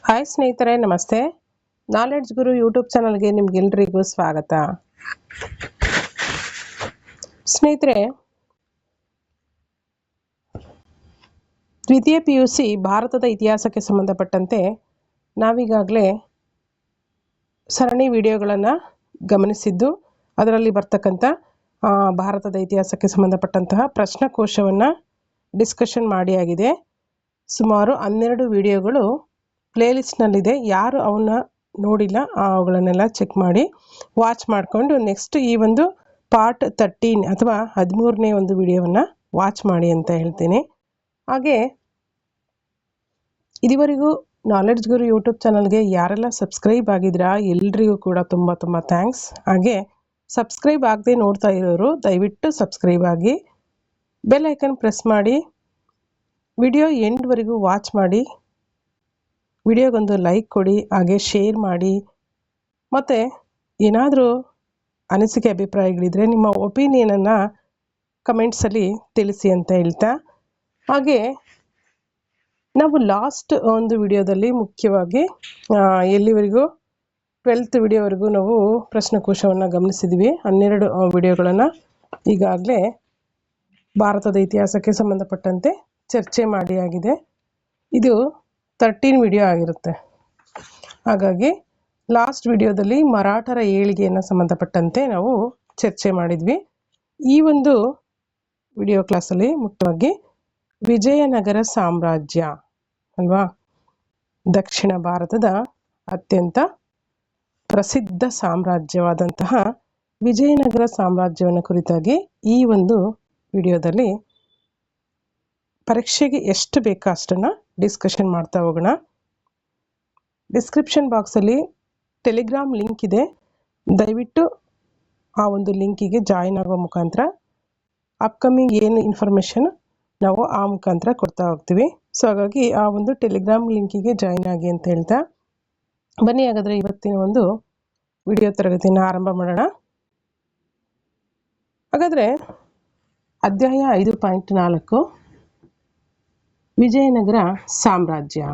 Hi ಸ್ನೇಹಿತರೆ, ನಮಸ್ತೆ. Knowledge ಗುರು YouTube ಚಾನಲ್ಗೆ ನಿಮ್ಗೆಲ್ರಿಗೂ ಸ್ವಾಗತ. ಸ್ನೇಹಿತರೆ, ದ್ವಿತೀಯ PUC ಭಾರತದ ಇತಿಹಾಸಕ್ಕೆ ಸಂಬಂಧಪಟ್ಟಂತೆ ನಾವೀಗಾಗಲೇ ಸರಣಿ ವಿಡಿಯೋಗಳನ್ನು ಗಮನಿಸಿದ್ದು, ಅದರಲ್ಲಿ ಬರ್ತಕ್ಕಂಥ ಭಾರತದ ಇತಿಹಾಸಕ್ಕೆ ಸಂಬಂಧಪಟ್ಟಂತಹ ಪ್ರಶ್ನಕೋಶವನ್ನು ಡಿಸ್ಕಷನ್ ಮಾಡಿ ಆಗಿದೆ. ಸುಮಾರು 12 ವಿಡಿಯೋಗಳು ಪ್ಲೇಲಿಸ್ಟ್ನಲ್ಲಿದೆ. ಯಾರು ಅವನ್ನ ನೋಡಿಲ್ಲ ಅವುಗಳನ್ನೆಲ್ಲ ಚೆಕ್ ಮಾಡಿ ವಾಚ್ ಮಾಡಿಕೊಂಡು ನೆಕ್ಸ್ಟ್ ಈ ಒಂದು ಪಾರ್ಟ್ 13 ಅಥವಾ 13ನೇ ಒಂದು ವಿಡಿಯೋವನ್ನು ವಾಚ್ ಮಾಡಿ ಅಂತ ಹೇಳ್ತೀನಿ. ಹಾಗೆ ಇದುವರೆಗೂ ನಾಲೆಡ್ಜ್ ಗುರು ಯೂಟ್ಯೂಬ್ ಚಾನಲ್ಗೆ ಯಾರೆಲ್ಲ ಸಬ್ಸ್ಕ್ರೈಬ್ ಆಗಿದ್ರಾ ಎಲ್ರಿಗೂ ಕೂಡ ತುಂಬ ತುಂಬ ಥ್ಯಾಂಕ್ಸ್. ಹಾಗೆ ಸಬ್ಸ್ಕ್ರೈಬ್ ಆಗದೆ ನೋಡ್ತಾ ಇರೋರು ದಯವಿಟ್ಟು ಸಬ್ಸ್ಕ್ರೈಬ್ ಆಗಿ, ಬೆಲ್ ಐಕನ್ ಪ್ರೆಸ್ ಮಾಡಿ, ವಿಡಿಯೋ ಎಂಡ್ವರೆಗೂ ವಾಚ್ ಮಾಡಿ, ವಿಡಿಯೋಗೊಂದು ಲೈಕ್ ಕೊಡಿ, ಹಾಗೆ ಶೇರ್ ಮಾಡಿ, ಮತ್ತು ಏನಾದರೂ ಅನಿಸಿಕೆ ಅಭಿಪ್ರಾಯಗಳಿದ್ದರೆ ನಿಮ್ಮ ಒಪಿನಿಯನನ್ನು ಕಮೆಂಟ್ಸಲ್ಲಿ ತಿಳಿಸಿ ಅಂತ ಹೇಳ್ತಾ, ಹಾಗೆ ನಾವು ಲಾಸ್ಟ್ ಒಂದು ವಿಡಿಯೋದಲ್ಲಿ ಮುಖ್ಯವಾಗಿ ಎಲ್ಲಿವರೆಗೂ 12th ವಿಡಿಯೋವರೆಗೂ ನಾವು ಪ್ರಶ್ನಕೋಶವನ್ನು ಗಮನಿಸಿದ್ವಿ. 12 ವಿಡಿಯೋಗಳನ್ನು ಈಗಾಗಲೇ ಭಾರತದ ಇತಿಹಾಸಕ್ಕೆ ಸಂಬಂಧಪಟ್ಟಂತೆ ಚರ್ಚೆ ಮಾಡಿ ಆಗಿದೆ. ಇದು 13 ವಿಡಿಯೋ ಆಗಿರುತ್ತೆ. ಹಾಗಾಗಿ ಲಾಸ್ಟ್ ವಿಡಿಯೋದಲ್ಲಿ ಮರಾಠರ ಏಳಿಗೆಯನ್ನು ಸಂಬಂಧಪಟ್ಟಂತೆ ನಾವು ಚರ್ಚೆ ಮಾಡಿದ್ವಿ. ಈ ಒಂದು ವಿಡಿಯೋ ಕ್ಲಾಸಲ್ಲಿ ಮುಖ್ಯವಾಗಿ ವಿಜಯನಗರ ಸಾಮ್ರಾಜ್ಯ ಅಲ್ವಾ, ದಕ್ಷಿಣ ಭಾರತದ ಅತ್ಯಂತ ಪ್ರಸಿದ್ಧ ಸಾಮ್ರಾಜ್ಯವಾದಂತಹ ವಿಜಯನಗರ ಸಾಮ್ರಾಜ್ಯವನ್ನು ಕುರಿತಾಗಿ ಈ ಒಂದು ವಿಡಿಯೋದಲ್ಲಿ ಪರೀಕ್ಷೆಗೆ ಎಷ್ಟು ಬೇಕೋ ಅಷ್ಟನ್ನು ಡಿಸ್ಕಷನ್ ಮಾಡ್ತಾ ಹೋಗೋಣ. ಡಿಸ್ಕ್ರಿಪ್ಷನ್ ಬಾಕ್ಸಲ್ಲಿ ಟೆಲಿಗ್ರಾಮ್ ಲಿಂಕ್ ಇದೆ. ದಯವಿಟ್ಟು ಆ ಒಂದು ಲಿಂಕಿಗೆ ಜಾಯಿನ್ ಆಗೋ ಮುಖಾಂತರ ಅಪ್ಕಮಿಂಗ್ ಏನು ಇನ್ಫಾರ್ಮೇಷನ್ ನಾವು ಆ ಮುಖಾಂತರ ಕೊಡ್ತಾ ಹೋಗ್ತೀವಿ. ಸೊ ಹಾಗಾಗಿ ಆ ಒಂದು ಟೆಲಿಗ್ರಾಮ್ ಲಿಂಕಿಗೆ ಜಾಯಿನ್ ಆಗಿ ಅಂತ ಹೇಳ್ತಾ, ಬನ್ನಿ ಹಾಗಾದರೆ ಇವತ್ತಿನ ಒಂದು ವಿಡಿಯೋ ತರಗತಿಯನ್ನು ಆರಂಭ ಮಾಡೋಣ. ಹಾಗಾದರೆ ಅಧ್ಯಾಯ 5.4 ವಿಜಯನಗರ ಸಾಮ್ರಾಜ್ಯ.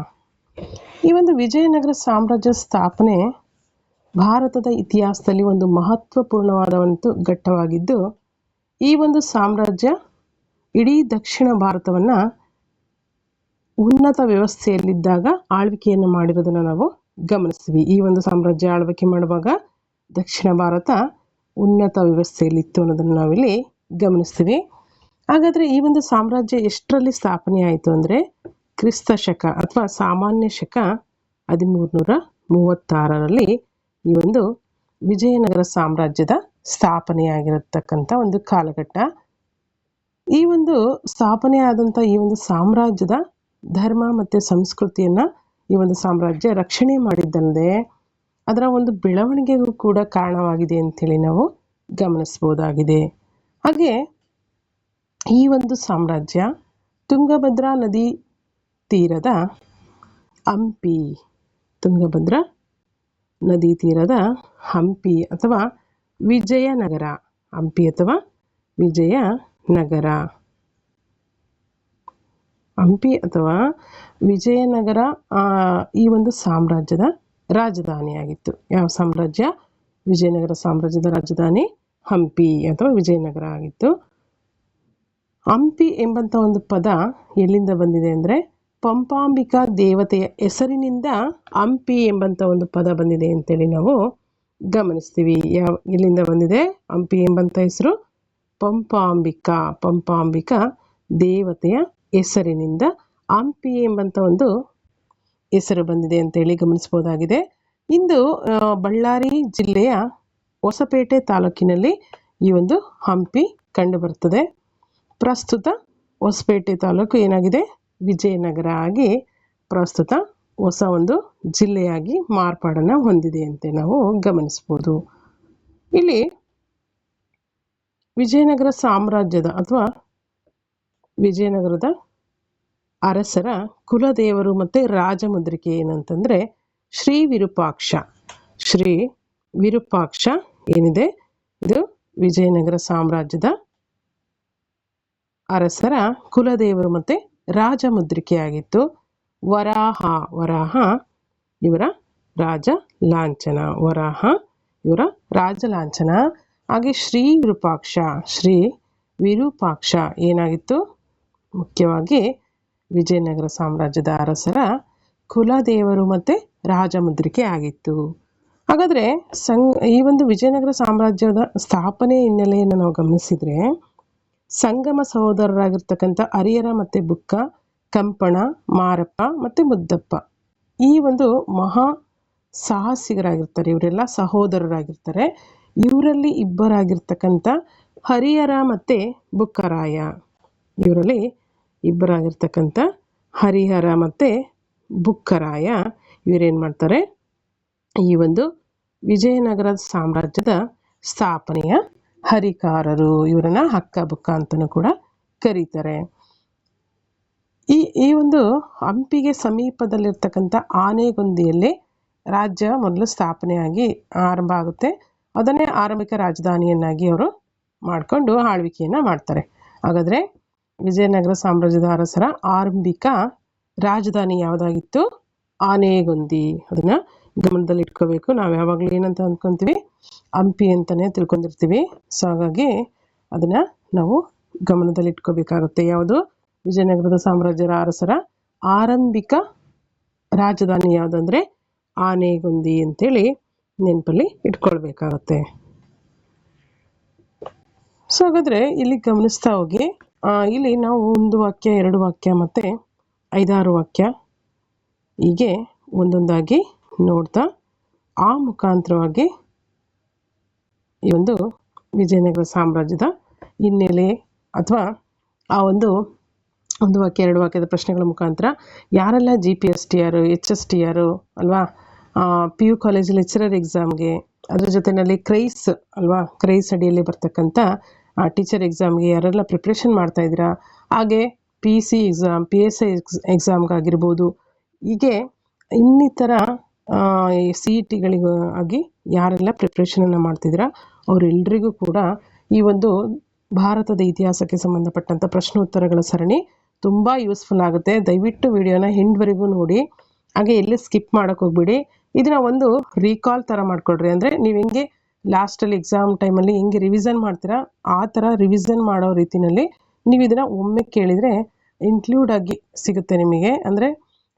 ಈ ಒಂದು ವಿಜಯನಗರ ಸಾಮ್ರಾಜ್ಯ ಸ್ಥಾಪನೆ ಭಾರತದ ಇತಿಹಾಸದಲ್ಲಿ ಒಂದು ಮಹತ್ವಪೂರ್ಣವಾದ ಒಂದು ಘಟ್ಟವಾಗಿದ್ದು, ಈ ಒಂದು ಸಾಮ್ರಾಜ್ಯ ಇಡೀ ದಕ್ಷಿಣ ಭಾರತವನ್ನು ಉನ್ನತ ವ್ಯವಸ್ಥೆಯಲ್ಲಿದ್ದಾಗ ಆಳ್ವಿಕೆಯನ್ನು ಮಾಡಿರೋದನ್ನು ನಾವು ಗಮನಿಸ್ತೀವಿ. ಈ ಒಂದು ಸಾಮ್ರಾಜ್ಯ ಆಳ್ವಿಕೆ ಮಾಡುವಾಗ ದಕ್ಷಿಣ ಭಾರತ ಉನ್ನತ ವ್ಯವಸ್ಥೆಯಲ್ಲಿತ್ತು ಅನ್ನೋದನ್ನು ನಾವಿಲ್ಲಿ ಗಮನಿಸ್ತೀವಿ. ಹಾಗಾದರೆ ಈ ಒಂದು ಸಾಮ್ರಾಜ್ಯ ಎಷ್ಟರಲ್ಲಿ ಸ್ಥಾಪನೆ ಆಯಿತು ಅಂದರೆ ಕ್ರಿಸ್ತ ಶಕ ಅಥವಾ ಸಾಮಾನ್ಯ ಶಕ 1336ರಲ್ಲಿ ಈ ಒಂದು ವಿಜಯನಗರ ಸಾಮ್ರಾಜ್ಯದ ಸ್ಥಾಪನೆಯಾಗಿರತಕ್ಕಂಥ ಒಂದು ಕಾಲಘಟ್ಟ. ಈ ಒಂದು ಸ್ಥಾಪನೆ ಆದಂಥ ಈ ಒಂದು ಸಾಮ್ರಾಜ್ಯದ ಧರ್ಮ ಮತ್ತು ಸಂಸ್ಕೃತಿಯನ್ನು ಈ ಒಂದು ಸಾಮ್ರಾಜ್ಯ ರಕ್ಷಣೆ ಮಾಡಿದ್ದಲ್ಲದೆ ಅದರ ಒಂದು ಬೆಳವಣಿಗೆಗೂ ಕೂಡ ಕಾರಣವಾಗಿದೆ ಅಂಥೇಳಿ ನಾವು ಗಮನಿಸ್ಬೋದಾಗಿದೆ. ಹಾಗೆ ಈ ಒಂದು ಸಾಮ್ರಾಜ್ಯ ತುಂಗಭದ್ರಾ ನದಿ ತೀರದ ಹಂಪಿ, ತುಂಗಭದ್ರಾ ನದಿ ತೀರದ ಹಂಪಿ ಅಥವಾ ವಿಜಯನಗರ, ಹಂಪಿ ಅಥವಾ ವಿಜಯನಗರ, ಹಂಪಿ ಅಥವಾ ವಿಜಯನಗರ ಈ ಒಂದು ಸಾಮ್ರಾಜ್ಯದ ರಾಜಧಾನಿಯಾಗಿತ್ತು. ಯಾವ ಸಾಮ್ರಾಜ್ಯ? ವಿಜಯನಗರ ಸಾಮ್ರಾಜ್ಯದ ರಾಜಧಾನಿ ಹಂಪಿ ಅಥವಾ ವಿಜಯನಗರ ಆಗಿತ್ತು. ಹಂಪಿ ಎಂಬಂಥ ಒಂದು ಪದ ಎಲ್ಲಿಂದ ಬಂದಿದೆ ಅಂದರೆ ಪಂಪಾಂಬಿಕಾ ದೇವತೆಯ ಹೆಸರಿನಿಂದ ಹಂಪಿ ಎಂಬಂಥ ಒಂದು ಪದ ಬಂದಿದೆ ಅಂತೇಳಿ ನಾವು ಗಮನಿಸ್ತೀವಿ. ಎಲ್ಲಿಂದ ಬಂದಿದೆ ಹಂಪಿ ಎಂಬಂಥ ಹೆಸರು? ಪಂಪಾಂಬಿಕಾ ದೇವತೆಯ ಹೆಸರಿನಿಂದ ಹಂಪಿ ಎಂಬಂಥ ಒಂದು ಹೆಸರು ಬಂದಿದೆ ಅಂತೇಳಿ ಗಮನಿಸ್ಬೋದಾಗಿದೆ. ಇಂದು ಬಳ್ಳಾರಿ ಜಿಲ್ಲೆಯ ಹೊಸಪೇಟೆ ತಾಲೂಕಿನಲ್ಲಿ ಈ ಒಂದು ಹಂಪಿ ಕಂಡುಬರ್ತದೆ. ಪ್ರಸ್ತುತ ಹೊಸಪೇಟೆ ತಾಲೂಕು ಏನಾಗಿದೆ? ವಿಜಯನಗರ ಆಗಿ ಪ್ರಸ್ತುತ ಹೊಸ ಒಂದು ಜಿಲ್ಲೆಯಾಗಿ ಮಾರ್ಪಾಡನ್ನು ಹೊಂದಿದೆ ಅಂತ ನಾವು ಗಮನಿಸ್ಬೋದು. ಇಲ್ಲಿ ವಿಜಯನಗರ ಸಾಮ್ರಾಜ್ಯದ ಅಥವಾ ವಿಜಯನಗರದ ಅರಸರ ಕುಲದೇವರು ಮತ್ತು ರಾಜಮುದ್ರಿಕೆ ಏನಂತಂದರೆ ಶ್ರೀ ವಿರೂಪಾಕ್ಷ ಏನಿದೆ ಇದು ವಿಜಯನಗರ ಸಾಮ್ರಾಜ್ಯದ ಅರಸರ ಕುಲದೇವರು ಮತ್ತು ರಾಜಮುದ್ರಿಕೆಯಾಗಿತ್ತು. ವರಾಹ ಇವರ ರಾಜ ಲಾಂಛನ. ವರಾಹ ಇವರ ರಾಜ ಲಾಂಛನ. ಹಾಗೆ ಶ್ರೀ ವಿರೂಪಾಕ್ಷ ಏನಾಗಿತ್ತು? ಮುಖ್ಯವಾಗಿ ವಿಜಯನಗರ ಸಾಮ್ರಾಜ್ಯದ ಅರಸರ ಕುಲದೇವರು ಮತ್ತು ರಾಜಮುದ್ರಿಕೆ ಆಗಿತ್ತು. ಹಾಗಾದರೆ ಈ ಒಂದು ವಿಜಯನಗರ ಸಾಮ್ರಾಜ್ಯದ ಸ್ಥಾಪನೆ ಹಿನ್ನೆಲೆಯನ್ನು ನಾವು ಗಮನಿಸಿದರೆ, ಸಂಗಮ ಸಹೋದರರಾಗಿರ್ತಕ್ಕಂಥ ಹರಿಹರ ಮತ್ತು ಬುಕ್ಕ, ಕಂಪಣ, ಮಾರಪ್ಪ ಮತ್ತು ಮುದ್ದಪ್ಪ ಈ ಒಂದು ಮಹಾ ಸಾಹಸಿಗರಾಗಿರ್ತಾರೆ. ಇವರೆಲ್ಲ ಸಹೋದರರಾಗಿರ್ತಾರೆ. ಇವರಲ್ಲಿ ಇಬ್ಬರಾಗಿರ್ತಕ್ಕಂಥ ಹರಿಹರ ಮತ್ತು ಬುಕ್ಕರಾಯ, ಇವರಲ್ಲಿ ಇಬ್ಬರಾಗಿರ್ತಕ್ಕಂಥ ಹರಿಹರ ಮತ್ತು ಬುಕ್ಕರಾಯ ಇವರೇನು ಮಾಡ್ತಾರೆ? ಈ ಒಂದು ವಿಜಯನಗರ ಸಾಮ್ರಾಜ್ಯದ ಸ್ಥಾಪನೆಯ ಹರಿಕಾರರು. ಇವರನ್ನ ಹಕ್ಕ ಬುಕ್ಕ ಅಂತಲೂ ಕೂಡ ಕರೀತಾರೆ. ಈ ಒಂದು ಹಂಪಿಗೆ ಸಮೀಪದಲ್ಲಿರ್ತಕ್ಕಂಥ ಆನೆಗೊಂದಿಯಲ್ಲಿ ರಾಜ್ಯ ಮೊದಲು ಸ್ಥಾಪನೆಯಾಗಿ ಆರಂಭ ಆಗುತ್ತೆ. ಅದನ್ನೇ ಆರಂಭಿಕ ರಾಜಧಾನಿಯನ್ನಾಗಿ ಅವರು ಮಾಡಿಕೊಂಡು ಆಳ್ವಿಕೆಯನ್ನು ಮಾಡ್ತಾರೆ. ಹಾಗಾದರೆ ವಿಜಯನಗರ ಸಾಮ್ರಾಜ್ಯದ ಅರಸರ ಆರಂಭಿಕ ರಾಜಧಾನಿ ಯಾವುದಾಗಿತ್ತು? ಆನೆಗೊಂದಿ. ಅದನ್ನು ಗಮನದಲ್ಲಿ ಇಟ್ಕೋಬೇಕು. ನಾವು ಯಾವಾಗಲೂ ಏನಂತ ಅಂದ್ಕೊತೀವಿ? ಹಂಪಿ ಅಂತಲೇ ತಿಳ್ಕೊಂಡಿರ್ತೀವಿ. ಸೊ ಹಾಗಾಗಿ ಅದನ್ನು ನಾವು ಗಮನದಲ್ಲಿ ಇಟ್ಕೋಬೇಕಾಗುತ್ತೆ. ಯಾವುದು? ವಿಜಯನಗರದ ಸಾಮ್ರಾಜ್ಯದ ಅರಸರ ಆರಂಭಿಕ ರಾಜಧಾನಿ ಯಾವುದಂದರೆ ಆನೆಗೊಂದಿ ಅಂತೇಳಿ ನೆನಪಲ್ಲಿ ಇಟ್ಕೊಳ್ಬೇಕಾಗತ್ತೆ. ಸೊ ಹಾಗಾದರೆ ಇಲ್ಲಿ ಗಮನಿಸ್ತಾ ಹೋಗಿ, ಇಲ್ಲಿ ನಾವು 1 ವಾಕ್ಯ 2 ವಾಕ್ಯ ಮತ್ತು 5-6 ವಾಕ್ಯ ಹೀಗೆ ಒಂದೊಂದಾಗಿ ನೋಡ್ತಾ ಆ ಮುಖಾಂತರವಾಗಿ ಈ ಒಂದು ವಿಜಯನಗರ ಸಾಮ್ರಾಜ್ಯದ ಹಿನ್ನೆಲೆ ಅಥವಾ ಆ ಒಂದು ವಾಕ್ಯ 2 ವಾಕ್ಯದ ಪ್ರಶ್ನೆಗಳ ಮುಖಾಂತರ ಯಾರೆಲ್ಲ GPSTR HSTR ಅಲ್ವಾ, PU ಕಾಲೇಜ್ ಲೆಕ್ಚರರ್ ಎಕ್ಸಾಮ್ಗೆ, ಅದರ ಜೊತೆಯಲ್ಲಿ ಕ್ರೈಸ್ ಅಲ್ವಾ, ಕ್ರೈಸ್ ಅಡಿಯಲ್ಲಿ ಬರ್ತಕ್ಕಂಥ ಟೀಚರ್ ಎಕ್ಸಾಮ್ಗೆ ಯಾರೆಲ್ಲ ಪ್ರಿಪ್ರೇಷನ್ ಮಾಡ್ತಾ ಇದ್ದೀರಾ, ಹಾಗೆ PC ಎಕ್ಸಾಮ್, PSI ಎಕ್ಸಾಮ್ಗಾಗಿರ್ಬೋದು, ಹೀಗೆ ಇನ್ನಿತರ CETಗಳಿಗಾಗಿ ಯಾರೆಲ್ಲ ಪ್ರಿಪ್ರೇಷನನ್ನು ಮಾಡ್ತಿದ್ದೀರಾ ಅವರೆಲ್ಲರಿಗೂ ಕೂಡ ಈ ಒಂದು ಭಾರತದ ಇತಿಹಾಸಕ್ಕೆ ಸಂಬಂಧಪಟ್ಟಂಥ ಪ್ರಶ್ನೋತ್ತರಗಳ ಸರಣಿ ತುಂಬ ಯೂಸ್ಫುಲ್ ಆಗುತ್ತೆ. ದಯವಿಟ್ಟು ವಿಡಿಯೋನ ಎಂಡ್ವರೆಗೂ ನೋಡಿ. ಹಾಗೆ ಎಲ್ಲಿ ಸ್ಕಿಪ್ ಮಾಡೋಕ್ಕೆ ಹೋಗ್ಬಿಡಿ. ಇದನ್ನು ಒಂದು ರೀಕಾಲ್ ಥರ ಮಾಡ್ಕೊಳ್ರಿ. ಅಂದರೆ ನೀವು ಹೆಂಗೆ ಲಾಸ್ಟಲ್ಲಿ ಎಕ್ಸಾಮ್ ಟೈಮಲ್ಲಿ ಹೆಂಗೆ ರಿವಿಸನ್ ಮಾಡ್ತೀರಾ ಆ ಥರ ರಿವಿಸನ್ ಮಾಡೋ ರೀತಿಯಲ್ಲಿ ನೀವು ಇದನ್ನು ಒಮ್ಮೆ ಕೇಳಿದರೆ ಇನ್ಕ್ಲೂಡ್ ಆಗಿ ಸಿಗುತ್ತೆ ನಿಮಗೆ. ಅಂದರೆ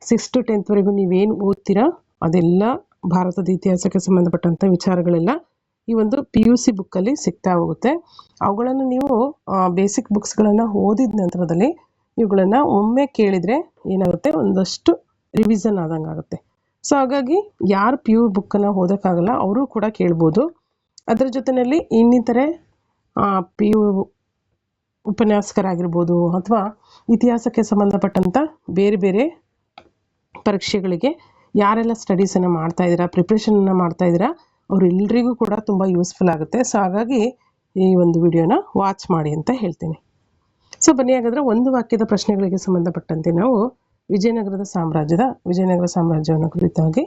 6th to 10th ವರೆಗೂ ನೀವೇನು ಓದ್ತೀರಾ ಅದೆಲ್ಲ ಭಾರತದ ಇತಿಹಾಸಕ್ಕೆ ಸಂಬಂಧಪಟ್ಟಂಥ ವಿಚಾರಗಳೆಲ್ಲ ಈ ಒಂದು PUC ಬುಕ್ಕಲ್ಲಿ ಸಿಗ್ತಾ ಹೋಗುತ್ತೆ. ಅವುಗಳನ್ನು ನೀವು ಬೇಸಿಕ್ ಬುಕ್ಸ್ಗಳನ್ನು ಓದಿದ ನಂತರದಲ್ಲಿ ಇವುಗಳನ್ನು ಒಮ್ಮೆ ಕೇಳಿದರೆ ಏನಾಗುತ್ತೆ, ಒಂದಷ್ಟು ರಿವಿಸನ್ ಆದಂಗೆ ಆಗುತ್ತೆ. ಸೊ ಹಾಗಾಗಿ ಯಾರು PU ಬುಕ್ಕನ್ನು ಓದೋಕ್ಕಾಗಲ್ಲ ಅವರು ಕೂಡ ಕೇಳ್ಬೋದು. ಅದರ ಜೊತೆಯಲ್ಲಿ ಇನ್ನಿತರೆ PU ಉಪನ್ಯಾಸಕರಾಗಿರ್ಬೋದು ಅಥವಾ ಇತಿಹಾಸಕ್ಕೆ ಸಂಬಂಧಪಟ್ಟಂಥ ಬೇರೆ ಬೇರೆ ಪರೀಕ್ಷೆಗಳಿಗೆ ಯಾರೆಲ್ಲ ಸ್ಟಡೀಸನ್ನು ಮಾಡ್ತಾಯಿದ್ದೀರಾ, ಪ್ರಿಪ್ರೇಷನನ್ನು ಮಾಡ್ತಾಯಿದ್ದೀರಾ ಅವರೆಲ್ಲರಿಗೂ ಕೂಡ ತುಂಬ ಯೂಸ್ಫುಲ್ ಆಗುತ್ತೆ. ಸೊ ಹಾಗಾಗಿ ಈ ಒಂದು ವಿಡಿಯೋನ ವಾಚ್ ಮಾಡಿ ಅಂತ ಹೇಳ್ತೀನಿ. ಸೊ ಬನ್ನಿ ಹಾಗಾದರೆ ಒಂದು ವಾಕ್ಯದ ಪ್ರಶ್ನೆಗಳಿಗೆ ಸಂಬಂಧಪಟ್ಟಂತೆ ನಾವು ವಿಜಯನಗರ ಸಾಮ್ರಾಜ್ಯವನ್ನು ಕುರಿತಾಗಿ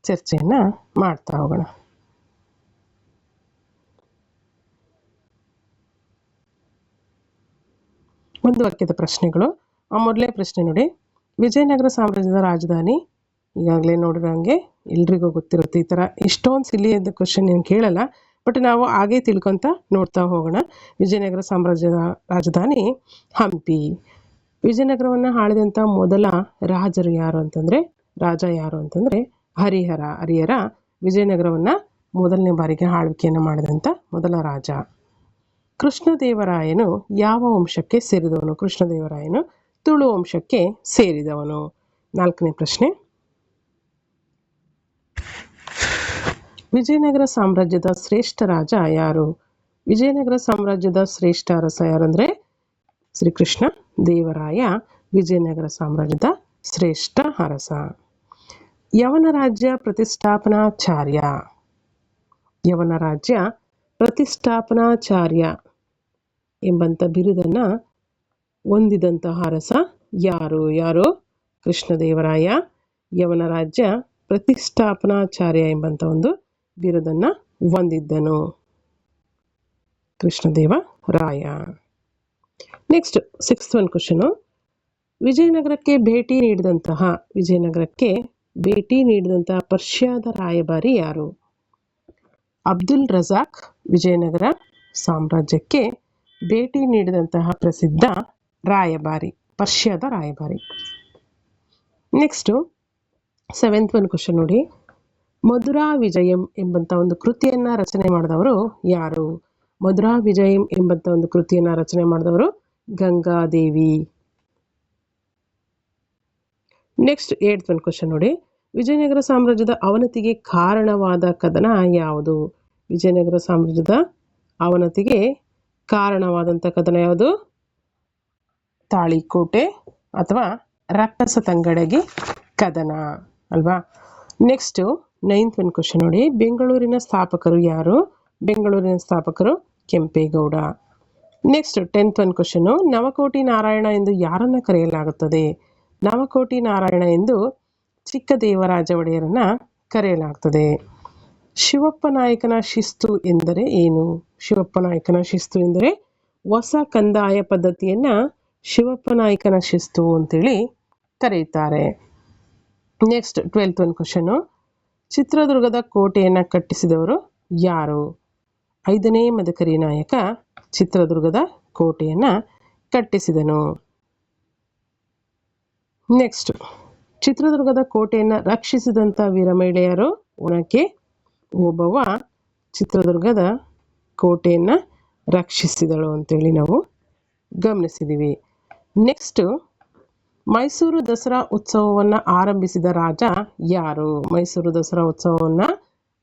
ಚರ್ಚೆಯನ್ನು ಮಾಡ್ತಾ ಹೋಗೋಣ. ಒಂದು ವಾಕ್ಯದ ಪ್ರಶ್ನೆಗಳು. ಮೊದಲನೇ ಪ್ರಶ್ನೆ ನೋಡಿ, ವಿಜಯನಗರ ಸಾಮ್ರಾಜ್ಯದ ರಾಜಧಾನಿ ಈಗಾಗಲೇ ನೋಡಿರೋಂಗೆ ಎಲ್ರಿಗೂ ಗೊತ್ತಿರುತ್ತೆ. ಈ ಥರ ಇಷ್ಟೊಂದು ಸಿಲಿಯಾದ ಕ್ವಶನ್ ಏನು ಕೇಳಲ್ಲ, ಬಟ್ ನಾವು ಹಾಗೆ ತಿಳ್ಕೊತ ನೋಡ್ತಾ ಹೋಗೋಣ. ವಿಜಯನಗರ ಸಾಮ್ರಾಜ್ಯದ ರಾಜಧಾನಿ ಹಂಪಿ. ವಿಜಯನಗರವನ್ನು ಆಳಿದಂಥ ಮೊದಲ ರಾಜ ಯಾರು ಅಂತಂದರೆ ಹರಿಹರ ವಿಜಯನಗರವನ್ನು ಮೊದಲನೇ ಬಾರಿಗೆ ಆಳ್ವಿಕೆಯನ್ನು ಮಾಡಿದಂಥ ಮೊದಲ ರಾಜ. ಕೃಷ್ಣದೇವರಾಯನು ಯಾವ ವಂಶಕ್ಕೆ ಸೇರಿದವನು? ಕೃಷ್ಣದೇವರಾಯನು ತುಳು ವಂಶಕ್ಕೆ ಸೇರಿದವನು. 4ನೇ ಪ್ರಶ್ನೆ, ವಿಜಯನಗರ ಸಾಮ್ರಾಜ್ಯದ ಶ್ರೇಷ್ಠ ರಾಜ ಯಾರು? ವಿಜಯನಗರ ಸಾಮ್ರಾಜ್ಯದ ಶ್ರೇಷ್ಠ ಅರಸ ಯಾರಂದರೆ ಶ್ರೀಕೃಷ್ಣ ದೇವರಾಯ ವಿಜಯನಗರ ಸಾಮ್ರಾಜ್ಯದ ಶ್ರೇಷ್ಠ ಅರಸ. ಯವನ ರಾಜ್ಯ ಪ್ರತಿಷ್ಠಾಪನಾಚಾರ್ಯ ಎಂಬಂಥ ಬಿರುದನ್ನು ಹೊಂದಿದಂತಹ ಅರಸ ಯಾರು? ಕೃಷ್ಣದೇವರಾಯ ಯವನ ರಾಜ್ಯ ಪ್ರತಿಷ್ಠಾಪನಾಚಾರ್ಯ ಎಂಬಂಥ ಒಂದು ಬಿರುದನ್ನು ಹೊಂದಿದ್ದನು ಕೃಷ್ಣದೇವರಾಯ. ನೆಕ್ಸ್ಟ್ 6th ಕ್ವಶನು, ವಿಜಯನಗರಕ್ಕೆ ಭೇಟಿ ನೀಡಿದಂತಹ ಪರ್ಷಿಯಾದ ರಾಯಭಾರಿ ಯಾರು? ಅಬ್ದುಲ್ ರಜಾಕ್ ವಿಜಯನಗರ ಸಾಮ್ರಾಜ್ಯಕ್ಕೆ ಭೇಟಿ ನೀಡಿದಂತಹ ಪ್ರಸಿದ್ಧ ರಾಯಭಾರಿ, ಪರ್ಷಿಯಾದ ರಾಯಭಾರಿ. ನೆಕ್ಸ್ಟು 7th ಒಂದು ಕ್ವಶನ್ ನೋಡಿ. ಮಧುರಾ ವಿಜಯಂ ಎಂಬಂಥ ಒಂದು ಕೃತಿಯನ್ನು ರಚನೆ ಮಾಡಿದವರು ಯಾರು? ಮಧುರಾ ವಿಜಯಂ ಎಂಬಂಥ ಒಂದು ಕೃತಿಯನ್ನು ರಚನೆ ಮಾಡಿದವರು ಗಂಗಾದೇವಿ. ನೆಕ್ಸ್ಟ್ 8th ಒಂದು ಕ್ವಶನ್ ನೋಡಿ. ವಿಜಯನಗರ ಸಾಮ್ರಾಜ್ಯದ ಅವನತಿಗೆ ಕಾರಣವಾದ ಕದನ ಯಾವುದು? ವಿಜಯನಗರ ಸಾಮ್ರಾಜ್ಯದ ಅವನತಿಗೆ ಕಾರಣವಾದಂಥ ಕದನ ಯಾವುದು? ತಾಳಿಕೋಟೆ ಅಥವಾ ರಕ್ಕಸ ತಂಗಡಗಿ ಕದನ ಅಲ್ವಾ. ನೆಕ್ಸ್ಟು 9th ಒಂದು ಕ್ವಶನ್ ನೋಡಿ. ಬೆಂಗಳೂರಿನ ಸ್ಥಾಪಕರು ಯಾರು? ಬೆಂಗಳೂರಿನ ಸ್ಥಾಪಕರು ಕೆಂಪೇಗೌಡ. ನೆಕ್ಸ್ಟ್ 10th ಒಂದು ಕ್ವಶನು. ನವಕೋಟಿ ನಾರಾಯಣ ಎಂದು ಯಾರನ್ನು ಕರೆಯಲಾಗುತ್ತದೆ? ನವಕೋಟಿ ನಾರಾಯಣ ಎಂದು ಚಿಕ್ಕದೇವರಾಜ ಒಡೆಯರನ್ನ ಕರೆಯಲಾಗ್ತದೆ. ಶಿವಪ್ಪ ನಾಯಕನ ಶಿಸ್ತು ಎಂದರೆ ಏನು? ಶಿವಪ್ಪ ನಾಯಕನ ಶಿಸ್ತು ಎಂದರೆ ಹೊಸ ಕಂದಾಯ ಪದ್ಧತಿಯನ್ನು ಶಿವಪ್ಪ ನಾಯಕನ ಶಿಸ್ತು ಅಂತೇಳಿ ಕರೆಯುತ್ತಾರೆ. ನೆಕ್ಸ್ಟ್ 12th ಒಂದು ಕ್ವಶನು. ಚಿತ್ರದುರ್ಗದ ಕೋಟೆಯನ್ನು ಕಟ್ಟಿಸಿದವರು ಯಾರು? 5ನೇ ಮದಕರಿ ನಾಯಕ ಚಿತ್ರದುರ್ಗದ ಕೋಟೆಯನ್ನು ಕಟ್ಟಿಸಿದನು. ನೆಕ್ಸ್ಟ್ ಚಿತ್ರದುರ್ಗದ ಕೋಟೆಯನ್ನು ರಕ್ಷಿಸಿದಂಥ ವೀರ ಮಹಿಳೆಯರು? ಒನಕೆ ಓಬವ್ವ ಚಿತ್ರದುರ್ಗದ ಕೋಟೆಯನ್ನು ರಕ್ಷಿಸಿದಳು ಅಂತೇಳಿ ನಾವು ಗಮನಿಸಿದ್ದೀವಿ. ನೆಕ್ಸ್ಟು ಮೈಸೂರು ದಸರಾ ಉತ್ಸವವನ್ನು ಆರಂಭಿಸಿದ ರಾಜ ಯಾರು? ಮೈಸೂರು ದಸರಾ ಉತ್ಸವವನ್ನು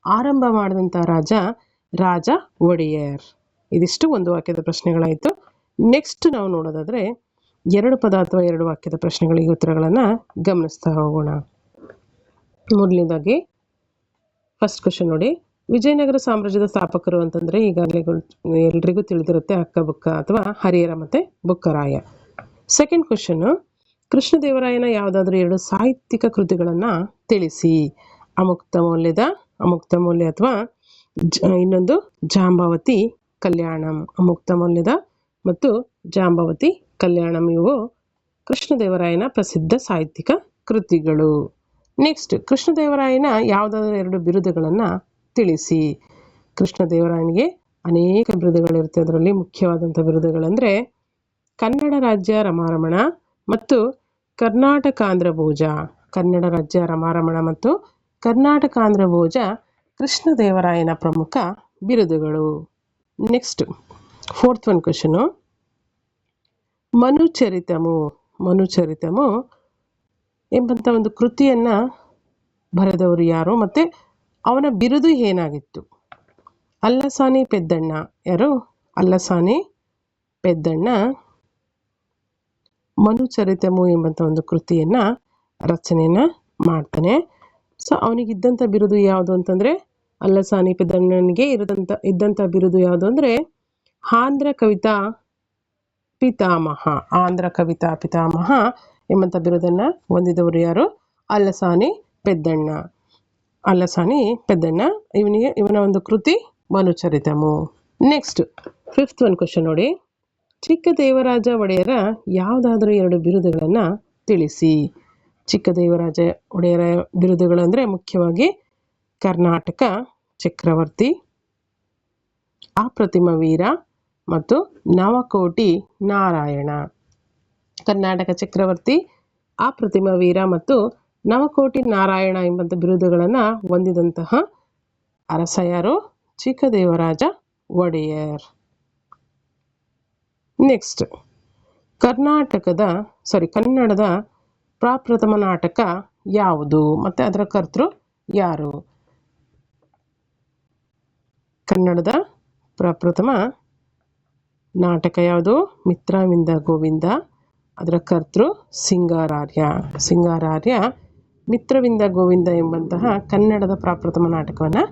ಆರಂಭ ಮಾಡಿದಂಥ ರಾಜ ಒಡೆಯರ್. ಇದಿಷ್ಟು ಒಂದು ವಾಕ್ಯದ ಪ್ರಶ್ನೆಗಳಾಯಿತು. ನೆಕ್ಸ್ಟ್ ನಾವು ನೋಡೋದಾದರೆ 2 ಪದ ಅಥವಾ 2 ವಾಕ್ಯದ ಪ್ರಶ್ನೆಗಳಿಗೆ ಉತ್ತರಗಳನ್ನು ಗಮನಿಸ್ತಾ ಹೋಗೋಣ. ಮೊದಲನೇದಾಗಿ ಫಸ್ಟ್ ಕ್ವಶನ್ ನೋಡಿ. ವಿಜಯನಗರ ಸಾಮ್ರಾಜ್ಯದ ಸ್ಥಾಪಕರು ಅಂತಂದರೆ ಈಗಾಗಲೇ ಎಲ್ರಿಗೂ ತಿಳಿದಿರುತ್ತೆ, ಅಕ್ಕಬುಕ್ಕ ಅಥವಾ ಹರಿಹರ ಮತ್ತು ಬುಕ್ಕರಾಯ. Second question. ಕೃಷ್ಣದೇವರಾಯನ ಯಾವುದಾದ್ರೂ 2 ಸಾಹಿತ್ಯಿಕ ಕೃತಿಗಳನ್ನು ತಿಳಿಸಿ. ಅಮುಕ್ತ ಮೌಲ್ಯ ಅಥವಾ ಇನ್ನೊಂದು ಜಾಂಬವತಿ ಕಲ್ಯಾಣಂ. ಅಮುಕ್ತ ಮೌಲ್ಯದ ಮತ್ತು ಜಾಂಬವತಿ ಕಲ್ಯಾಣಂ ಇವು ಕೃಷ್ಣದೇವರಾಯನ ಪ್ರಸಿದ್ಧ ಸಾಹಿತ್ಯಿಕ ಕೃತಿಗಳು. ನೆಕ್ಸ್ಟ್ ಕೃಷ್ಣದೇವರಾಯನ ಯಾವುದಾದ್ರೂ 2 ಬಿರುದುಗಳನ್ನು ತಿಳಿಸಿ. ಕೃಷ್ಣದೇವರಾಯನಿಗೆ ಅನೇಕ ಬಿರುದುಗಳಿರುತ್ತೆ. ಅದರಲ್ಲಿ ಮುಖ್ಯವಾದಂಥ ಬಿರುದುಗಳಂದರೆ ಕನ್ನಡ ರಾಜ್ಯ ರಮಾರಮಣ ಮತ್ತು ಕರ್ನಾಟಕಾಂಧ್ರ ಭೋಜ. ಕನ್ನಡ ರಾಜ್ಯ ರಮಾರಮಣ ಮತ್ತು ಕರ್ನಾಟಕಾಂಧ್ರ ಭೋಜ ಕೃಷ್ಣದೇವರಾಯನ ಪ್ರಮುಖ ಬಿರುದುಗಳು. ನೆಕ್ಸ್ಟ್ 4th ಒಂದು ಕ್ವಶನು. ಮನುಚರಿತಮು ಎಂಬಂಥ ಒಂದು ಕೃತಿಯನ್ನು ಬರೆದವರು ಯಾರು ಮತ್ತು ಅವನ ಬಿರುದು ಏನಾಗಿತ್ತು? ಅಲ್ಲಸಾನಿ ಪೆದ್ದಣ್ಣ. ಯಾರು? ಅಲ್ಲಸಾನಿ ಪೆದ್ದಣ್ಣ ಮನುಚರಿತಮು ಎಂಬಂಥ ಒಂದು ಕೃತಿಯನ್ನು ರಚನೆಯನ್ನು ಮಾಡ್ತಾನೆ. ಸೊ ಅವನಿಗಿದ್ದಂಥ ಬಿರುದು ಯಾವುದು ಅಂತಂದರೆ, ಅಲ್ಲಸಾನಿ ಪೆದ್ದಣ್ಣನಿಗೆ ಇದ್ದಂಥ ಬಿರುದು ಯಾವುದು ಅಂದರೆ ಆಂಧ್ರ ಕವಿತಾ ಪಿತಾಮಹ. ಆಂಧ್ರ ಕವಿತಾ ಪಿತಾಮಹ ಎಂಬಂಥ ಬಿರುದನ್ನು ಹೊಂದಿದವರು ಯಾರು? ಅಲ್ಲಸಾನಿ ಪೆದ್ದಣ್ಣ. ಇವನ ಒಂದು ಕೃತಿ ಮನುಚರಿತಮು. ನೆಕ್ಸ್ಟ್ 5th ಒಂದು ಕ್ವಶನ್ ನೋಡಿ. ಚಿಕ್ಕದೇವರಾಜ ಒಡೆಯರ ಯಾವುದಾದ್ರೂ 2 ಬಿರುದುಗಳನ್ನು ತಿಳಿಸಿ. ಚಿಕ್ಕದೇವರಾಜ ಒಡೆಯರ ಬಿರುದುಗಳಂದರೆ ಮುಖ್ಯವಾಗಿ ಕರ್ನಾಟಕ ಚಕ್ರವರ್ತಿ, ಅಪ್ರತಿಮ ವೀರ ಮತ್ತು ನವಕೋಟಿ ನಾರಾಯಣ. ಕರ್ನಾಟಕ ಚಕ್ರವರ್ತಿ, ಅಪ್ರತಿಮ ವೀರ ಮತ್ತು ನವಕೋಟಿ ನಾರಾಯಣ ಎಂಬಂಥ ಬಿರುದುಗಳನ್ನು ಹೊಂದಿದಂತಹ ಅರಸ ಯಾರು? ಚಿಕ್ಕದೇವರಾಜ ಒಡೆಯರ್. ನೆಕ್ಸ್ಟ್ ಕನ್ನಡದ ಪ್ರಪ್ರಥಮ ನಾಟಕ ಯಾವುದು ಮತ್ತು ಅದರ ಕರ್ತೃ ಯಾರು? ಕನ್ನಡದ ಪ್ರಪ್ರಥಮ ನಾಟಕ ಯಾವುದು? ಮಿತ್ರವಿಂದ ಗೋವಿಂದ. ಅದರ ಕರ್ತೃ ಸಿಂಗಾರಾರ್ಯ ಮಿತ್ರವಿಂದ ಗೋವಿಂದ ಎಂಬಂತಹ ಕನ್ನಡದ ಪ್ರಪ್ರಥಮ ನಾಟಕವನ್ನು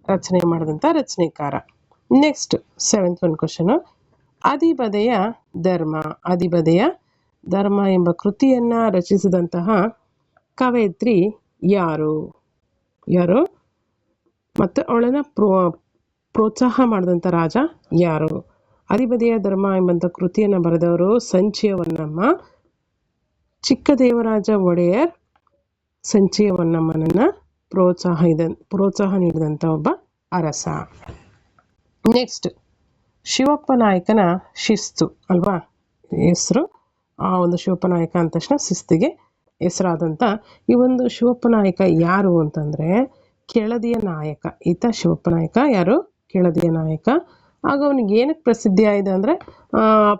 ರಚನೆ ಮಾಡಿದಂಥ ರಚನೆಕಾರ. ನೆಕ್ಸ್ಟ್ 7th ಒಂದು ಕ್ವಶನು. ಅದಿಬದೆಯ ಧರ್ಮ ಎಂಬ ಕೃತಿಯನ್ನು ರಚಿಸಿದಂತಹ ಕವಯಿತ್ರಿ ಯಾರು ಮತ್ತು ಅವಳನ್ನು ಪ್ರೋತ್ಸಾಹ ಮಾಡಿದಂಥ ರಾಜ ಯಾರು? ಅದಿಬದೆಯ ಧರ್ಮ ಎಂಬಂಥ ಕೃತಿಯನ್ನು ಬರೆದವರು ಸಂಚಿಯ ಹೊನ್ನಮ್ಮ. ಚಿಕ್ಕದೇವರಾಜ ಒಡೆಯರ್ ಸಂಚಿಯ ಹೊನ್ನಮ್ಮನನ್ನು ಪ್ರೋತ್ಸಾಹ ನೀಡಿದಂಥ ಒಬ್ಬ ಅರಸ. ನೆಕ್ಸ್ಟ್, ಶಿವಪ್ಪ ನಾಯಕನ ಶಿಸ್ತು ಅಲ್ವಾ ಹೆಸರು. ಆ ಒಂದು ಶಿವಪ್ಪ ನಾಯಕ ಅಂದ ತಕ್ಷಣ ಶಿಸ್ತಿಗೆ ಹೆಸರಾದಂಥ ಈ ಒಂದು ಶಿವಪ್ಪ ನಾಯಕ ಯಾರು ಅಂತಂದರೆ ಕೆಳದಿಯ ನಾಯಕ. ಈತ ಶಿವಪ್ಪ ನಾಯಕ ಯಾರು? ಕೆಳದಿಯ ನಾಯಕ. ಆಗ ಅವನಿಗೆ ಏನಕ್ಕೆ ಪ್ರಸಿದ್ಧಿ ಆಗಿದೆ ಅಂದರೆ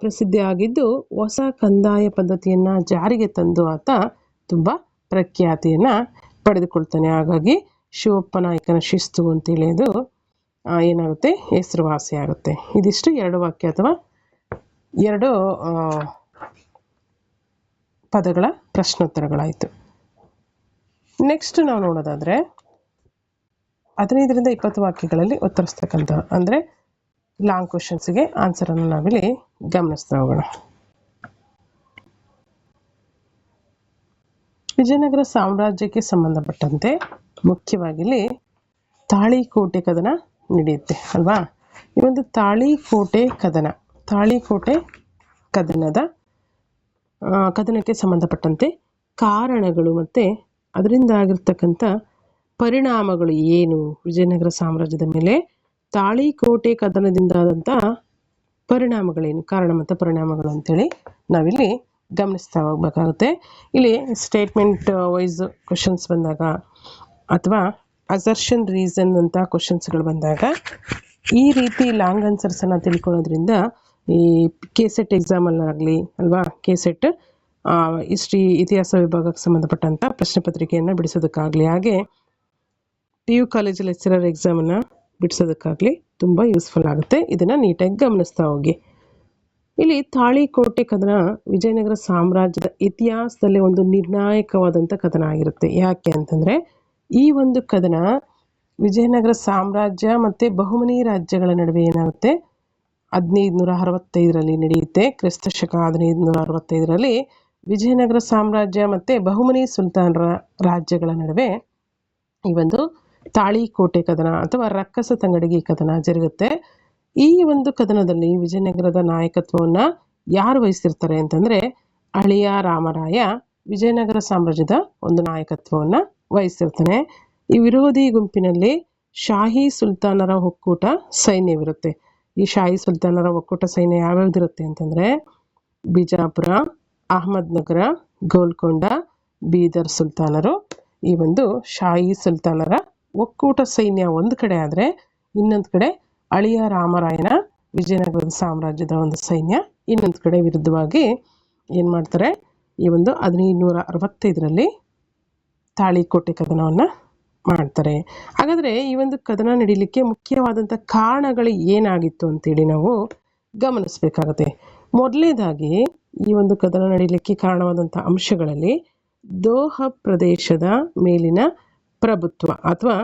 ಪ್ರಸಿದ್ಧಿ ಆಗಿದ್ದು ಹೊಸ ಕಂದಾಯ ಪದ್ಧತಿಯನ್ನು ಜಾರಿಗೆ ತಂದು ಆತ ತುಂಬ ಪ್ರಖ್ಯಾತಿಯನ್ನು ಪಡೆದುಕೊಳ್ತಾನೆ. ಹಾಗಾಗಿ ಶಿವಪ್ಪ ನಾಯಕನ ಶಿಸ್ತು ಅಂತೇಳಿ ಅದು ಏನಾಗುತ್ತೆ, ಹೆಸರುವಾಸಿ ಆಗುತ್ತೆ. ಇದಿಷ್ಟು 2 ವಾಕ್ಯ ಅಥವಾ 2 ಪದಗಳ ಪ್ರಶ್ನೋತ್ತರಗಳಾಯಿತು. ನೆಕ್ಸ್ಟ್ ನಾವು ನೋಡೋದಾದರೆ 15ರಿಂದ 20 ವಾಕ್ಯಗಳಲ್ಲಿ ಉತ್ತರಿಸ್ತಕ್ಕಂಥ ಅಂದರೆ ಲಾಂಗ್ ಕ್ವಶನ್ಸ್ಗೆ ಆನ್ಸರನ್ನು ನಾವಿಲ್ಲಿ ಗಮನಿಸ್ತಾ ಹೋಗೋಣ. ವಿಜಯನಗರ ಸಾಮ್ರಾಜ್ಯಕ್ಕೆ ಸಂಬಂಧಪಟ್ಟಂತೆ ಮುಖ್ಯವಾಗಿ ಇಲ್ಲಿ ತಾಳಿಕೋಟೆ ಕದನ ನಡೆಯುತ್ತೆ ಅಲ್ವಾ. ಈ ಒಂದು ತಾಳಿಕೋಟೆ ಕದನಕ್ಕೆ ಸಂಬಂಧಪಟ್ಟಂತೆ ಕಾರಣಗಳು ಮತ್ತು ಅದರಿಂದ ಆಗಿರ್ತಕ್ಕಂಥ ಪರಿಣಾಮಗಳು ಏನು, ವಿಜಯನಗರ ಸಾಮ್ರಾಜ್ಯದ ಮೇಲೆ ತಾಳಿಕೋಟೆ ಕದನದಿಂದ ಆದಂಥ ಪರಿಣಾಮಗಳೇನು, ಕಾರಣ ಮತ್ತು ಪರಿಣಾಮಗಳು ಅಂತೇಳಿ ನಾವಿಲ್ಲಿ ಗಮನಿಸ್ತಾ ಹೋಗ್ಬೇಕಾಗುತ್ತೆ. ಇಲ್ಲಿ ಸ್ಟೇಟ್ಮೆಂಟ್ ವೈಸ್ ಕ್ವಶನ್ಸ್ ಬಂದಾಗ ಅಥವಾ ಅಸರ್ಷನ್ ರೀಸನ್ ಅಂತ ಕ್ವಶನ್ಸ್ಗಳು ಬಂದಾಗ ಈ ರೀತಿ ಲಾಂಗ್ ಆನ್ಸರ್ಸನ್ನು ತಿಳ್ಕೊಳ್ಳೋದ್ರಿಂದ ಈ ಕೆಸೆಟ್ ಎಕ್ಸಾಮಲ್ಲಾಗಲಿ ಅಲ್ವಾ, ಕೆಸೆಟ್ ಹಿಸ್ಟ್ರಿ ಇತಿಹಾಸ ವಿಭಾಗಕ್ಕೆ ಸಂಬಂಧಪಟ್ಟಂಥ ಪ್ರಶ್ನೆ ಪತ್ರಿಕೆಯನ್ನು ಬಿಡಿಸೋದಕ್ಕಾಗಲಿ, ಹಾಗೆ PU ಕಾಲೇಜ್ ಲೆಕ್ಚರರ್ ಎಕ್ಸಾಮನ್ನು ಬಿಡಿಸೋದಕ್ಕಾಗಲಿ ತುಂಬ ಯೂಸ್ಫುಲ್ ಆಗುತ್ತೆ. ಇದನ್ನು ನೀಟಾಗಿ ಗಮನಿಸ್ತಾ ಹೋಗಿ. ಇಲ್ಲಿ ತಾಳಿಕೋಟೆ ಕದನ ವಿಜಯನಗರ ಸಾಮ್ರಾಜ್ಯದ ಇತಿಹಾಸದಲ್ಲಿ ಒಂದು ನಿರ್ಣಾಯಕವಾದಂಥ ಕದನ ಆಗಿರುತ್ತೆ. ಯಾಕೆ ಅಂತಂದರೆ ಈ ಒಂದು ಕದನ ವಿಜಯನಗರ ಸಾಮ್ರಾಜ್ಯ ಮತ್ತು ಬಹುಮನಿ ರಾಜ್ಯಗಳ ನಡುವೆ ಏನಾಗುತ್ತೆ 1565ರಲ್ಲಿ ನಡೆಯುತ್ತೆ. ಕ್ರಿಸ್ತಶಕ 1565ರಲ್ಲಿ ವಿಜಯನಗರ ಸಾಮ್ರಾಜ್ಯ ಮತ್ತು ಬಹುಮನಿ ಸುಲ್ತಾನರ ರಾಜ್ಯಗಳ ನಡುವೆ ಈ ಒಂದು ತಾಳಿಕೋಟೆ ಕದನ ಅಥವಾ ರಕ್ಕಸ ತಂಗಡಗಿ ಕದನ ಜರುಗುತ್ತೆ. ಈ ಒಂದು ಕದನದಲ್ಲಿ ವಿಜಯನಗರದ ನಾಯಕತ್ವವನ್ನು ಯಾರು ವಹಿಸಿರ್ತಾರೆ ಅಂತಂದರೆ ಅಳಿಯ ರಾಮರಾಯ ವಿಜಯನಗರ ಸಾಮ್ರಾಜ್ಯದ ಒಂದು ನಾಯಕತ್ವವನ್ನು ವಹಿಸಿರ್ತಾನೆ. ಈ ವಿರೋಧಿ ಗುಂಪಿನಲ್ಲಿ ಶಾಹಿ ಸುಲ್ತಾನರ ಒಕ್ಕೂಟ ಸೈನ್ಯವಿರುತ್ತೆ. ಈ ಶಾಹಿ ಸುಲ್ತಾನರ ಒಕ್ಕೂಟ ಸೈನ್ಯ ಯಾವ್ಯಾವ್ದಿರುತ್ತೆ ಅಂತಂದರೆ ಬಿಜಾಪುರ, ಅಹಮದ್ನಗರ, ಗೋಲ್ಕೊಂಡ, ಬೀದರ್ ಸುಲ್ತಾನರು. ಈ ಒಂದು ಶಾಹಿ ಸುಲ್ತಾನರ ಒಕ್ಕೂಟ ಸೈನ್ಯ ಒಂದು ಕಡೆ ಆದರೆ ಇನ್ನೊಂದು ಕಡೆ ಅಳಿಯ ರಾಮರಾಯನ ವಿಜಯನಗರದ ಸಾಮ್ರಾಜ್ಯದ ಒಂದು ಸೈನ್ಯ ಇನ್ನೊಂದು ಕಡೆ ವಿರುದ್ಧವಾಗಿ ಏನು ಮಾಡ್ತಾರೆ, ಈ ಒಂದು 1565ರಲ್ಲಿ ತಾಳಿಕೋಟೆ ಕದನವನ್ನು ಮಾಡ್ತಾರೆ. ಹಾಗಾದರೆ ಈ ಒಂದು ಕದನ ನಡೀಲಿಕ್ಕೆ ಮುಖ್ಯವಾದಂಥ ಕಾರಣಗಳು ಏನಾಗಿತ್ತು ಅಂತೇಳಿ ನಾವು ಗಮನಿಸಬೇಕಾಗತ್ತೆ. ಮೊದಲನೇದಾಗಿ ಈ ಒಂದು ಕದನ ನಡೀಲಿಕ್ಕೆ ಕಾರಣವಾದಂಥ ಅಂಶಗಳಲ್ಲಿ ದೋಹ ಪ್ರದೇಶದ ಮೇಲಿನ ಪ್ರಭುತ್ವ ಅಥವಾ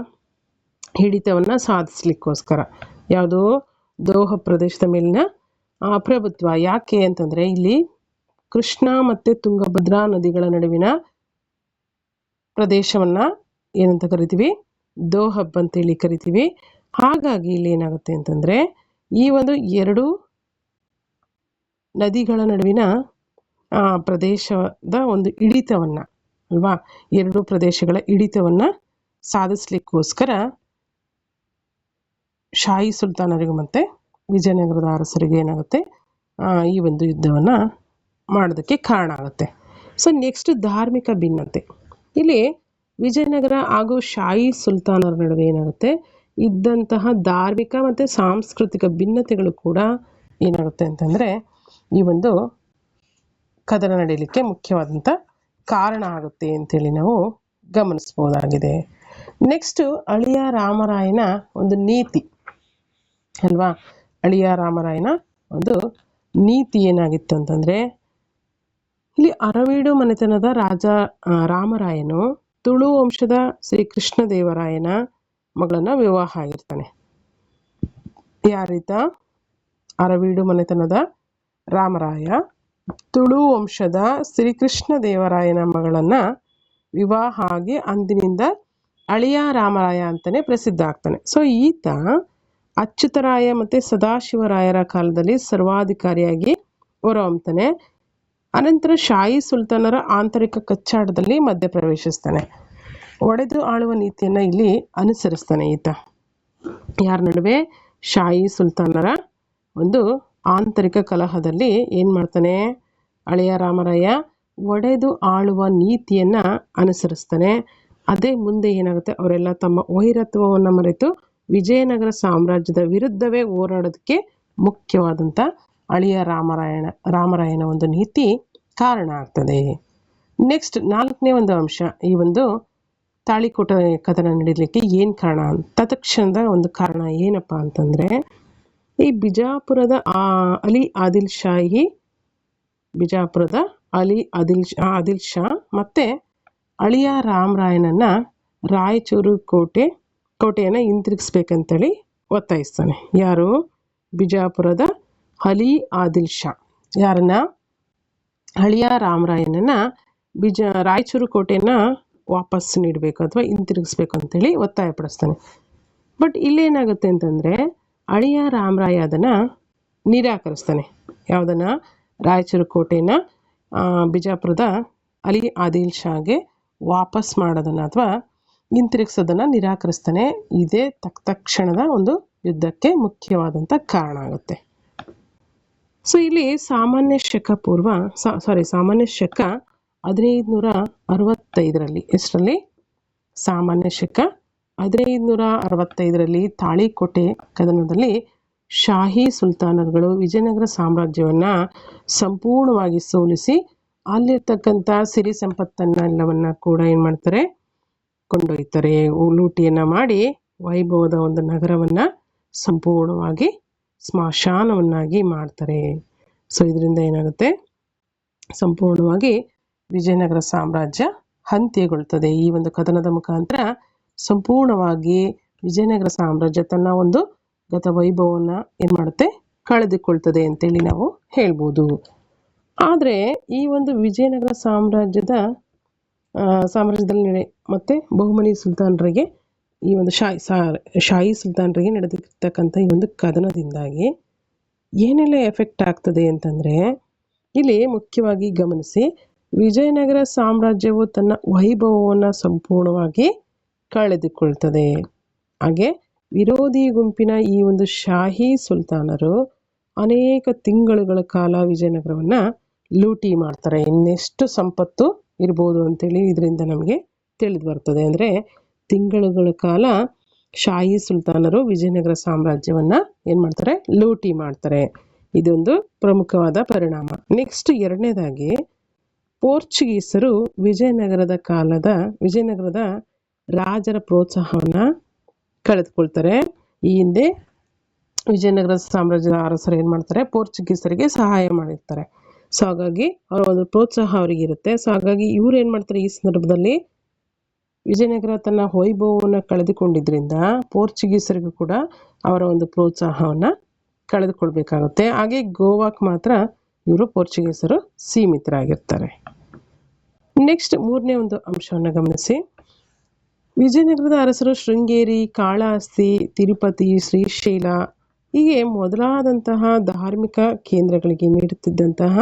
ಹಿಡಿತವನ್ನು ಸಾಧಿಸಲಿಕ್ಕೋಸ್ಕರ. ಯಾವುದು? ದೋಹ ಪ್ರದೇಶದ ಮೇಲಿನ ಪ್ರಭುತ್ವ. ಯಾಕೆ ಅಂತಂದರೆ ಇಲ್ಲಿ ಕೃಷ್ಣ ಮತ್ತು ತುಂಗಭದ್ರಾ ನದಿಗಳ ನಡುವಿನ ಪ್ರದೇಶವನ್ನು ಏನಂತ ಕರಿತೀವಿ? ದೋಹಬ್ ಅಂತೇಳಿ ಕರಿತೀವಿ. ಹಾಗಾಗಿ ಇಲ್ಲಿ ಏನಾಗುತ್ತೆ ಅಂತಂದರೆ ಈ ಒಂದು 2 ನದಿಗಳ ನಡುವಿನ ಪ್ರದೇಶದ ಒಂದು ಹಿಡಿತವನ್ನು ಅಲ್ವಾ, 2 ಪ್ರದೇಶಗಳ ಹಿಡಿತವನ್ನು ಸಾಧಿಸಲಿಕ್ಕೋಸ್ಕರ ಶಾಹಿ ಸುಲ್ತಾನರಿಗೂ ಮತ್ತು ವಿಜಯನಗರದ ಅರಸರಿಗೆ ಏನಾಗುತ್ತೆ ಈ ಒಂದು ಯುದ್ಧವನ್ನು ಮಾಡೋದಕ್ಕೆ ಕಾರಣ ಆಗುತ್ತೆ. ಸೊ ನೆಕ್ಸ್ಟ್ ಧಾರ್ಮಿಕ ಭಿನ್ನತೆ. ಇಲ್ಲಿ ವಿಜಯನಗರ ಹಾಗೂ ಶಾಹಿ ಸುಲ್ತಾನರ ನಡುವೆ ಏನಾಗುತ್ತೆ ಇದ್ದಂತಹ ಧಾರ್ಮಿಕ ಮತ್ತು ಸಾಂಸ್ಕೃತಿಕ ಭಿನ್ನತೆಗಳು ಕೂಡ ಏನಾಗುತ್ತೆ ಅಂತಂದರೆ ಈ ಒಂದು ಕದನ ನಡೆಯಲಿಕ್ಕೆ ಮುಖ್ಯವಾದಂಥ ಕಾರಣ ಆಗುತ್ತೆ ಅಂತೇಳಿ ನಾವು ಗಮನಿಸ್ಬೋದಾಗಿದೆ. ನೆಕ್ಸ್ಟು ಅಳಿಯ ರಾಮರಾಯನ ಒಂದು ನೀತಿ ಅಲ್ವಾ. ಅಳಿಯ ರಾಮರಾಯನ ಒಂದು ನೀತಿ ಏನಾಗಿತ್ತು ಅಂತಂದರೆ ಇಲ್ಲಿ ಅರವೀಡು ಮನೆತನದ ರಾಜ ರಾಮರಾಯನು ತುಳು ವಂಶದ ಶ್ರೀ ಕೃಷ್ಣದೇವರಾಯನ ಮಗಳನ್ನ ವಿವಾಹ ಆಗಿರ್ತಾನೆ. ಯಾರೀತ? ಅರವೀಡು ಮನೆತನದ ರಾಮರಾಯ ತುಳು ವಂಶದ ಶ್ರೀಕೃಷ್ಣದೇವರಾಯನ ಮಗಳನ್ನು ವಿವಾಹ ಆಗಿ ಅಂದಿನಿಂದ ಅಳಿಯ ರಾಮರಾಯ ಅಂತಲೇ ಪ್ರಸಿದ್ಧ ಆಗ್ತಾನೆ. ಸೊ ಈತ ಅಚ್ಯುತರಾಯ ಮತ್ತು ಸದಾಶಿವರಾಯರ ಕಾಲದಲ್ಲಿ ಸರ್ವಾಧಿಕಾರಿಯಾಗಿ ಹೊರಹೊಮ್ತಾನೆ. ಅನಂತರ ಶಾಹಿ ಸುಲ್ತಾನರ ಆಂತರಿಕ ಕಚ್ಚಾಟದಲ್ಲಿ ಮಧ್ಯಪ್ರವೇಶಿಸ್ತಾನೆ. ಒಡೆದು ಆಳುವ ನೀತಿಯನ್ನು ಇಲ್ಲಿ ಅನುಸರಿಸ್ತಾನೆ ಈತ. ಯಾರ ನಡುವೆ? ಶಾಹಿ ಸುಲ್ತಾನರ ಒಂದು ಆಂತರಿಕ ಕಲಹದಲ್ಲಿ ಏನು ಮಾಡ್ತಾನೆ ಅಳಿಯ ರಾಮರಾಯ? ಒಡೆದು ಆಳುವ ನೀತಿಯನ್ನು ಅನುಸರಿಸ್ತಾನೆ. ಅದೇ ಮುಂದೆ ಏನಾಗುತ್ತೆ, ಅವರೆಲ್ಲ ತಮ್ಮ ವೈರತ್ವವನ್ನು ಮರೆತು ವಿಜಯನಗರ ಸಾಮ್ರಾಜ್ಯದ ವಿರುದ್ಧವೇ ಹೋರಾಡೋದಕ್ಕೆ ಮುಖ್ಯವಾದಂಥ ಅಳಿಯ ರಾಮರಾಯನ ಒಂದು ನೀತಿ ಕಾರಣ ಆಗ್ತದೆ. ನೆಕ್ಸ್ಟ್ 4ನೇ ಒಂದು ಅಂಶ, ಈ ಒಂದು ತಾಳಿಕೋಟೆ ಕದನ ನಡೀಲಿಕ್ಕೆ ಏನು ಕಾರಣ? ತತ್ಕ್ಷಣದ ಒಂದು ಕಾರಣ ಏನಪ್ಪ ಅಂತಂದರೆ, ಈ ಬಿಜಾಪುರದ ಆದಿಲ್ ಶಾ ಮತ್ತು ಅಳಿಯ ರಾಮರಾಯನನ್ನು ರಾಯಚೂರು ಕೋಟೆಯನ್ನು ಹಿಂತಿರುಗಿಸ್ಬೇಕಂತೇಳಿ ಒತ್ತಾಯಿಸ್ತಾನೆ. ಯಾರು? ಬಿಜಾಪುರದ ಅಲಿ ಆದಿಲ್ ಶಾ ಯಾರನ್ನ? ಅಳಿಯ ರಾಮರಾಯನನ್ನು ರಾಯಚೂರು ಕೋಟೆಯನ್ನು ವಾಪಸ್ ನೀಡಬೇಕು ಅಥವಾ ಹಿಂತಿರುಗಿಸ್ಬೇಕು ಅಂತೇಳಿ ಒತ್ತಾಯಪಡಿಸ್ತಾನೆ. ಬಟ್ ಇಲ್ಲೇನಾಗುತ್ತೆ ಅಂತಂದರೆ, ಅಳಿಯ ರಾಮರಾಯ ಅದನ್ನು ನಿರಾಕರಿಸ್ತಾನೆ. ಯಾವುದನ್ನು? ರಾಯಚೂರು ಕೋಟೆಯನ್ನು ಬಿಜಾಪುರದ ಅಲಿ ಆದಿಲ್ ಶಾಗೆ ವಾಪಸ್ ಮಾಡೋದನ್ನು ಅಥವಾ ಹಿಂತಿರುಗಿಸೋದನ್ನು ನಿರಾಕರಿಸ್ತಾನೆ. ಇದೇ ತಕ್ಷಣದ ಒಂದು ಯುದ್ಧಕ್ಕೆ ಮುಖ್ಯವಾದಂಥ ಕಾರಣ ಆಗುತ್ತೆ. ಸೊ ಇಲ್ಲಿ ಸಾಮಾನ್ಯ ಶಕ 1565ರಲ್ಲಿ ಎಷ್ಟರಲ್ಲಿ? ಸಾಮಾನ್ಯ ಶಕ 1565ರಲ್ಲಿ ತಾಳಿಕೋಟೆ ಕದನದಲ್ಲಿ ಶಾಹಿ ಸುಲ್ತಾನರುಗಳು ವಿಜಯನಗರ ಸಾಮ್ರಾಜ್ಯವನ್ನು ಸಂಪೂರ್ಣವಾಗಿ ಸೋಲಿಸಿ ಅಲ್ಲಿರ್ತಕ್ಕಂಥ ಸಿರಿ ಸಂಪತ್ತನ್ನೆಲ್ಲವನ್ನು ಕೂಡ ಏನು ಮಾಡ್ತಾರೆ? ಕೊಂಡೊಯ್ತಾರೆ. ಲೂಟಿಯನ್ನು ಮಾಡಿ ವೈಭವದ ಒಂದು ನಗರವನ್ನು ಸಂಪೂರ್ಣವಾಗಿ ಸ್ಮಶಾನವನ್ನಾಗಿ ಮಾಡ್ತಾರೆ. ಸೊ ಇದರಿಂದ ಏನಾಗುತ್ತೆ? ಸಂಪೂರ್ಣವಾಗಿ ವಿಜಯನಗರ ಸಾಮ್ರಾಜ್ಯ ಅಂತ್ಯಗೊಳ್ತದೆ. ಈ ಒಂದು ಕದನದ ಮುಖಾಂತರ ಸಂಪೂರ್ಣವಾಗಿ ವಿಜಯನಗರ ಸಾಮ್ರಾಜ್ಯ ತನ್ನ ಒಂದು ಗತ ವೈಭವವನ್ನು ಏನು ಮಾಡುತ್ತೆ? ಕಳೆದುಕೊಳ್ತದೆ ಅಂತೇಳಿ ನಾವು ಹೇಳ್ಬೋದು. ಆದರೆ ಈ ಒಂದು ವಿಜಯನಗರ ಸಾಮ್ರಾಜ್ಯದಲ್ಲಿ ಮತ್ತು ಬಹುಮನಿ ಸುಲ್ತಾನರಿಗೆ ಈ ಒಂದು ಶಾಹಿ ಸುಲ್ತಾನರಿಗೆ ನಡೆದಿರ್ತಕ್ಕಂಥ ಈ ಒಂದು ಕದನದಿಂದಾಗಿ ಏನೆಲ್ಲ ಎಫೆಕ್ಟ್ ಆಗ್ತದೆ ಅಂತಂದರೆ, ಇಲ್ಲಿ ಮುಖ್ಯವಾಗಿ ಗಮನಿಸಿ, ವಿಜಯನಗರ ಸಾಮ್ರಾಜ್ಯವು ತನ್ನ ವೈಭವವನ್ನು ಸಂಪೂರ್ಣವಾಗಿ ಕಳೆದುಕೊಳ್ತದೆ. ಹಾಗೆ ವಿರೋಧಿ ಗುಂಪಿನ ಈ ಒಂದು ಶಾಹಿ ಸುಲ್ತಾನರು ಅನೇಕ ತಿಂಗಳುಗಳ ಕಾಲ ವಿಜಯನಗರವನ್ನು ಲೂಟಿ ಮಾಡ್ತಾರೆ. ಇನ್ನೆಷ್ಟು ಸಂಪತ್ತು ಇರ್ಬೋದು ಅಂತೇಳಿ ಇದರಿಂದ ನಮಗೆ ತಿಳಿದು ಬರ್ತದೆ. ಅಂದರೆ ತಿಂಗಳುಗಳ ಕಾಲ ಶಾಹಿ ಸುಲ್ತಾನರು ವಿಜಯನಗರ ಸಾಮ್ರಾಜ್ಯವನ್ನು ಏನು ಮಾಡ್ತಾರೆ? ಲೂಟಿ ಮಾಡ್ತಾರೆ. ಇದೊಂದು ಪ್ರಮುಖವಾದ ಪರಿಣಾಮ. ನೆಕ್ಸ್ಟ್ 2ನೇದಾಗಿ, ಪೋರ್ಚುಗೀಸರು ವಿಜಯನಗರದ ರಾಜರ ಪ್ರೋತ್ಸಾಹವನ್ನು ಕಳೆದುಕೊಳ್ತಾರೆ. ಈ ಹಿಂದೆ ವಿಜಯನಗರ ಸಾಮ್ರಾಜ್ಯದ ಅರಸರು ಏನು ಮಾಡ್ತಾರೆ? ಪೋರ್ಚುಗೀಸರಿಗೆ ಸಹಾಯ ಮಾಡಿರ್ತಾರೆ. ಸೊ ಹಾಗಾಗಿ ಅವರ ಒಂದು ಪ್ರೋತ್ಸಾಹ ಅವರಿಗಿರುತ್ತೆ. ಸೊ ಹಾಗಾಗಿ ಇವ್ರು ಏನು ಮಾಡ್ತಾರೆ? ಈ ಸಂದರ್ಭದಲ್ಲಿ ವಿಜಯನಗರ ತನ್ನ ವೈಭವವನ್ನು ಕಳೆದುಕೊಂಡಿದ್ರಿಂದ ಪೋರ್ಚುಗೀಸರಿಗೂ ಕೂಡ ಅವರ ಒಂದು ಪ್ರೋತ್ಸಾಹವನ್ನು ಕಳೆದುಕೊಳ್ಬೇಕಾಗುತ್ತೆ. ಹಾಗೆ ಗೋವಾಕ್ಕೆ ಮಾತ್ರ ಇವರು ಪೋರ್ಚುಗೀಸರು ಸೀಮಿತರಾಗಿರ್ತಾರೆ. ನೆಕ್ಸ್ಟ್ 3ನೇ ಒಂದು ಅಂಶವನ್ನು ಗಮನಿಸಿ. ವಿಜಯನಗರದ ಅರಸರು ಶೃಂಗೇರಿ, ಕಾಳಹಸ್ತಿ, ತಿರುಪತಿ, ಶ್ರೀಶೈಲ ಹೀಗೆ ಮೊದಲಾದಂತಹ ಧಾರ್ಮಿಕ ಕೇಂದ್ರಗಳಿಗೆ ನೀಡುತ್ತಿದ್ದಂತಹ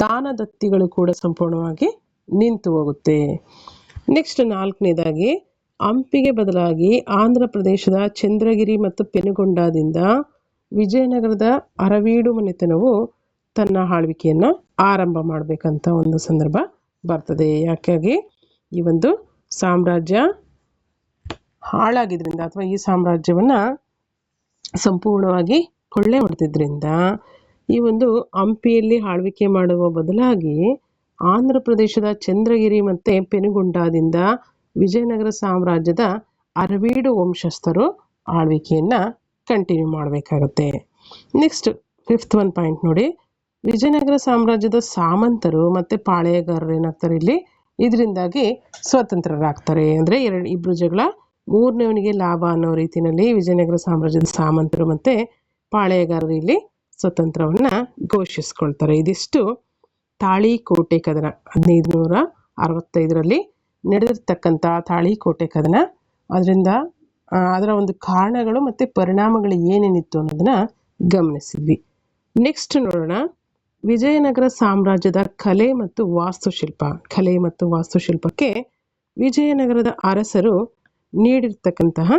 ದಾನದತ್ತಿಗಳು ಕೂಡ ಸಂಪೂರ್ಣವಾಗಿ ನಿಂತು ಹೋಗುತ್ತೆ. ನೆಕ್ಸ್ಟ್ 4ನೇದಾಗಿ, ಹಂಪಿಗೆ ಬದಲಾಗಿ ಆಂಧ್ರ ಪ್ರದೇಶದ ಚಂದ್ರಗಿರಿ ಮತ್ತು ಪೆನುಗೊಂಡದಿಂದ ವಿಜಯನಗರದ ಅರವೀಡು ಮನೆತನವು ತನ್ನ ಆಳ್ವಿಕೆಯನ್ನು ಆರಂಭ ಮಾಡಬೇಕಂತ ಒಂದು ಸಂದರ್ಭ ಬರ್ತದೆ. ಯಾಕಾಗಿ ಈ ಒಂದು ಸಾಮ್ರಾಜ್ಯ ಹಾಳಾಗಿದ್ರಿಂದ ಅಥವಾ ಈ ಸಾಮ್ರಾಜ್ಯವನ್ನು ಸಂಪೂರ್ಣವಾಗಿ ಕೊಳ್ಳೆ ಹೊಡೆದಿದ್ದರಿಂದ ಈ ಒಂದು ಹಂಪಿಯಲ್ಲಿ ಆಳ್ವಿಕೆ ಮಾಡುವ ಬದಲಾಗಿ ಆಂಧ್ರ ಪ್ರದೇಶದ ಚಂದ್ರಗಿರಿ ಮತ್ತು ಪೆನುಗೊಂಡದಿಂದ ವಿಜಯನಗರ ಸಾಮ್ರಾಜ್ಯದ ಅರವೀಡು ವಂಶಸ್ಥರು ಆಳ್ವಿಕೆಯನ್ನು ಕಂಟಿನ್ಯೂ ಮಾಡಬೇಕಾಗುತ್ತೆ. ನೆಕ್ಸ್ಟ್ 5th ಒಂದು ಪಾಯಿಂಟ್ ನೋಡಿ. ವಿಜಯನಗರ ಸಾಮ್ರಾಜ್ಯದ ಸಾಮಂತರು ಮತ್ತು ಪಾಳೆಯಗಾರರು ಏನಾಗ್ತಾರೆ ಇಲ್ಲಿ? ಇದರಿಂದಾಗಿ ಸ್ವತಂತ್ರರಾಗ್ತಾರೆ. ಅಂದರೆ ಇಬ್ಬರು ಜಗಳ, 3ನೇವನಿಗೆ ಲಾಭ ಅನ್ನೋ ರೀತಿಯಲ್ಲಿ ವಿಜಯನಗರ ಸಾಮ್ರಾಜ್ಯದ ಸಾಮಂತರು ಮತ್ತು ಪಾಳೆಯಗಾರರು ಇಲ್ಲಿ ಸ್ವತಂತ್ರವನ್ನು ಘೋಷಿಸ್ಕೊಳ್ತಾರೆ. ಇದಿಷ್ಟು ತಾಳಿಕೋಟೆ ಕದನ 1565ರಲ್ಲಿ ನಡೆದಿರ್ತಕ್ಕಂಥ ತಾಳಿಕೋಟೆ ಕದನ. ಅದರ ಒಂದು ಕಾರಣಗಳು ಮತ್ತು ಪರಿಣಾಮಗಳು ಏನೇನಿತ್ತು ಅನ್ನೋದನ್ನು ಗಮನಿಸಿದ್ವಿ. ನೆಕ್ಸ್ಟ್ ನೋಡೋಣ, ವಿಜಯನಗರ ಸಾಮ್ರಾಜ್ಯದ ಕಲೆ ಮತ್ತು ವಾಸ್ತುಶಿಲ್ಪಕ್ಕೆ ವಿಜಯನಗರದ ಅರಸರು ನೀಡಿರ್ತಕ್ಕಂತಹ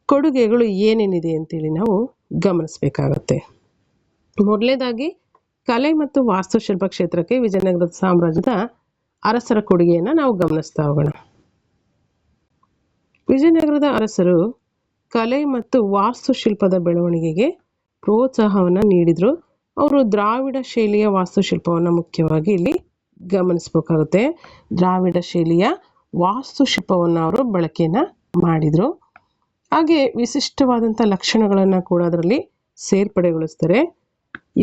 ಕೊಡುಗೆಗಳು ಏನೇನಿದೆ ಅಂತೇಳಿ ನಾವು ಗಮನಿಸಬೇಕಾಗತ್ತೆ. ಮೊದಲನೇದಾಗಿ ಕಲೆ ಮತ್ತು ವಾಸ್ತುಶಿಲ್ಪ ಕ್ಷೇತ್ರಕ್ಕೆ ವಿಜಯನಗರದ ಸಾಮ್ರಾಜ್ಯದ ಅರಸರ ಕೊಡುಗೆಯನ್ನು ನಾವು ಗಮನಿಸ್ತಾ ಹೋಗೋಣ. ವಿಜಯನಗರದ ಅರಸರು ಕಲೆ ಮತ್ತು ವಾಸ್ತುಶಿಲ್ಪದ ಬೆಳವಣಿಗೆಗೆ ಪ್ರೋತ್ಸಾಹವನ್ನು ನೀಡಿದರು. ಅವರು ದ್ರಾವಿಡ ಶೈಲಿಯ ವಾಸ್ತುಶಿಲ್ಪವನ್ನು ಮುಖ್ಯವಾಗಿ ಇಲ್ಲಿ ಗಮನಿಸಬೇಕಾಗುತ್ತೆ. ದ್ರಾವಿಡ ಶೈಲಿಯ ವಾಸ್ತುಶಿಲ್ಪವನ್ನು ಅವರು ಬಳಕೆಯನ್ನು ಮಾಡಿದರು. ಹಾಗೆ ವಿಶಿಷ್ಟವಾದಂಥ ಲಕ್ಷಣಗಳನ್ನು ಕೂಡ ಅದರಲ್ಲಿ ಸೇರ್ಪಡೆಗೊಳಿಸ್ತಾರೆ.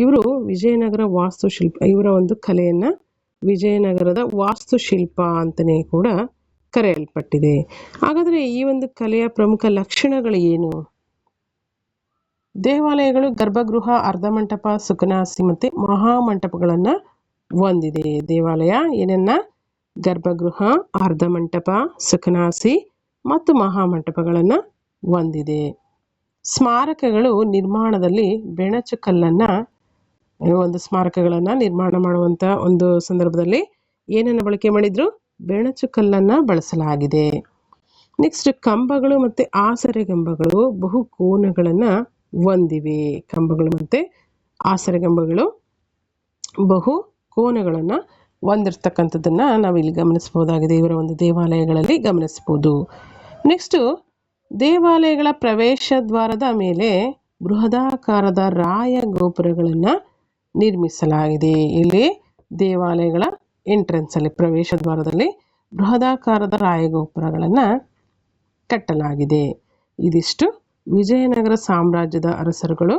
ಇವರು ವಿಜಯನಗರ ವಾಸ್ತುಶಿಲ್ಪ, ಇವರ ಒಂದು ಕಲೆಯನ್ನು ವಿಜಯನಗರದ ವಾಸ್ತುಶಿಲ್ಪ ಅಂತಲೇ ಕೂಡ ಕರೆಯಲ್ಪಟ್ಟಿದೆ. ಹಾಗಾದರೆ ಈ ಒಂದು ಕಲೆಯ ಪ್ರಮುಖ ಲಕ್ಷಣಗಳು ಏನು? ದೇವಾಲಯಗಳು ಗರ್ಭಗೃಹ, ಅರ್ಧಮಂಟಪ, ಸುಖನಾಸಿ ಮತ್ತು ಮಹಾಮಂಟಪಗಳನ್ನು ಹೊಂದಿದೆ. ದೇವಾಲಯ ಏನನ್ನ? ಗರ್ಭಗೃಹ, ಅರ್ಧಮಂಟಪ, ಸುಖನಾಸಿ ಮತ್ತು ಮಹಾಮಂಟಪಗಳನ್ನು ಹೊಂದಿದೆ. ಸ್ಮಾರಕಗಳು ನಿರ್ಮಾಣದಲ್ಲಿ ಬೆಣಚು ಕಲ್ಲನ್ನು, ಒಂದು ಸ್ಮಾರಕಗಳನ್ನು ನಿರ್ಮಾಣ ಮಾಡುವಂಥ ಒಂದು ಸಂದರ್ಭದಲ್ಲಿ ಏನನ್ನು ಬಳಕೆ ಮಾಡಿದ್ರು? ಬೆಣಚು ಕಲ್ಲನ್ನು ಬಳಸಲಾಗಿದೆ. ನೆಕ್ಸ್ಟ್, ಕಂಬಗಳು ಮತ್ತು ಆಸರೆ ಕಂಬಗಳು ಬಹು ಕೋನಗಳನ್ನು ಹೊಂದಿವೆ. ಕಂಬಗಳು ಮತ್ತು ಆಸರೆ ಕಂಬಗಳು ಬಹು ಕೋನಗಳನ್ನು ಹೊಂದಿರತಕ್ಕಂಥದ್ದನ್ನು ನಾವಿಲ್ಲಿ ಗಮನಿಸಬಹುದಾಗಿದೆ. ಇವರ ಒಂದು ದೇವಾಲಯಗಳಲ್ಲಿ ಗಮನಿಸಬಹುದು. ನೆಕ್ಸ್ಟು, ದೇವಾಲಯಗಳ ಪ್ರವೇಶ ದ್ವಾರದ ಮೇಲೆ ಬೃಹದಾಕಾರದ ರಾಯ ಗೋಪುರಗಳನ್ನು ನಿರ್ಮಿಸಲಾಗಿದೆ. ಇಲ್ಲಿ ದೇವಾಲಯಗಳ ಎಂಟ್ರೆನ್ಸಲ್ಲಿ, ಪ್ರವೇಶ ದ್ವಾರದಲ್ಲಿ ಬೃಹದಾಕಾರದ ರಾಯ ಗೋಪುರಗಳನ್ನು ಕಟ್ಟಲಾಗಿದೆ. ಇದಿಷ್ಟು ವಿಜಯನಗರ ಸಾಮ್ರಾಜ್ಯದ ಅರಸರುಗಳು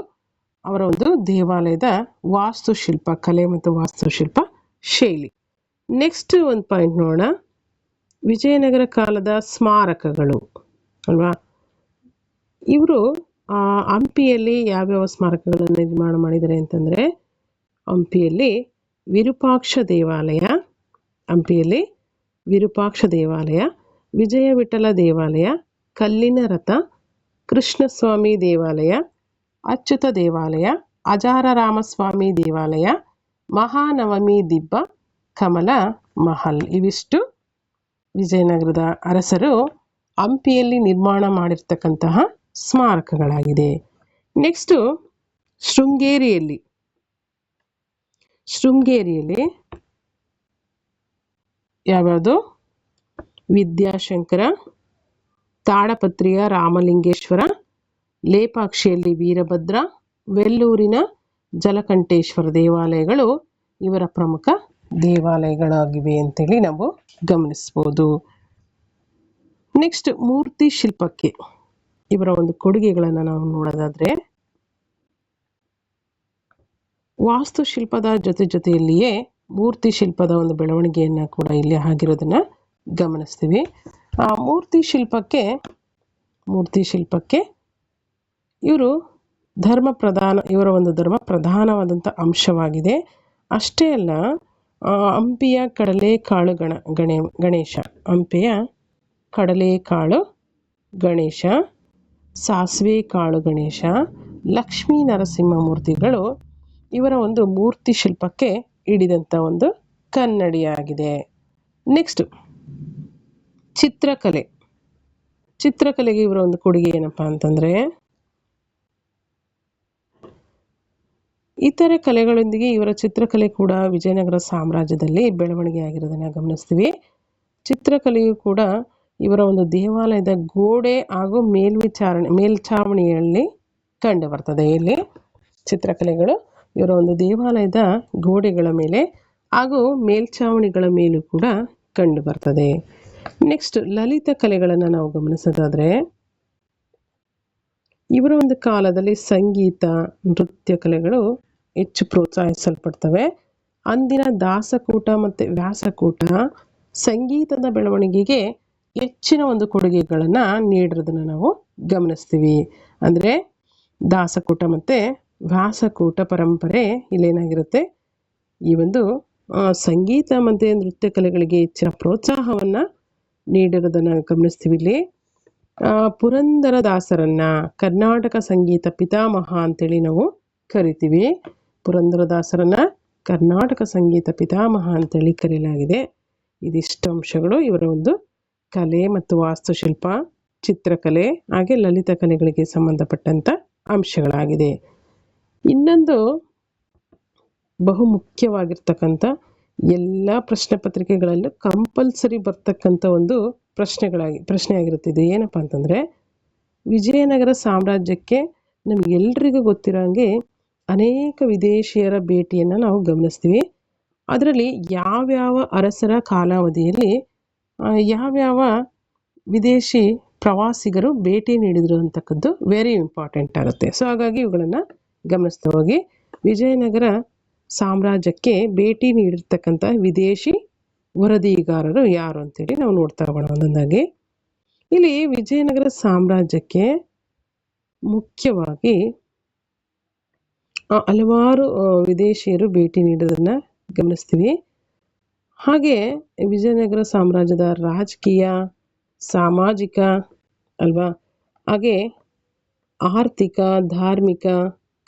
ಅವರ ಒಂದು ದೇವಾಲಯದ ವಾಸ್ತುಶಿಲ್ಪ, ಕಲೆ ಮತ್ತು ವಾಸ್ತುಶಿಲ್ಪ ಶೈಲಿ. ನೆಕ್ಸ್ಟ್ ಒಂದು ಪಾಯಿಂಟ್ ನೋಡೋಣ, ವಿಜಯನಗರ ಕಾಲದ ಸ್ಮಾರಕಗಳು ಅಲ್ವಾ. ಇವರು ಹಂಪಿಯಲ್ಲಿ ಯಾವ್ಯಾವ ಸ್ಮಾರಕಗಳನ್ನು ನಿರ್ಮಾಣ ಮಾಡಿದ್ದಾರೆ ಅಂತಂದರೆ, ಹಂಪಿಯಲ್ಲಿ ವಿರೂಪಾಕ್ಷ ದೇವಾಲಯ, ವಿಜಯ ವಿಠಲ ದೇವಾಲಯ, ಕಲ್ಲಿನ ರಥ, ಕೃಷ್ಣಸ್ವಾಮಿ ದೇವಾಲಯ, ಅಚ್ಯುತ ದೇವಾಲಯ, ಅಜಾರರಾಮಸ್ವಾಮಿ ದೇವಾಲಯ, ಮಹಾನವಮಿ ದಿಬ್ಬ, ಕಮಲ ಮಹಲ್. ಇವಿಷ್ಟು ವಿಜಯನಗರದ ಅರಸರು ಹಂಪಿಯಲ್ಲಿ ನಿರ್ಮಾಣ ಮಾಡಿರ್ತಕ್ಕಂತಹ ಸ್ಮಾರಕಗಳಾಗಿದೆ. ನೆಕ್ಸ್ಟು, ಶೃಂಗೇರಿಯಲ್ಲಿ ಯಾವ್ಯಾವುದು? ವಿದ್ಯಾಶಂಕರ, ತಾಡಪತ್ರಿಯ ರಾಮಲಿಂಗೇಶ್ವರ, ಲೇಪಾಕ್ಷಿಯಲ್ಲಿ ವೀರಭದ್ರ, ವೆಲ್ಲೂರಿನ ಜಲಕಂಠೇಶ್ವರ ದೇವಾಲಯಗಳು ಇವರ ಪ್ರಮುಖ ದೇವಾಲಯಗಳಾಗಿವೆ ಅಂತೇಳಿ ನಾವು ಗಮನಿಸ್ಬೋದು. ನೆಕ್ಸ್ಟ್, ಮೂರ್ತಿ ಶಿಲ್ಪಕ್ಕೆ ಇವರ ಒಂದು ಕೊಡುಗೆಗಳನ್ನು ನಾವು ನೋಡೋದಾದ್ರೆ, ವಾಸ್ತುಶಿಲ್ಪದ ಜೊತೆಯಲ್ಲಿಯೇ ಮೂರ್ತಿ ಶಿಲ್ಪದ ಒಂದು ಬೆಳವಣಿಗೆಯನ್ನು ಕೂಡ ಇಲ್ಲಿ ಆಗಿರೋದನ್ನು ಗಮನಿಸ್ತೀವಿ. ಆ ಮೂರ್ತಿ ಶಿಲ್ಪಕ್ಕೆ ಇವರ ಒಂದು ಧರ್ಮ ಪ್ರಧಾನವಾದಂಥ ಅಂಶವಾಗಿದೆ. ಅಷ್ಟೇ ಅಲ್ಲ, ಹಂಪಿಯ ಕಡಲೆಕಾಳು ಗಣೇಶ, ಸಾಸಿವೆ ಕಾಳು ಗಣೇಶ, ಲಕ್ಷ್ಮೀ ನರಸಿಂಹ ಮೂರ್ತಿಗಳು ಇವರ ಒಂದು ಮೂರ್ತಿ ಶಿಲ್ಪಕ್ಕೆ ಹಿಡಿದಂಥ ಒಂದು ಕನ್ನಡಿಯಾಗಿದೆ. ನೆಕ್ಸ್ಟ್, ಚಿತ್ರಕಲೆಗೆ ಇವರ ಒಂದು ಕೊಡುಗೆ ಏನಪ್ಪಾ ಅಂತಂದರೆ, ಇತರೆ ಕಲೆಗಳೊಂದಿಗೆ ಇವರ ಚಿತ್ರಕಲೆ ಕೂಡ ವಿಜಯನಗರ ಸಾಮ್ರಾಜ್ಯದಲ್ಲಿ ಬೆಳವಣಿಗೆ ಆಗಿರೋದನ್ನು ಗಮನಿಸ್ತೀವಿ. ಚಿತ್ರಕಲೆಯು ಕೂಡ ಇವರ ಒಂದು ದೇವಾಲಯದ ಗೋಡೆ ಹಾಗೂ ಮೇಲ್ಛಾವಣಿಯಲ್ಲಿ ಕಂಡು ಬರ್ತದೆ. ಇಲ್ಲಿ ಚಿತ್ರಕಲೆಗಳು ಇವರ ಒಂದು ದೇವಾಲಯದ ಗೋಡೆಗಳ ಮೇಲೆ ಹಾಗೂ ಮೇಲ್ಛಾವಣಿಗಳ ಮೇಲೂ ಕೂಡ ಕಂಡು ಬರ್ತದೆ. ನೆಕ್ಸ್ಟ್, ಲಲಿತ ಕಲೆಗಳನ್ನು ನಾವು ಗಮನಿಸೋದಾದ್ರೆ, ಇವರ ಒಂದು ಕಾಲದಲ್ಲಿ ಸಂಗೀತ, ನೃತ್ಯ ಕಲೆಗಳು ಹೆಚ್ಚು ಪ್ರೋತ್ಸಾಹಿಸಲ್ಪಡ್ತವೆ. ಅಂದಿನ ದಾಸಕೂಟ ಮತ್ತು ವ್ಯಾಸಕೂಟ ಸಂಗೀತದ ಬೆಳವಣಿಗೆಗೆ ಹೆಚ್ಚಿನ ಒಂದು ಕೊಡುಗೆಗಳನ್ನು ನೀಡಿರೋದನ್ನು ನಾವು ಗಮನಿಸ್ತೀವಿ. ಅಂದರೆ ದಾಸಕೂಟ ಮತ್ತು ವ್ಯಾಸಕೂಟ ಪರಂಪರೆ ಇಲ್ಲೇನಾಗಿರುತ್ತೆ, ಈ ಒಂದು ಸಂಗೀತ ಮತ್ತು ನೃತ್ಯ ಕಲೆಗಳಿಗೆ ಹೆಚ್ಚಿನ ಪ್ರೋತ್ಸಾಹವನ್ನು ನೀಡಿರೋದನ್ನು ಗಮನಿಸ್ತೀವಿ. ಇಲ್ಲಿ ಪುರಂದರದಾಸರನ್ನ ಕರ್ನಾಟಕ ಸಂಗೀತ ಪಿತಾಮಹ ಅಂತೇಳಿ ನಾವು ಕರಿತೀವಿ. ಪುರಂದರದಾಸರನ್ನ ಕರ್ನಾಟಕ ಸಂಗೀತ ಪಿತಾಮಹ ಅಂತೇಳಿ ಕರೆಯಲಾಗಿದೆ. ಇದಿಷ್ಟು ಅಂಶಗಳು ಇವರ ಒಂದು ಕಲೆ ಮತ್ತು ವಾಸ್ತುಶಿಲ್ಪ, ಚಿತ್ರಕಲೆ ಹಾಗೆ ಲಲಿತ ಕಲೆಗಳಿಗೆ ಸಂಬಂಧಪಟ್ಟಂಥ ಅಂಶಗಳಾಗಿದೆ. ಇನ್ನೊಂದು ಬಹುಮುಖ್ಯವಾಗಿರ್ತಕ್ಕಂಥ ಎಲ್ಲ ಪ್ರಶ್ನೆ ಪತ್ರಿಕೆಗಳಲ್ಲೂ ಕಂಪಲ್ಸರಿ ಬರ್ತಕ್ಕಂಥ ಒಂದು ಪ್ರಶ್ನೆ ಆಗಿರುತ್ತೆ. ಇದು ಏನಪ್ಪ ಅಂತಂದರೆ, ವಿಜಯನಗರ ಸಾಮ್ರಾಜ್ಯಕ್ಕೆ ನಮಗೆಲ್ರಿಗೂ ಗೊತ್ತಿರೋಂಗೆ ಅನೇಕ ವಿದೇಶಿಯರ ಭೇಟಿಯನ್ನು ನಾವು ಗಮನಿಸ್ತೀವಿ. ಅದರಲ್ಲಿ ಯಾವ್ಯಾವ ಅರಸರ ಕಾಲಾವಧಿಯಲ್ಲಿ ಯಾವ್ಯಾವ ವಿದೇಶಿ ಪ್ರವಾಸಿಗರು ಭೇಟಿ ನೀಡಿದರು ಅಂತಕ್ಕದ್ದು ವೆರಿ ಇಂಪಾರ್ಟೆಂಟ್ ಆಗುತ್ತೆ. ಸೊ ಹಾಗಾಗಿ ಇವುಗಳನ್ನು ಗಮನಿಸ್ತಾ ಹೋಗಿ. ವಿಜಯನಗರ ಸಾಮ್ರಾಜ್ಯಕ್ಕೆ ಭೇಟಿ ನೀಡಿರ್ತಕ್ಕಂಥ ವಿದೇಶಿ ವರದಿಗಾರರು ಯಾರು ಅಂತೇಳಿ ನಾವು ನೋಡ್ತಾ ಹೋಗೋಣ ಒಂದೊಂದಾಗಿ. ಇಲ್ಲಿ ವಿಜಯನಗರ ಸಾಮ್ರಾಜ್ಯಕ್ಕೆ ಮುಖ್ಯವಾಗಿ ಹಲವಾರು ವಿದೇಶಿಯರು ಭೇಟಿ ನೀಡೋದನ್ನು ಗಮನಿಸ್ತೀವಿ. ಹಾಗೆ ವಿಜಯನಗರ ಸಾಮ್ರಾಜ್ಯದ ರಾಜಕೀಯ, ಸಾಮಾಜಿಕ ಅಲ್ವಾ, ಹಾಗೆ ಆರ್ಥಿಕ, ಧಾರ್ಮಿಕ,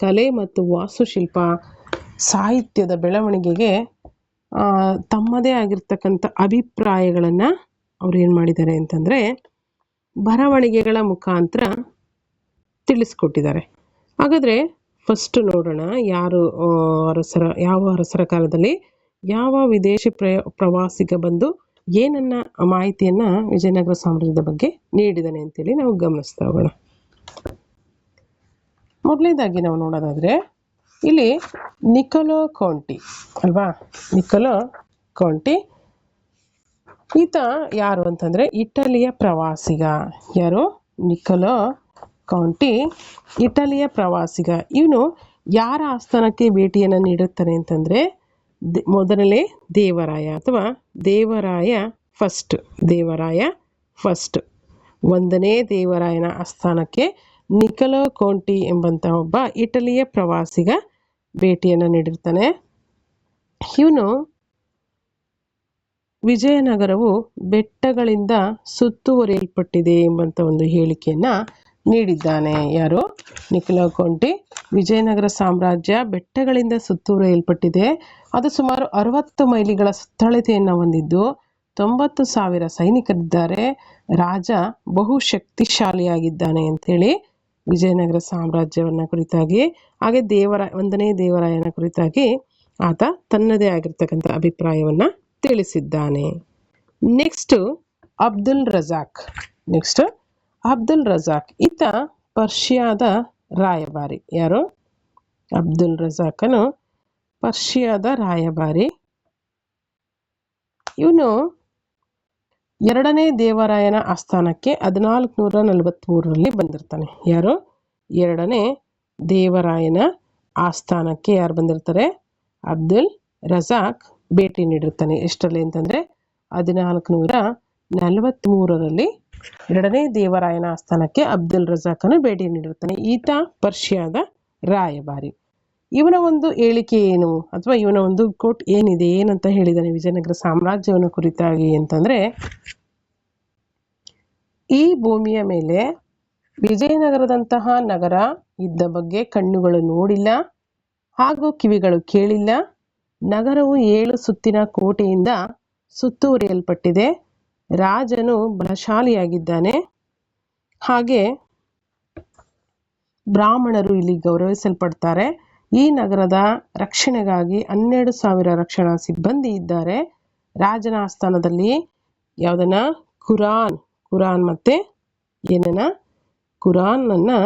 ಕಲೆ ಮತ್ತು ವಾಸ್ತುಶಿಲ್ಪ, ಸಾಹಿತ್ಯದ ಬೆಳವಣಿಗೆಗೆ ತಮ್ಮದೇ ಆಗಿರ್ತಕ್ಕಂಥ ಅಭಿಪ್ರಾಯಗಳನ್ನು ಅವ್ರು ಏನು ಮಾಡಿದ್ದಾರೆ ಅಂತಂದರೆ ಬರವಣಿಗೆಗಳ ಮುಖಾಂತರ ತಿಳಿಸ್ಕೊಟ್ಟಿದ್ದಾರೆ. ಹಾಗಾದರೆ ಫಸ್ಟ್ ನೋಡೋಣ, ಯಾವ ಅರಸರ ಕಾಲದಲ್ಲಿ ಯಾವ ವಿದೇಶಿ ಪ್ರವಾಸಿಗ ಬಂದು ಏನನ್ನ ಮಾಹಿತಿಯನ್ನು ವಿಜಯನಗರ ಸಾಮ್ರಾಜ್ಯದ ಬಗ್ಗೆ ನೀಡಿದ್ದಾನೆ ಅಂತೇಳಿ ನಾವು ಗಮನಿಸ್ತಾ ಹೋಗೋಣ. ಮೊದಲನೇದಾಗಿ ನಾವು ನೋಡೋದಾದರೆ ಇಲ್ಲಿ ನಿಕೊಲೋ ಕಾಂಟಿ ಅಲ್ವಾ, ನಿಕೊಲೋ ಕಾಂಟಿ ಈತ ಯಾರು ಅಂತಂದರೆ ಇಟಲಿಯ ಪ್ರವಾಸಿಗ. ಯಾರು? ನಿಕೊಲೋ ಕಾಂಟಿ ಇಟಲಿಯ ಪ್ರವಾಸಿಗ. ಇವನು ಯಾರ ಆಸ್ಥಾನಕ್ಕೆ ಭೇಟಿಯನ್ನು ನೀಡುತ್ತಾನೆ ಅಂತಂದರೆ ಮೊದಲನೇ ದೇವರಾಯ ಅಥವಾ ದೇವರಾಯ ಫಸ್ಟ್ ಒಂದನೇ ದೇವರಾಯನ ಆಸ್ಥಾನಕ್ಕೆ ನಿಕೊಲೋ ಕಾಂಟಿ ಎಂಬಂಥ ಒಬ್ಬ ಇಟಲಿಯ ಪ್ರವಾಸಿಗ ಭೇಟಿಯನ್ನು ನೀಡಿರ್ತಾನೆ. ಇವನು ವಿಜಯನಗರವು ಬೆಟ್ಟಗಳಿಂದ ಸುತ್ತುವರಿಯಲ್ಪಟ್ಟಿದೆ ಎಂಬಂಥ ಒಂದು ಹೇಳಿಕೆಯನ್ನು ನೀಡಿದ್ದಾನೆ. ಯಾರು? ನಿಕೊಲೋ ಕಾಂಟಿ. ವಿಜಯನಗರ ಸಾಮ್ರಾಜ್ಯ ಬೆಟ್ಟಗಳಿಂದ ಸುತ್ತುವರಿಯಲ್ಪಟ್ಟಿದೆ. ಅದು ಸುಮಾರು 60 ಮೈಲಿಗಳ ಸುತ್ತಳತೆಯನ್ನು ಹೊಂದಿದ್ದು 90,000 ಸೈನಿಕರಿದ್ದಾರೆ. ರಾಜ ಬಹುಶಕ್ತಿಶಾಲಿಯಾಗಿದ್ದಾನೆ ಅಂಥೇಳಿ ವಿಜಯನಗರ ಸಾಮ್ರಾಜ್ಯವನ್ನು ಕುರಿತಾಗಿ, ಹಾಗೆ ಒಂದನೇ ದೇವರಾಯನ ಕುರಿತಾಗಿ ಆತ ತನ್ನದೇ ಆಗಿರ್ತಕ್ಕಂಥ ಅಭಿಪ್ರಾಯವನ್ನು ತಿಳಿಸಿದ್ದಾನೆ. ನೆಕ್ಸ್ಟ್ ಅಬ್ದುಲ್ ರಜಾಕ್. ಈತ ಪರ್ಷಿಯಾದ ರಾಯಭಾರಿ. ಯಾರು? ಅಬ್ದುಲ್ ರಜಾಕನು ಪರ್ಷಿಯಾದ ರಾಯಭಾರಿ. ಇವನು ಎರಡನೇ ದೇವರಾಯನ ಆಸ್ಥಾನಕ್ಕೆ 1443ರಲ್ಲಿ ಬಂದಿರ್ತಾನೆ. ಯಾರು? ಎರಡನೇ ದೇವರಾಯನ ಆಸ್ಥಾನಕ್ಕೆ ಯಾರು ಬಂದಿರ್ತಾರೆ? ಅಬ್ದುಲ್ ರಜಾಕ್ ಭೇಟಿ ನೀಡಿರ್ತಾನೆ. ಎಷ್ಟರಲ್ಲಿ ಅಂತಂದರೆ 1443ರಲ್ಲಿ ಎರಡನೇ ದೇವರಾಯನ ಆಸ್ಥಾನಕ್ಕೆ ಅಬ್ದುಲ್ ರಜಾಕನು ಭೇಟಿ ನೀಡಿರ್ತಾನೆ. ಈತ ಪರ್ಷಿಯಾದ ರಾಯಭಾರಿ. ಇವನ ಒಂದು ಹೇಳಿಕೆ ಏನು ಅಥವಾ ಇವನ ಒಂದು ಕೋಟ್ ಏನಿದೆ, ಏನಂತ ಹೇಳಿದ್ದಾನೆ ವಿಜಯನಗರ ಸಾಮ್ರಾಜ್ಯವನ್ನು ಕುರಿತಾಗಿ ಅಂತಂದರೆ, ಈ ಭೂಮಿಯ ಮೇಲೆ ವಿಜಯನಗರದಂತಹ ನಗರ ಇದ್ದ ಬಗ್ಗೆ ಕಣ್ಣುಗಳು ನೋಡಿಲ್ಲ ಹಾಗೂ ಕಿವಿಗಳು ಕೇಳಿಲ್ಲ. ನಗರವು 7 ಸುತ್ತಿನ ಕೋಟೆಯಿಂದ ಸುತ್ತುವರಿಯಲ್ಪಟ್ಟಿದೆ. ರಾಜನು ಬಲಶಾಲಿಯಾಗಿದ್ದಾನೆ. ಹಾಗೆ ಬ್ರಾಹ್ಮಣರು ಇಲ್ಲಿ ಗೌರವಿಸಲ್ಪಡ್ತಾರೆ. ಈ ನಗರದ ರಕ್ಷಣೆಗಾಗಿ 12,000 ರಕ್ಷಣಾ ಸಿಬ್ಬಂದಿ ಇದ್ದಾರೆ. ರಾಜನ ಆಸ್ಥಾನದಲ್ಲಿ ಯಾವುದನ್ನ? ಕುರಾನ್ ಮತ್ತೆ ಕುರಾನನ್ನು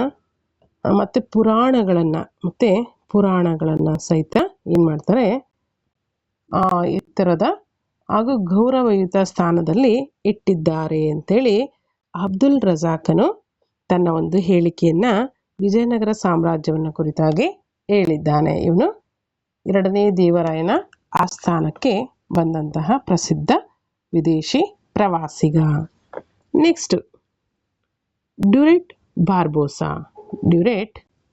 ಮತ್ತೆ ಪುರಾಣಗಳನ್ನು ಸಹಿತ ಏನು ಮಾಡ್ತಾರೆ? ಎತ್ತರದ ಹಾಗೂ ಗೌರವಯುತ ಸ್ಥಾನದಲ್ಲಿ ಇಟ್ಟಿದ್ದಾರೆ ಅಂತೇಳಿ ಅಬ್ದುಲ್ ರಜಾಕನು ತನ್ನ ಒಂದು ಹೇಳಿಕೆಯನ್ನು ವಿಜಯನಗರ ಸಾಮ್ರಾಜ್ಯವನ್ನು ಕುರಿತಾಗಿ ಹೇಳಿದ್ದಾನೆ. ಇವನು ಎರಡನೇ ದೇವರಾಯನ ಆಸ್ಥಾನಕ್ಕೆ ಬಂದಂತಹ ಪ್ರಸಿದ್ಧ ವಿದೇಶಿ ಪ್ರವಾಸಿಗ. Next ಡ್ಯುರೆಟ್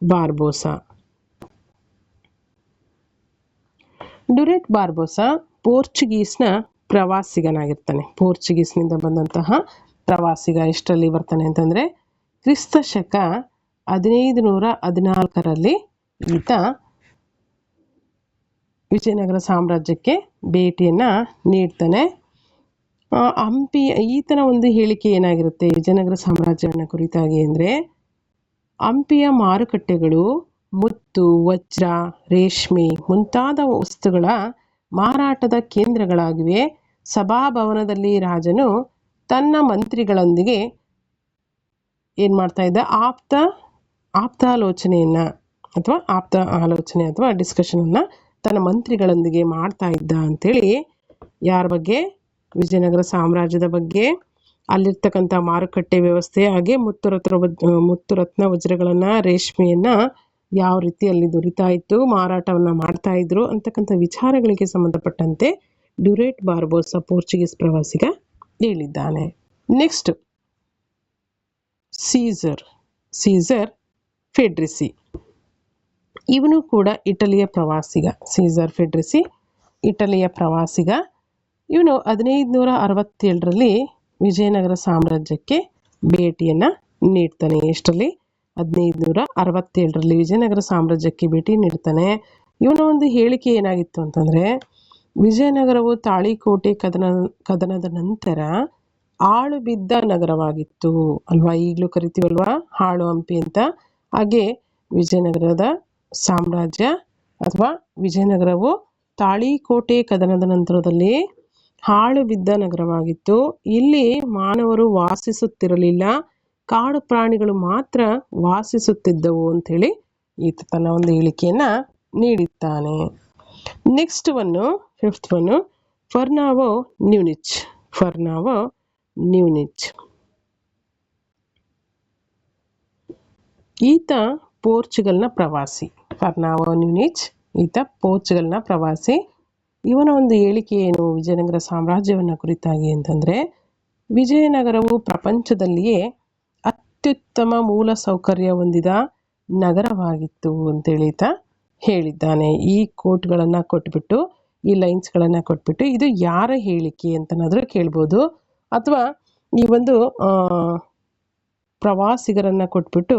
Barbosa ಪೋರ್ಚುಗೀಸ್ನ ಪ್ರವಾಸಿಗನಾಗಿರ್ತಾನೆ. ಪೋರ್ಚುಗೀಸ್ನಿಂದ ಬಂದಂತಹ ಪ್ರವಾಸಿಗ. ಎಷ್ಟರಲ್ಲಿ ಬರ್ತಾನೆ ಅಂತಂದರೆ ಕ್ರಿಸ್ತ ಶಕ 1514ರಲ್ಲಿ ಈತ ವಿಜಯನಗರ ಸಾಮ್ರಾಜ್ಯಕ್ಕೆ ಭೇಟಿಯನ್ನು ನೀಡ್ತಾನೆ. ಹಂಪಿ ಈತನ ಒಂದು ಹೇಳಿಕೆ ಏನಾಗಿರುತ್ತೆ ವಿಜಯನಗರ ಸಾಮ್ರಾಜ್ಯವನ್ನು ಕುರಿತಾಗಿ ಅಂದರೆ, ಹಂಪಿಯ ಮಾರುಕಟ್ಟೆಗಳು ಮುತ್ತು, ವಜ್ರ, ರೇಷ್ಮೆ ಮುಂತಾದ ವಸ್ತುಗಳ ಮಾರಾಟದ ಕೇಂದ್ರಗಳಾಗಿವೆ. ಸಭಾಭವನದಲ್ಲಿ ರಾಜನು ತನ್ನ ಮಂತ್ರಿಗಳೊಂದಿಗೆ ಏನು ಮಾಡ್ತಾ ಇದ್ದ, ಆಪ್ತ ಆಲೋಚನೆ ಅಥವಾ ಡಿಸ್ಕಷನನ್ನು ತನ್ನ ಮಂತ್ರಿಗಳೊಂದಿಗೆ ಮಾಡ್ತಾ ಇದ್ದ ಅಂಥೇಳಿ ಯಾರ ಬಗ್ಗೆ, ವಿಜಯನಗರ ಸಾಮ್ರಾಜ್ಯದ ಬಗ್ಗೆ, ಅಲ್ಲಿರ್ತಕ್ಕಂಥ ಮಾರುಕಟ್ಟೆ ವ್ಯವಸ್ಥೆ, ಹಾಗೆ ಮುತ್ತುರತ್ನ ವಜ್ರಗಳನ್ನು, ರೇಷ್ಮೆಯನ್ನು ಯಾವ ರೀತಿ ಅಲ್ಲಿ ದೊರೀತಾ ಇತ್ತು, ಮಾರಾಟವನ್ನು ಮಾಡ್ತಾ ಇದ್ರು ಅಂತಕ್ಕಂಥ ವಿಚಾರಗಳಿಗೆ ಸಂಬಂಧಪಟ್ಟಂತೆ ಡ್ಯುರೇಟ್ ಬಾರ್ಬೋಸಾ ಪೋರ್ಚುಗೀಸ್ ಪ್ರವಾಸಿಗ ಹೇಳಿದ್ದಾನೆ. ನೆಕ್ಸ್ಟ್ ಸೀಸರ್ ಫೆಡ್ರಿಸಿ, ಇವನು ಕೂಡ ಇಟಲಿಯ ಪ್ರವಾಸಿಗ. ಸೀಸರ್ ಫೆಡ್ರಿಸಿ ಇಟಲಿಯ ಪ್ರವಾಸಿಗ. ಇವನು 1567ರಲ್ಲಿ ವಿಜಯನಗರ ಸಾಮ್ರಾಜ್ಯಕ್ಕೆ ಭೇಟಿಯನ್ನು ನೀಡ್ತಾನೆ. ಎಷ್ಟರಲ್ಲಿ? 1567ರಲ್ಲಿ ವಿಜಯನಗರ ಸಾಮ್ರಾಜ್ಯಕ್ಕೆ ಭೇಟಿ ನೀಡ್ತಾನೆ. ಇವನ ಒಂದು ಹೇಳಿಕೆ ಏನಾಗಿತ್ತು ಅಂತಂದರೆ, ವಿಜಯನಗರವು ತಾಳಿಕೋಟೆ ಕದನದ ನಂತರ ಹಾಳು ಬಿದ್ದ ನಗರವಾಗಿತ್ತು ಅಲ್ವಾ, ಈಗಲೂ ಕರಿತೀವಲ್ವಾ ಹಾಳು ಹಂಪಿ ಅಂತ. ಹಾಗೆ ವಿಜಯನಗರದ ಸಾಮ್ರಾಜ್ಯ ಅಥವಾ ವಿಜಯನಗರವು ತಾಳಿಕೋಟೆ ಕದನದ ನಂತರದಲ್ಲಿ ಹಾಳು ಬಿದ್ದ ನಗರವಾಗಿತ್ತು. ಇಲ್ಲಿ ಮಾನವರು ವಾಸಿಸುತ್ತಿರಲಿಲ್ಲ, ಕಾಡು ಪ್ರಾಣಿಗಳು ಮಾತ್ರ ವಾಸಿಸುತ್ತಿದ್ದವು ಅಂಥೇಳಿ ಈತ ತನ್ನ ಒಂದು ಹೇಳಿಕೆಯನ್ನು ನೀಡಿದ್ದಾನೆ. ನೆಕ್ಸ್ಟ್ ಫಿಫ್ತ್ ಫರ್ನಾವೋ ನ್ಯೂನಿಚ್. ಈತ ಪೋರ್ಚುಗಲ್ನ ಪ್ರವಾಸಿ. ಫರ್ನಾವೋ ನ್ಯೂನಿಚ್ ಈತ ಪೋರ್ಚುಗಲ್ನ ಪ್ರವಾಸಿ. ಇವನ ಒಂದು ಹೇಳಿಕೆ ಏನು ವಿಜಯನಗರ ಸಾಮ್ರಾಜ್ಯವನ್ನು ಕುರಿತಾಗಿ ಅಂತಂದರೆ, ವಿಜಯನಗರವು ಪ್ರಪಂಚದಲ್ಲಿಯೇ ಅತ್ಯುತ್ತಮ ಮೂಲ ಸೌಕರ್ಯ ಹೊಂದಿದ ನಗರವಾಗಿತ್ತು ಅಂತೇಳಿ ಈತ ಹೇಳಿದ್ದಾನೆ. ಈ ಕೋಟ್ಗಳನ್ನು ಕೊಟ್ಬಿಟ್ಟು, ಈ ಲೈನ್ಸ್ಗಳನ್ನು ಕೊಟ್ಬಿಟ್ಟು ಇದು ಯಾರ ಹೇಳಿಕೆ ಅಂತನಾದರೂ ಕೇಳ್ಬೋದು, ಅಥವಾ ಈ ಒಂದು ಪ್ರವಾಸಿಗರನ್ನು ಕೊಟ್ಬಿಟ್ಟು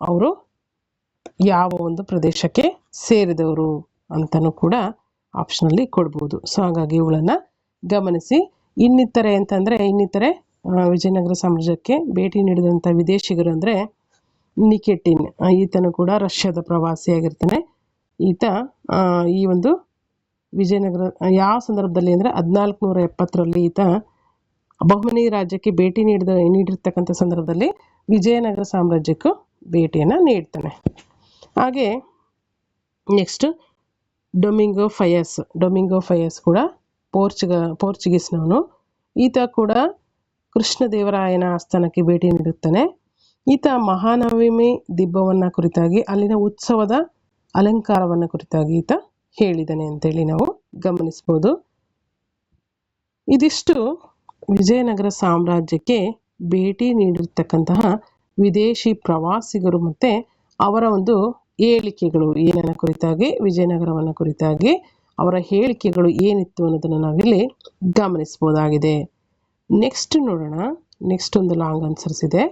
ಅವರು ಯಾವ ಒಂದು ಪ್ರದೇಶಕ್ಕೆ ಸೇರಿದವರು ಅಂತಲೂ ಕೂಡ ಆಪ್ಷನಲ್ಲಿ ಕೊಡ್ಬೋದು. ಸೊ ಹಾಗಾಗಿ ಇವುಗಳನ್ನು ಗಮನಿಸಿ. ಇನ್ನಿತರೆ ವಿಜಯನಗರ ಸಾಮ್ರಾಜ್ಯಕ್ಕೆ ಭೇಟಿ ನೀಡಿದಂಥ ವಿದೇಶಿಗರು ಅಂದರೆ ನಿಕೆಟಿನ್, ಈತನು ಕೂಡ ರಷ್ಯಾದ ಪ್ರವಾಸಿಯಾಗಿರ್ತಾನೆ. ಈತ ಈ ಒಂದು ವಿಜಯನಗರ ಯಾವ ಸಂದರ್ಭದಲ್ಲಿ ಅಂದರೆ 1470ರಲ್ಲಿ ಈತ ಬಹುಮನಿ ರಾಜ್ಯಕ್ಕೆ ಭೇಟಿ ನೀಡಿರ್ತಕ್ಕಂಥ ಸಂದರ್ಭದಲ್ಲಿ ವಿಜಯನಗರ ಸಾಮ್ರಾಜ್ಯಕ್ಕೂ ಭೇಟಿಯನ್ನು ನೀಡ್ತಾನೆ. ಹಾಗೆ ನೆಕ್ಸ್ಟ್ ಡೊಮಿಂಗೋ ಫಯಸ್ ಕೂಡ ಪೋರ್ಚುಗೀಸ್ನವನು. ಈತ ಕೂಡ ಕೃಷ್ಣದೇವರಾಯನ ಆಸ್ಥಾನಕ್ಕೆ ಭೇಟಿ ನೀಡುತ್ತಾನೆ. ಈತ ಮಹಾನವಮಿ ದಿಬ್ಬವನ್ನು ಕುರಿತಾಗಿ, ಅಲ್ಲಿನ ಉತ್ಸವದ ಅಲಂಕಾರವನ್ನು ಕುರಿತಾಗಿ ಈತ ಹೇಳಿದ್ದಾನೆ ಅಂತೇಳಿ ನಾವು ಗಮನಿಸ್ಬೋದು. ಇದಿಷ್ಟು ವಿಜಯನಗರ ಸಾಮ್ರಾಜ್ಯಕ್ಕೆ ಭೇಟಿ ನೀಡಿರ್ತಕ್ಕಂತಹ ವಿದೇಶಿ ಪ್ರವಾಸಿಗರು ಮತ್ತು ಅವರ ಒಂದು ಹೇಳಿಕೆಗಳು ಏನನ್ನ ಕುರಿತಾಗಿ, ವಿಜಯನಗರವನ್ನು ಕುರಿತಾಗಿ ಅವರ ಹೇಳಿಕೆಗಳು ಏನಿತ್ತು ಅನ್ನೋದನ್ನು ನಾವಿಲ್ಲಿ ಗಮನಿಸ್ಬೋದಾಗಿದೆ. ನೆಕ್ಸ್ಟ್ ನೋಡೋಣ. ನೆಕ್ಸ್ಟ್ ಒಂದು ಲಾಂಗ್ ಆನ್ಸರ್ಸ್ ಇದೆ.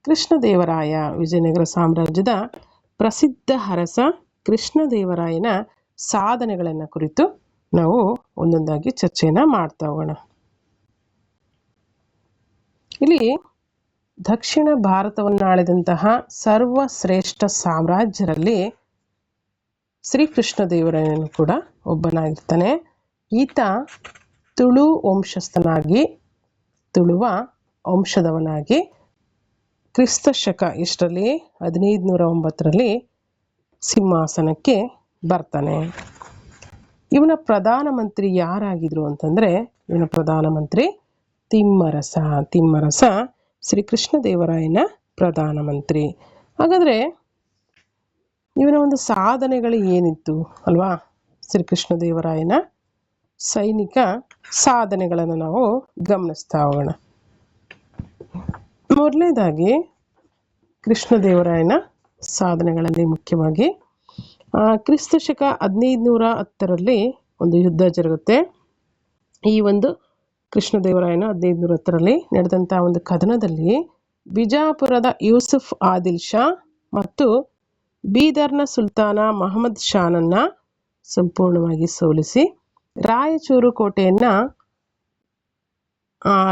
ಕೃಷ್ಣದೇವರಾಯ, ವಿಜಯನಗರ ಸಾಮ್ರಾಜ್ಯದ ಪ್ರಸಿದ್ಧ ಅರಸ ಕೃಷ್ಣದೇವರಾಯನ ಸಾಧನೆಗಳನ್ನು ಕುರಿತು ನಾವು ಒಂದೊಂದಾಗಿ ಚರ್ಚೆಯನ್ನು ಮಾಡ್ತಾ ಹೋಗೋಣ. ಇಲ್ಲಿ ದಕ್ಷಿಣ ಭಾರತವನ್ನು ಆಳಿದಂತಹ ಸರ್ವಶ್ರೇಷ್ಠ ಸಾಮ್ರಾಜ್ಯರಲ್ಲಿ ಶ್ರೀಕೃಷ್ಣದೇವರಾಯನು ಕೂಡ ಒಬ್ಬನಾಗಿರ್ತಾನೆ. ಈತ ತುಳುವ ವಂಶದವನಾಗಿ ಕ್ರಿಸ್ತ ಶಕ ಎಷ್ಟರಲ್ಲಿ 1509ರಲ್ಲಿ ಸಿಂಹಾಸನಕ್ಕೆ ಬರ್ತಾನೆ. ಇವನ ಪ್ರಧಾನಮಂತ್ರಿ ಯಾರಾಗಿದ್ರು ಅಂತಂದರೆ, ಇವನ ಪ್ರಧಾನಮಂತ್ರಿ ತಿಮ್ಮರಸ ಶ್ರೀಕೃಷ್ಣದೇವರಾಯನ ಪ್ರಧಾನಮಂತ್ರಿ. ಹಾಗಾದರೆ ಇವನ ಒಂದು ಸಾಧನೆಗಳು ಏನಿತ್ತು ಅಲ್ವಾ, ಶ್ರೀಕೃಷ್ಣದೇವರಾಯನ ಸೈನಿಕ ಸಾಧನೆಗಳನ್ನು ನಾವು ಗಮನಿಸ್ತಾ ಹೋಗೋಣ. ಮೊದಲನೇದಾಗಿ ಕೃಷ್ಣದೇವರಾಯನ ಸಾಧನೆಗಳಲ್ಲಿ ಮುಖ್ಯವಾಗಿ ಕ್ರಿಸ್ತ ಶಕ 1510ರಲ್ಲಿ ಒಂದು ಯುದ್ಧ ಜರುಗುತ್ತೆ. ಈ ಒಂದು ಕೃಷ್ಣದೇವರಾಯನ 1510ರಲ್ಲಿ ನಡೆದಂಥ ಒಂದು ಕದನದಲ್ಲಿ ಬಿಜಾಪುರದ ಯೂಸುಫ್ ಆದಿಲ್ ಶಾ ಮತ್ತು ಬೀದರ್ನ ಸುಲ್ತಾನ ಮಹಮ್ಮದ್ ಶಾನನ್ನು ಸಂಪೂರ್ಣವಾಗಿ ಸೋಲಿಸಿ ರಾಯಚೂರು ಕೋಟೆಯನ್ನು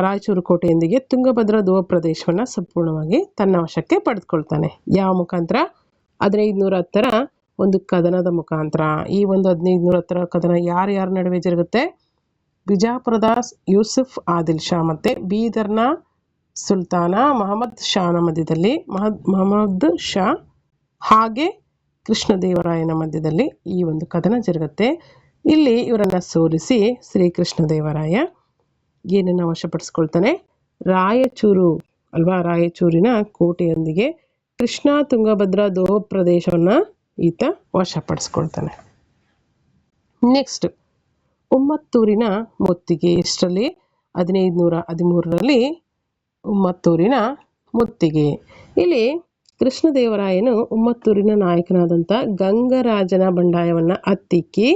ರಾಯಚೂರು ಕೋಟೆಯೊಂದಿಗೆ ತುಂಗಭದ್ರಾ ಧ್ರುವ ಪ್ರದೇಶವನ್ನು ಸಂಪೂರ್ಣವಾಗಿ ತನ್ನ ವಶಕ್ಕೆ ಪಡೆದುಕೊಳ್ತಾನೆ. ಯಾವ ಮುಖಾಂತರ? 1510ರ ಒಂದು ಕದನದ ಮುಖಾಂತರ. ಈ ಒಂದು 1510ರ ಕದನ ಯಾರ್ಯಾರ ನಡುವೆ ಜರುಗುತ್ತೆ? ಬಿಜಾಪುರದ ಯೂಸುಫ್ ಆದಿಲ್ ಶಾ ಮತ್ತು ಬೀದರ್ನ ಸುಲ್ತಾನ ಮಹಮ್ಮದ್ ಶಾನ ಮಧ್ಯದಲ್ಲಿ ಮಹಮ್ಮದ್ ಶಾ ಹಾಗೆ ಕೃಷ್ಣದೇವರಾಯನ ಮಧ್ಯದಲ್ಲಿ ಈ ಒಂದು ಕದನ ಜರುಗುತ್ತೆ. ಇಲ್ಲಿ ಇವರನ್ನು ಸೋಲಿಸಿ ಶ್ರೀಕೃಷ್ಣದೇವರಾಯ ಏನನ್ನು ವಶಪಡಿಸ್ಕೊಳ್ತಾನೆ? ರಾಯಚೂರು ಅಲ್ವಾ, ರಾಯಚೂರಿನ ಕೋಟೆಯೊಂದಿಗೆ ಕೃಷ್ಣಾ ತುಂಗಭದ್ರಾ ಧ್ರುವ ಪ್ರದೇಶವನ್ನು ಈತ ವಶಪಡಿಸ್ಕೊಳ್ತಾನೆ. ನೆಕ್ಸ್ಟ್ ಉಮ್ಮತ್ತೂರಿನ ಮುತ್ತಿಗೆ. ಎಷ್ಟರಲ್ಲಿ? 1513ರಲ್ಲಿ ಉಮ್ಮತ್ತೂರಿನ ಮುತ್ತಿಗೆ. ಇಲ್ಲಿ ಕೃಷ್ಣದೇವರಾಯನು ಉಮ್ಮತ್ತೂರಿನ ನಾಯಕನಾದಂಥ ಗಂಗರಾಜನ ಬಂಡಾಯವನ್ನು ಹತ್ತಿಕ್ಕಿ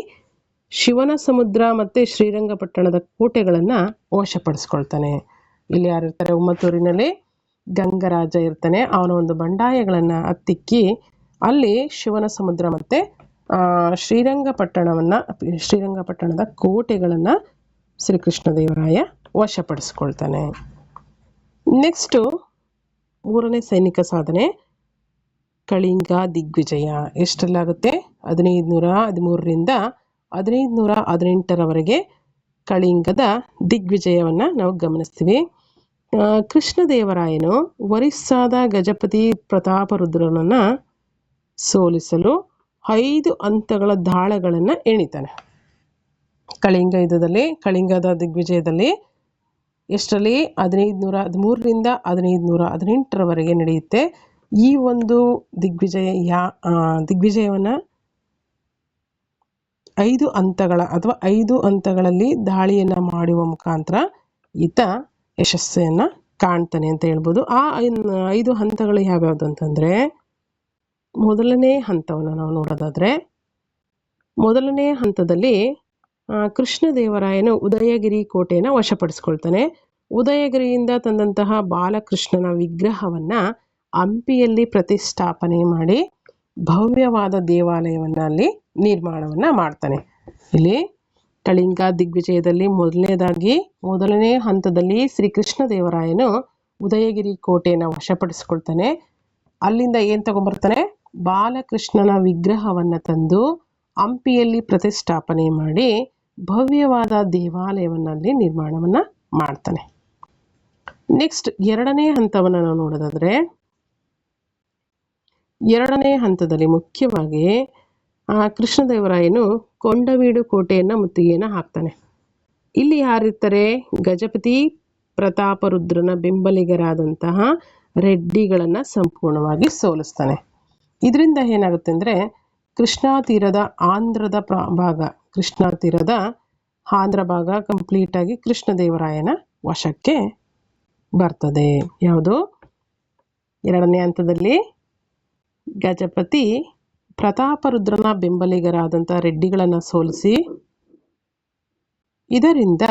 ಶಿವನ ಸಮುದ್ರ ಮತ್ತು ಶ್ರೀರಂಗಪಟ್ಟಣದ ಕೋಟೆಗಳನ್ನು ವಶಪಡಿಸ್ಕೊಳ್ತಾನೆ. ಇಲ್ಲಿ ಯಾರಿರ್ತಾರೆ? ಉಮ್ಮತ್ತೂರಿನಲ್ಲಿ ಗಂಗರಾಜ ಇರ್ತಾನೆ. ಅವನ ಒಂದು ಬಂಡಾಯಗಳನ್ನು ಹತ್ತಿಕ್ಕಿ ಅಲ್ಲಿ ಶಿವನ ಸಮುದ್ರ ಮತ್ತು ಶ್ರೀರಂಗಪಟ್ಟಣದ ಕೋಟೆಗಳನ್ನು ಶ್ರೀಕೃಷ್ಣದೇವರಾಯ ವಶಪಡಿಸ್ಕೊಳ್ತಾನೆ. ನೆಕ್ಸ್ಟು 3ನೇ ಸೈನಿಕ ಸಾಧನೆ ಕಳಿಂಗ ದಿಗ್ವಿಜಯ. ಎಷ್ಟರಲ್ಲಾಗುತ್ತೆ? 1513ರಿಂದ 1518ರವರೆಗೆ ಕಳಿಂಗದ ದಿಗ್ವಿಜಯವನ್ನು ನಾವು ಗಮನಿಸ್ತೀವಿ. ಕೃಷ್ಣದೇವರಾಯನು ಒರಿಸ್ಸಾದ ಗಜಪತಿ ಪ್ರತಾಪರುದ್ರನನ್ನು ಸೋಲಿಸಲು 5 ಹಂತಗಳ ದಾಳಗಳನ್ನು ಎಣಿತಾನೆ. ಕಳಿಂಗದ ದಿಗ್ವಿಜಯದಲ್ಲಿ ಎಷ್ಟರಲ್ಲಿ? 1513ರಿಂದ 1518ರವರೆಗೆ ನಡೆಯುತ್ತೆ. ಈ ಒಂದು ದಿಗ್ವಿಜಯವನ್ನು 5 ಹಂತಗಳಲ್ಲಿ ದಾಳಿಯನ್ನು ಮಾಡುವ ಮುಖಾಂತರ ಈತ ಯಶಸ್ಸನ್ನು ಕಾಣ್ತಾನೆ ಅಂತ ಹೇಳ್ಬೋದು. ಆ 5 ಹಂತಗಳು ಯಾವ್ಯಾವುದು ಅಂತಂದರೆ, ಮೊದಲನೇ ಹಂತವನ್ನು ನಾವು ನೋಡೋದಾದರೆ, ಮೊದಲನೇ ಹಂತದಲ್ಲಿ ಕೃಷ್ಣದೇವರಾಯನು ಉದಯಗಿರಿ ಕೋಟೆಯನ್ನು ವಶಪಡಿಸ್ಕೊಳ್ತಾನೆ. ಉದಯಗಿರಿಯಿಂದ ತಂದಂತಹ ಬಾಲಕೃಷ್ಣನ ವಿಗ್ರಹವನ್ನು ಹಂಪಿಯಲ್ಲಿ ಪ್ರತಿಷ್ಠಾಪನೆ ಮಾಡಿ ಭವ್ಯವಾದ ದೇವಾಲಯವನ್ನು ಅಲ್ಲಿ ನಿರ್ಮಾಣವನ್ನು ಮಾಡ್ತಾನೆ. ಇಲ್ಲಿ ಕಳಿಂಗ ದಿಗ್ವಿಜಯದಲ್ಲಿ ಮೊದಲನೇ ಹಂತದಲ್ಲಿ ಶ್ರೀಕೃಷ್ಣದೇವರಾಯನು ಉದಯಗಿರಿ ಕೋಟೆಯನ್ನು ವಶಪಡಿಸ್ಕೊಳ್ತಾನೆ. ಅಲ್ಲಿಂದ ಏನು ತಗೊಂಡ್ಬರ್ತಾನೆ? ಬಾಲಕೃಷ್ಣನ ವಿಗ್ರಹವನ್ನು ತಂದು ಹಂಪಿಯಲ್ಲಿ ಪ್ರತಿಷ್ಠಾಪನೆ ಮಾಡಿ ಭವ್ಯವಾದ ದೇವಾಲಯವನ್ನು ಅಲ್ಲಿ ನಿರ್ಮಾಣವನ್ನು ಮಾಡ್ತಾನೆ. ನೆಕ್ಸ್ಟ್ 2ನೇ ಹಂತವನ್ನು ನಾವು ನೋಡೋದಾದರೆ, 2ನೇ ಹಂತದಲ್ಲಿ ಮುಖ್ಯವಾಗಿ ಕೃಷ್ಣದೇವರಾಯನು ಕೊಂಡವೀಡು ಕೋಟೆಯನ್ನು ಮುತ್ತಿಗೆಯನ್ನು ಹಾಕ್ತಾನೆ. ಇಲ್ಲಿ ಯಾರಿರ್ತಾರೆ? ಗಜಪತಿ ಪ್ರತಾಪರುದ್ರನ ಬೆಂಬಲಿಗರಾದಂತಹ ರೆಡ್ಡಿಗಳನ್ನು ಸಂಪೂರ್ಣವಾಗಿ ಸೋಲಿಸ್ತಾನೆ. ಇದರಿಂದ ಏನಾಗುತ್ತೆ ಅಂದರೆ, ಕೃಷ್ಣಾ ತೀರದ ಆಂಧ್ರ ಭಾಗ ಕಂಪ್ಲೀಟಾಗಿ ಕೃಷ್ಣದೇವರಾಯನ ವಶಕ್ಕೆ ಬರ್ತದೆ. ಯಾವುದು? 2ನೇ ಹಂತದಲ್ಲಿ ಗಜಪತಿ ಪ್ರತಾಪರುದ್ರನ ಬೆಂಬಲಿಗರಾದಂಥ ರೆಡ್ಡಿಗಳನ್ನು ಸೋಲಿಸಿ ಇದರಿಂದ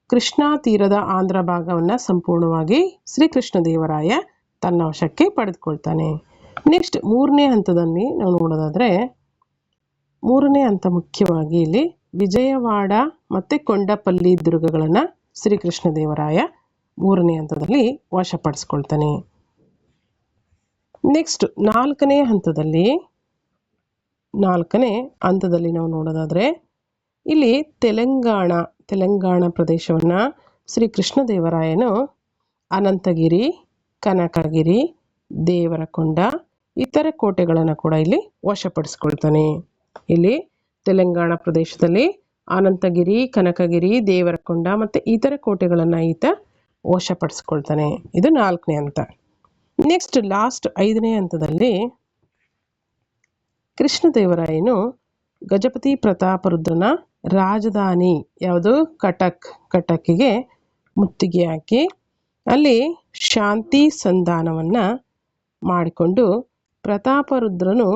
ಕೃಷ್ಣಾ ತೀರದ ಆಂಧ್ರ ಭಾಗವನ್ನು ಸಂಪೂರ್ಣವಾಗಿ ಶ್ರೀಕೃಷ್ಣದೇವರಾಯ ತನ್ನ ವಶಕ್ಕೆ ಪಡೆದುಕೊಳ್ತಾನೆ. ನೆಕ್ಸ್ಟ್ 3ನೇ ಹಂತದಲ್ಲಿ ನಾವು ನೋಡೋದಾದರೆ, 3ನೇ ಹಂತ ಮುಖ್ಯವಾಗಿ ಇಲ್ಲಿ ವಿಜಯವಾಡ ಮತ್ತು ಕೊಂಡಪಲ್ಲಿ ದುರ್ಗಗಳನ್ನು ಶ್ರೀಕೃಷ್ಣದೇವರಾಯ 3ನೇ ಹಂತದಲ್ಲಿ ವಶಪಡಿಸ್ಕೊಳ್ತಾನೆ. ನೆಕ್ಸ್ಟ್ 4ನೇ ಹಂತದಲ್ಲಿ ನಾವು ನೋಡೋದಾದರೆ, ಇಲ್ಲಿ ತೆಲಂಗಾಣ ಪ್ರದೇಶವನ್ನು ಶ್ರೀಕೃಷ್ಣದೇವರಾಯನು ಅನಂತಗಿರಿ, ಕನಕಗಿರಿ, ದೇವರಕೊಂಡ ಇತರ ಕೋಟೆಗಳನ್ನು ಕೂಡ ಇಲ್ಲಿ ವಶಪಡಿಸ್ಕೊಳ್ತಾನೆ. ಇಲ್ಲಿ ತೆಲಂಗಾಣ ಪ್ರದೇಶದಲ್ಲಿ ಅನಂತಗಿರಿ, ಕನಕಗಿರಿ, ದೇವರಕೊಂಡ ಮತ್ತು ಇತರ ಕೋಟೆಗಳನ್ನು ಈತ ವಶಪಡಿಸ್ಕೊಳ್ತಾನೆ. ಇದು 4ನೇ ಹಂತ. ನೆಕ್ಸ್ಟ್ ಲಾಸ್ಟ್ 5ನೇ ಹಂತದಲ್ಲಿ ಕೃಷ್ಣದೇವರಾಯನು ಗಜಪತಿ ಪ್ರತಾಪರುದ್ರನ ರಾಜಧಾನಿ ಯಾವುದು? ಕಟಕ್ಕಿಗೆ ಮುತ್ತಿಗೆ ಹಾಕಿ ಅಲ್ಲಿ ಶಾಂತಿ ಸಂಧಾನವನ್ನು ಮಾಡಿಕೊಂಡು ಪ್ರತಾಪರುದ್ರನು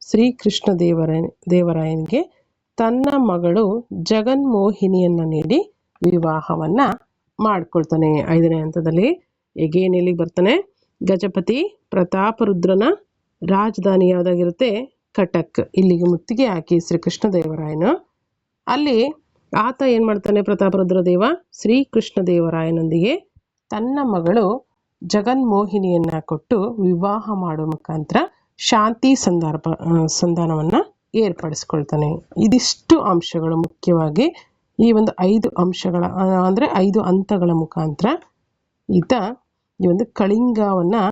ಶ್ರೀಕೃಷ್ಣದೇವರಾಯನಿಗೆ ತನ್ನ ಮಗಳು ಜಗನ್ಮೋಹಿನಿಯನ್ನು ನೀಡಿ ವಿವಾಹವನ್ನು ಮಾಡಿಕೊಳ್ತಾನೆ. 5ನೇ ಹಂತದಲ್ಲಿ ಎಲ್ಲಿಗೆ ಬರ್ತಾನೆ? ಗಜಪತಿ ಪ್ರತಾಪರುದ್ರನ ರಾಜಧಾನಿ ಯಾವುದಾಗಿರುತ್ತೆ? ಕಟಕ್. ಇಲ್ಲಿಗೆ ಮುತ್ತಿಗೆ ಹಾಕಿ ಶ್ರೀಕೃಷ್ಣದೇವರಾಯನು ಅಲ್ಲಿ ಆತ ಏನು ಮಾಡ್ತಾನೆ, ಪ್ರತಾಪರುದ್ರ ದೇವ ಶ್ರೀಕೃಷ್ಣ ದೇವರಾಯನೊಂದಿಗೆ ತನ್ನ ಮಗಳು ಜಗನ್ಮೋಹಿನಿಯನ್ನು ಕೊಟ್ಟು ವಿವಾಹ ಮಾಡುವ ಮುಖಾಂತರ ಶಾಂತಿ ಸಂಧಾನವನ್ನು ಏರ್ಪಡಿಸ್ಕೊಳ್ತಾನೆ. ಇದಿಷ್ಟು ಅಂಶಗಳು ಮುಖ್ಯವಾಗಿ ಈ ಒಂದು 5 ಅಂಶಗಳ ಅಂದರೆ 5 ಹಂತಗಳ ಮುಖಾಂತರ ಈತ ಈ ಒಂದು ಕಳಿಂಗವನ್ನು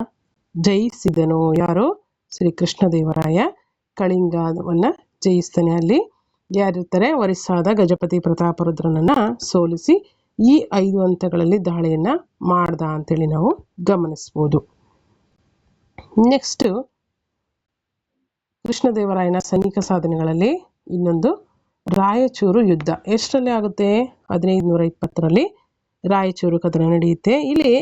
ಜಯಿಸಿದನು. ಯಾರು? ಶ್ರೀಕೃಷ್ಣ ದೇವರಾಯ ಕಳಿಂಗವನ್ನು ಜಯಿಸ್ತಾನೆ. ಅಲ್ಲಿ ಯಾರಿರ್ತಾರೆ? ಒರಿಸ್ಸಾದ ಗಜಪತಿ ಪ್ರತಾಪರುದ್ರನನ್ನು ಸೋಲಿಸಿ ಈ 5 ಹಂತಗಳಲ್ಲಿ ದಾಳಿಯನ್ನು ಮಾಡ್ದ ಅಂತೇಳಿ ನಾವು ಗಮನಿಸ್ಬೋದು. ನೆಕ್ಸ್ಟ್, ಕೃಷ್ಣದೇವರಾಯನ ಸೈನಿಕ ಸಾಧನೆಗಳಲ್ಲಿ ಇನ್ನೊಂದು ರಾಯಚೂರು ಯುದ್ಧ. ಎಷ್ಟರಲ್ಲಿ ಆಗುತ್ತೆ? 1520 ರಾಯಚೂರು ಕದನ ನಡೆಯುತ್ತೆ. ಇಲ್ಲಿ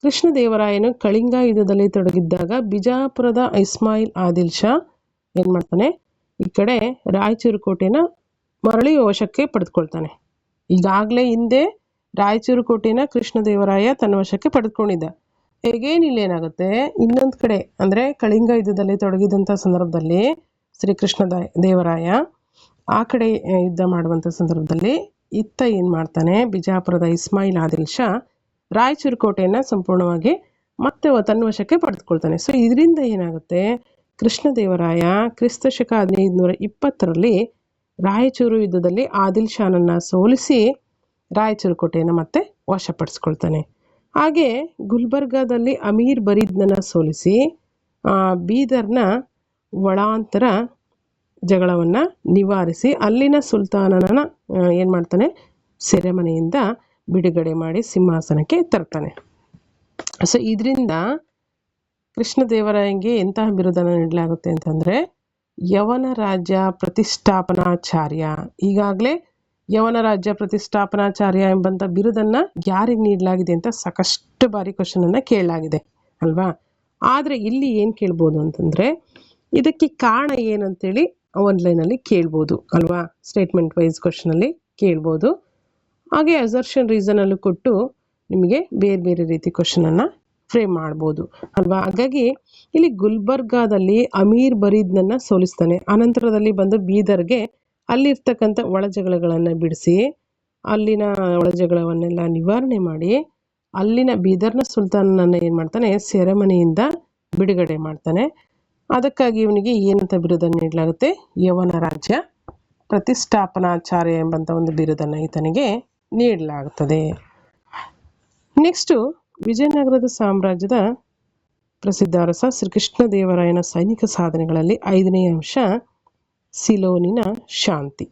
ಕೃಷ್ಣದೇವರಾಯನು ಕಳಿಂಗ ಯುದ್ಧದಲ್ಲಿ ತೊಡಗಿದ್ದಾಗ ಬಿಜಾಪುರದ ಇಸ್ಮಾಯಿಲ್ ಆದಿಲ್ ಶಾ ಏನು ಮಾಡ್ತಾನೆ, ಈ ಕಡೆ ರಾಯಚೂರು ಕೋಟೆನ ಮರಳಿ ವಶಕ್ಕೆ ಪಡೆದುಕೊಳ್ತಾನೆ. ಈಗಾಗಲೇ ಹಿಂದೆ ರಾಯಚೂರು ಕೋಟೆನ ಕೃಷ್ಣದೇವರಾಯ ತನ್ನ ವಶಕ್ಕೆ ಪಡೆದುಕೊಂಡಿದ್ದ. ಹೇಗೇನು ಇಲ್ಲೇನಾಗುತ್ತೆ, ಇನ್ನೊಂದು ಕಡೆ ಅಂದರೆ ಕಳಿಂಗ ಯುದ್ಧದಲ್ಲಿ ತೊಡಗಿದಂಥ ಸಂದರ್ಭದಲ್ಲಿ ಶ್ರೀಕೃಷ್ಣ ದೇವರಾಯ ಆ ಕಡೆ ಯುದ್ಧ ಮಾಡುವಂಥ ಸಂದರ್ಭದಲ್ಲಿ ಇತ್ತ ಏನು ಮಾಡ್ತಾನೆ, ಬಿಜಾಪುರದ ಇಸ್ಮಾಯಿಲ್ ಆದಿಲ್ ಶಾ ರಾಯಚೂರು ಕೋಟೆಯನ್ನು ಸಂಪೂರ್ಣವಾಗಿ ಮತ್ತೆ ತನ್ನ ವಶಕ್ಕೆ ಪಡೆದುಕೊಳ್ತಾನೆ. ಸೊ ಇದರಿಂದ ಏನಾಗುತ್ತೆ, ಕೃಷ್ಣದೇವರಾಯ ಕ್ರಿಸ್ತಶಕ 1520 ರಾಯಚೂರು ಯುದ್ಧದಲ್ಲಿ ಆದಿಲ್ ಶಾನನ್ನು ಸೋಲಿಸಿ ರಾಯಚೂರು ಕೋಟೆಯನ್ನು ಮತ್ತೆ ವಶಪಡಿಸ್ಕೊಳ್ತಾನೆ. ಹಾಗೆ ಗುಲ್ಬರ್ಗಾದಲ್ಲಿ ಅಮೀರ್ ಬರೀದ್ನನ್ನು ಸೋಲಿಸಿ ಬೀದರ್ನ ಒಳಾಂತರ ಜಗಳವನ್ನು ನಿವಾರಿಸಿ ಅಲ್ಲಿನ ಸುಲ್ತಾನನ ಏನು ಮಾಡ್ತಾನೆ, ಸೆರೆಮನೆಯಿಂದ ಬಿಡುಗಡೆ ಮಾಡಿ ಸಿಂಹಾಸನಕ್ಕೆ ತರ್ತಾನೆ. ಸೊ ಇದರಿಂದ ಕೃಷ್ಣದೇವರಾಯನಿಗೆ ಎಂತಹ ಬಿರುದನ್ನು ನೀಡಲಾಗುತ್ತೆ ಅಂತಂದರೆ ಯವನ ರಾಜ್ಯ ಪ್ರತಿಷ್ಠಾಪನಾಚಾರ್ಯ. ಈಗಾಗಲೇ ಯವನ ರಾಜ್ಯ ಪ್ರತಿಷ್ಠಾಪನಾಚಾರ್ಯ ಎಂಬಂಥ ಬಿರುದನ್ನು ಯಾರಿಗೆ ನೀಡಲಾಗಿದೆ ಅಂತ ಸಾಕಷ್ಟು ಬಾರಿ ಕ್ವಶನನ್ನು ಕೇಳಲಾಗಿದೆ ಅಲ್ವಾ. ಆದರೆ ಇಲ್ಲಿ ಏನು ಕೇಳ್ಬೋದು ಅಂತಂದರೆ ಇದಕ್ಕೆ ಕಾರಣ ಏನಂತೇಳಿ ಆನ್ಲೈನಲ್ಲಿ ಕೇಳ್ಬೋದು ಅಲ್ವಾ. ಸ್ಟೇಟ್ಮೆಂಟ್ ವೈಸ್ ಕ್ವಶನಲ್ಲಿ ಕೇಳ್ಬೋದು. ಹಾಗೆ ಅಸರ್ಷನ್ ರೀಸನಲ್ಲೂ ಕೊಟ್ಟು ನಿಮಗೆ ಬೇರೆ ಬೇರೆ ರೀತಿ ಕ್ವಶನನ್ನು ಫ್ರೇಮ್ ಮಾಡ್ಬೋದು ಅಲ್ವಾ. ಹಾಗಾಗಿ ಇಲ್ಲಿ ಗುಲ್ಬರ್ಗಾದಲ್ಲಿ ಅಮೀರ್ ಬರೀದ್ನನ್ನು ಸೋಲಿಸ್ತಾನೆ. ಅನಂತರದಲ್ಲಿ ಬಂದು ಬೀದರ್ಗೆ ಅಲ್ಲಿರ್ತಕ್ಕಂಥ ಒಳಜಗಳಗಳನ್ನು ಬಿಡಿಸಿ ಅಲ್ಲಿನ ಒಳಜಗಳವನ್ನೆಲ್ಲ ನಿವಾರಣೆ ಮಾಡಿ ಅಲ್ಲಿನ ಬೀದರ್ನ ಸುಲ್ತಾನನನ್ನು ಏನು ಮಾಡ್ತಾನೆ, ಸೆರೆಮನೆಯಿಂದ ಬಿಡುಗಡೆ ಮಾಡ್ತಾನೆ. ಅದಕ್ಕಾಗಿ ಇವನಿಗೆ ಏನಂತ ಬಿರುದನ್ನು ನೀಡಲಾಗುತ್ತೆ, ಯವನ ರಾಜ್ಯ ಪ್ರತಿಷ್ಠಾಪನಾಚಾರ್ಯ ಎಂಬಂಥ ಒಂದು ಬಿರುದನ್ನು ಈತನಿಗೆ ನೀಡಲಾಗುತ್ತದೆ. ನೆಕ್ಸ್ಟು, ವಿಜಯನಗರದ ಸಾಮ್ರಾಜ್ಯದ ಪ್ರಸಿದ್ಧ ಅರಸ ಶ್ರೀಕೃಷ್ಣದೇವರಾಯನ ಸೈನಿಕ ಸಾಧನೆಗಳಲ್ಲಿ 5ನೇ ಅಂಶ ಸಿಲೋನಿನ ಶಾಂತಿ.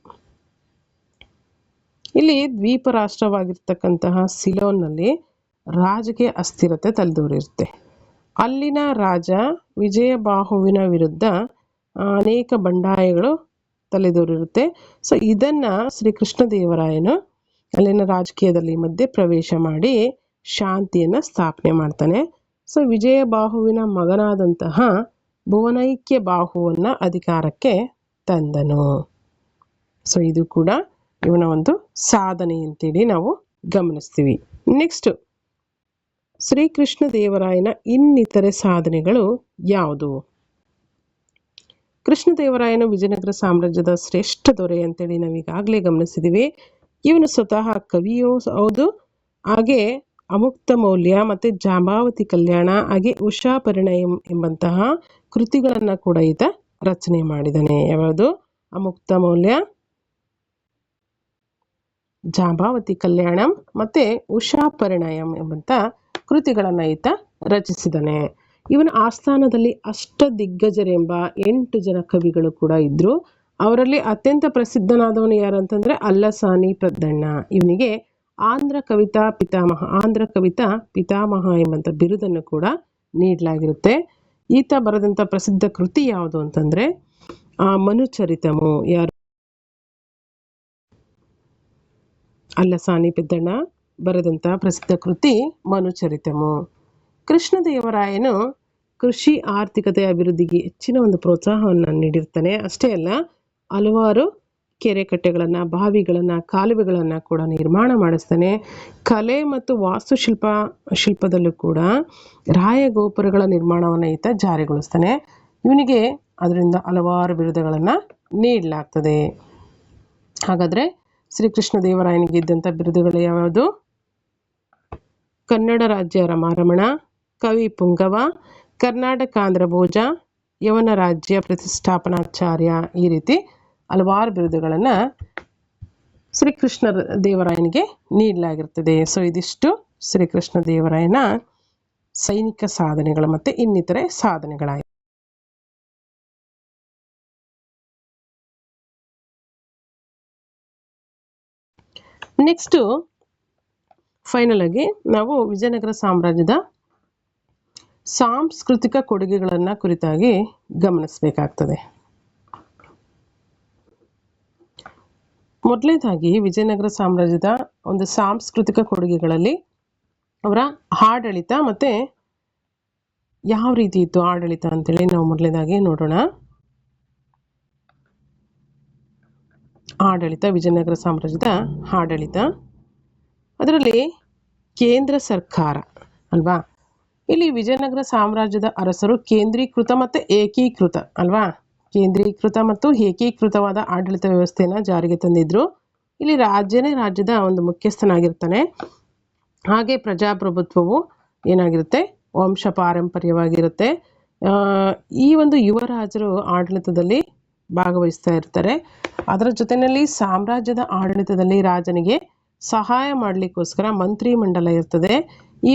ಇಲ್ಲಿ ದ್ವೀಪ ರಾಷ್ಟ್ರವಾಗಿರ್ತಕ್ಕಂತಹ ಸಿಲೋನ್ನಲ್ಲಿ ರಾಜಕೀಯ ಅಸ್ಥಿರತೆ ತಲೆದೋರಿರುತ್ತೆ. ಅಲ್ಲಿನ ರಾಜ ವಿಜಯಬಾಹುವಿನ ವಿರುದ್ಧ ಅನೇಕ ಬಂಡಾಯಗಳು ತಲೆದೋರಿರುತ್ತೆ. ಸೊ ಇದನ್ನು ಶ್ರೀಕೃಷ್ಣದೇವರಾಯನು ಅಲ್ಲಿನ ರಾಜಕೀಯದಲ್ಲಿ ಮಧ್ಯೆ ಪ್ರವೇಶ ಮಾಡಿ ಶಾಂತಿಯನ್ನು ಸ್ಥಾಪನೆ ಮಾಡ್ತಾನೆ. ಸೊ ವಿಜಯಬಾಹುವಿನ ಮಗನಾದಂತಹ ಭುವನೈಕ್ಯ ಬಾಹುವನ್ನು ಅಧಿಕಾರಕ್ಕೆ ತಂದನು. ಸೊ ಇದು ಕೂಡ ಇವನ ಒಂದು ಸಾಧನೆ ಅಂತೇಳಿ ನಾವು ಗಮನಿಸ್ತೀವಿ. ನೆಕ್ಸ್ಟ್, ಶ್ರೀಕೃಷ್ಣ ದೇವರಾಯನ ಇನ್ನಿತರೆ ಸಾಧನೆಗಳು ಯಾವುದು? ಕೃಷ್ಣದೇವರಾಯನು ವಿಜಯನಗರ ಸಾಮ್ರಾಜ್ಯದ ಶ್ರೇಷ್ಠ ದೊರೆ ಅಂತೇಳಿ ನಾವು ಈಗಾಗಲೇ ಗಮನಿಸಿದ್ದೀವಿ. ಇವನು ಸ್ವತಃ ಕವಿಯೂ ಹೌದು, ಹಾಗೆ ಅಮುಕ್ತ ಮೌಲ್ಯ ಮತ್ತು ಜಾಂಬಾವತಿ ಕಲ್ಯಾಣ ಹಾಗೆ ಉಷಾ ಪರಿಣಯಂ ಎಂಬಂತಹ ಕೃತಿಗಳನ್ನು ಕೂಡ ಈತ ರಚನೆ ಮಾಡಿದ್ದಾನೆ. ಯಾವುದು? ಅಮುಕ್ತ ಮೌಲ್ಯ, ಜಾಂಬಾವತಿ ಕಲ್ಯಾಣಂ ಮತ್ತು ಉಷಾ ಪರಿಣಯಂ ಎಂಬಂಥ ಕೃತಿಗಳನ್ನು ಈತ ರಚಿಸಿದ್ದಾನೆ. ಇವನ ಆಸ್ಥಾನದಲ್ಲಿ ಅಷ್ಟದಿಗ್ಗಜರೆಂಬ 8 ಜನ ಕವಿಗಳು ಕೂಡ ಇದ್ದರು. ಅವರಲ್ಲಿ ಅತ್ಯಂತ ಪ್ರಸಿದ್ಧನಾದವನು ಯಾರಂತಂದರೆ ಅಲ್ಲಸಾನಿ ಪ್ರದ್ದಣ್ಣ. ಇವನಿಗೆ ಆಂಧ್ರ ಕವಿತಾ ಪಿತಾಮಹ ಎಂಬಂಥ ಬಿರುದನ್ನು ಕೂಡ ನೀಡಲಾಗಿರುತ್ತೆ. ಈತ ಬರೆದಂಥ ಪ್ರಸಿದ್ಧ ಕೃತಿ ಯಾವುದು ಅಂತಂದರೆ ಮನುಚರಿತಮು. ಯಾರು? ಅಲ್ಲಸಾನಿ ಪೆದ್ದಣ್ಣ ಬರೆದಂಥ ಪ್ರಸಿದ್ಧ ಕೃತಿ ಮನುಚರಿತಮು. ಕೃಷ್ಣದೇವರಾಯನು ಕೃಷಿ ಆರ್ಥಿಕತೆ ಅಭಿವೃದ್ಧಿಗೆ ಹೆಚ್ಚಿನ ಒಂದು ಪ್ರೋತ್ಸಾಹವನ್ನು ನೀಡಿರ್ತಾನೆ. ಅಷ್ಟೇ ಅಲ್ಲ, ಹಲವಾರು ಕೆರೆ ಕಟ್ಟೆಗಳನ್ನು, ಬಾವಿಗಳನ್ನು, ಕಾಲುವೆಗಳನ್ನು ಕೂಡ ನಿರ್ಮಾಣ ಮಾಡಿಸ್ತಾನೆ. ಕಲೆ ಮತ್ತು ವಾಸ್ತುಶಿಲ್ಪದಲ್ಲೂ ಕೂಡ ರಾಯಗೋಪುರಗಳ ನಿರ್ಮಾಣವನ್ನು ಈತ ಜಾರಿಗೊಳಿಸ್ತಾನೆ. ಇವನಿಗೆ ಅದರಿಂದ ಹಲವಾರು ಬಿರುದುಗಳನ್ನು ನೀಡಲಾಗ್ತದೆ. ಹಾಗಾದರೆ ಶ್ರೀಕೃಷ್ಣ ದೇವರಾಯನಿಗೆ ಇದ್ದಂಥ ಬಿರುದುಗಳು ಯಾವುದು? ಕನ್ನಡ ರಾಜ್ಯ ರಮಾರಮಣ, ಕವಿ ಪುಂಗವ, ಕರ್ನಾಟಕಾಂಧ್ರ ಭೋಜ, ಯವನ ರಾಜ್ಯ ಪ್ರತಿಷ್ಠಾಪನಾಚಾರ್ಯ. ಈ ರೀತಿ ಹಲವಾರು ಬಿರುದುಗಳನ್ನು ಶ್ರೀಕೃಷ್ಣ ದೇವರಾಯನಿಗೆ ನೀಡಲಾಗಿರ್ತದೆ. ಸೊ ಇದಿಷ್ಟು ಶ್ರೀಕೃಷ್ಣ ದೇವರಾಯನ ಸೈನಿಕ ಸಾಧನೆಗಳು ಮತ್ತು ಇನ್ನಿತರೆ ಸಾಧನೆಗಳಾಗಿವೆ. ನೆಕ್ಸ್ಟು ಫೈನಲ್ ಆಗಿ ನಾವು ವಿಜಯನಗರ ಸಾಮ್ರಾಜ್ಯದ ಸಾಂಸ್ಕೃತಿಕ ಕೊಡುಗೆಗಳನ್ನು ಕುರಿತಾಗಿ ಗಮನಿಸಬೇಕಾಗ್ತದೆ. ಮೊದಲನೇದಾಗಿ ವಿಜಯನಗರ ಸಾಮ್ರಾಜ್ಯದ ಒಂದು ಸಾಂಸ್ಕೃತಿಕ ಕೊಡುಗೆಗಳಲ್ಲಿ ಅವರ ಆಡಳಿತ ಮತ್ತು ಯಾವ ರೀತಿ ಇತ್ತು ಆಡಳಿತ ಅಂತೇಳಿ ನಾವು ಮೊದಲನೇದಾಗಿ ನೋಡೋಣ. ಆಡಳಿತ, ವಿಜಯನಗರ ಸಾಮ್ರಾಜ್ಯದ ಆಡಳಿತ, ಅದರಲ್ಲಿ ಕೇಂದ್ರ ಸರ್ಕಾರ ಅಲ್ವಾ. ಇಲ್ಲಿ ವಿಜಯನಗರ ಸಾಮ್ರಾಜ್ಯದ ಅರಸರು ಕೇಂದ್ರೀಕೃತ ಮತ್ತು ಏಕೀಕೃತ ಅಲ್ವಾ, ಕೇಂದ್ರೀಕೃತ ಮತ್ತು ಏಕೀಕೃತವಾದ ಆಡಳಿತ ವ್ಯವಸ್ಥೆಯನ್ನು ಜಾರಿಗೆ ತಂದಿದ್ರು. ಇಲ್ಲಿ ರಾಜ್ಯದ ಒಂದು ಮುಖ್ಯಸ್ಥನಾಗಿರ್ತಾನೆ. ಹಾಗೆ ಪ್ರಜಾಪ್ರಭುತ್ವವು ಏನಾಗಿರುತ್ತೆ, ವಂಶ ಪಾರಂಪರ್ಯವಾಗಿರುತ್ತೆ. ಈ ಒಂದು ಯುವರಾಜರು ಆಡಳಿತದಲ್ಲಿ ಭಾಗವಹಿಸ್ತಾ ಇರ್ತಾರೆ. ಅದರ ಜೊತೆಯಲ್ಲಿ ಸಾಮ್ರಾಜ್ಯದ ಆಡಳಿತದಲ್ಲಿ ರಾಜನಿಗೆ ಸಹಾಯ ಮಾಡಲಿಕ್ಕೋಸ್ಕರ ಮಂತ್ರಿ ಮಂಡಲ ಇರ್ತದೆ. ಈ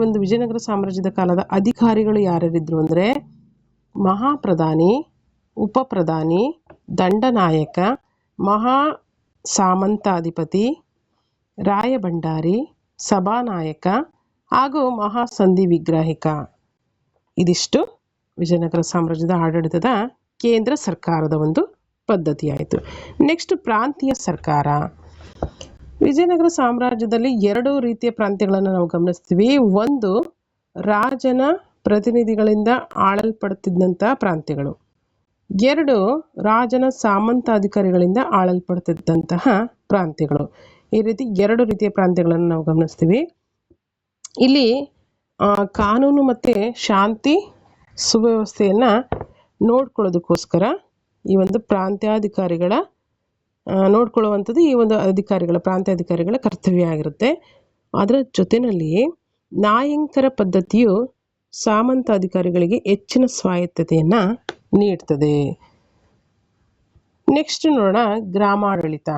ಒಂದು ವಿಜಯನಗರ ಸಾಮ್ರಾಜ್ಯದ ಕಾಲದ ಅಧಿಕಾರಿಗಳು ಯಾರ್ಯಾರಿದ್ರು ಅಂದರೆ ಮಹಾಪ್ರಧಾನಿ, ಉಪಪ್ರಧಾನಿ, ದಂಡನಾಯಕ, ಮಹಾ ಸಾಮಂತಾಧಿಪತಿ, ರಾಯಭಂಡಾರಿ, ಸಭಾನಾಯಕ ಹಾಗೂ ಮಹಾಸಂಧಿ ವಿಗ್ರಹಿಕ. ಇದಿಷ್ಟು ವಿಜಯನಗರ ಸಾಮ್ರಾಜ್ಯದ ಆಡಳಿತದ ಕೇಂದ್ರ ಸರ್ಕಾರದ ಒಂದು ಪದ್ಧತಿ ಆಯಿತು. ನೆಕ್ಸ್ಟ್ ಪ್ರಾಂತೀಯ ಸರ್ಕಾರ. ವಿಜಯನಗರ ಸಾಮ್ರಾಜ್ಯದಲ್ಲಿ ಎರಡು ರೀತಿಯ ಪ್ರಾಂತ್ಯಗಳನ್ನು ನಾವು ಗಮನಿಸ್ತೀವಿ. ಒಂದು ರಾಜನ ಪ್ರತಿನಿಧಿಗಳಿಂದ ಆಳಲ್ಪಡುತ್ತಿದ್ದಂಥ ಪ್ರಾಂತ್ಯಗಳು, ಎರಡು ರಾಜನ ಸಾಮಂತಾಧಿಕಾರಿಗಳಿಂದ ಆಳಲ್ಪಡುತ್ತಿದ್ದಂತಹ ಪ್ರಾಂತ್ಯಗಳು. ಈ ರೀತಿ ಎರಡು ರೀತಿಯ ಪ್ರಾಂತ್ಯಗಳನ್ನು ನಾವು ಗಮನಿಸ್ತೀವಿ. ಇಲ್ಲಿ ಕಾನೂನು ಮತ್ತು ಶಾಂತಿ ಸುವ್ಯವಸ್ಥೆಯನ್ನು ನೋಡ್ಕೊಳ್ಳೋದಕ್ಕೋಸ್ಕರ ಈ ಒಂದು ಪ್ರಾಂತ್ಯಾಧಿಕಾರಿಗಳ ನೋಡ್ಕೊಳ್ಳುವಂಥದ್ದು ಈ ಒಂದು ಪ್ರಾಂತ್ಯಾಧಿಕಾರಿಗಳ ಕರ್ತವ್ಯ ಆಗಿರುತ್ತೆ. ಅದರ ಜೊತೆಯಲ್ಲಿ ನಾಯಂಕರ ಪದ್ಧತಿಯು ಸಾಮಂತಾಧಿಕಾರಿಗಳಿಗೆ ಹೆಚ್ಚಿನ ಸ್ವಾಯತ್ತತೆಯನ್ನು ನೀಡ್ತದೆ. ನೆಕ್ಸ್ಟ್ ನೋಡೋಣ ಗ್ರಾಮಾಡಳಿತ.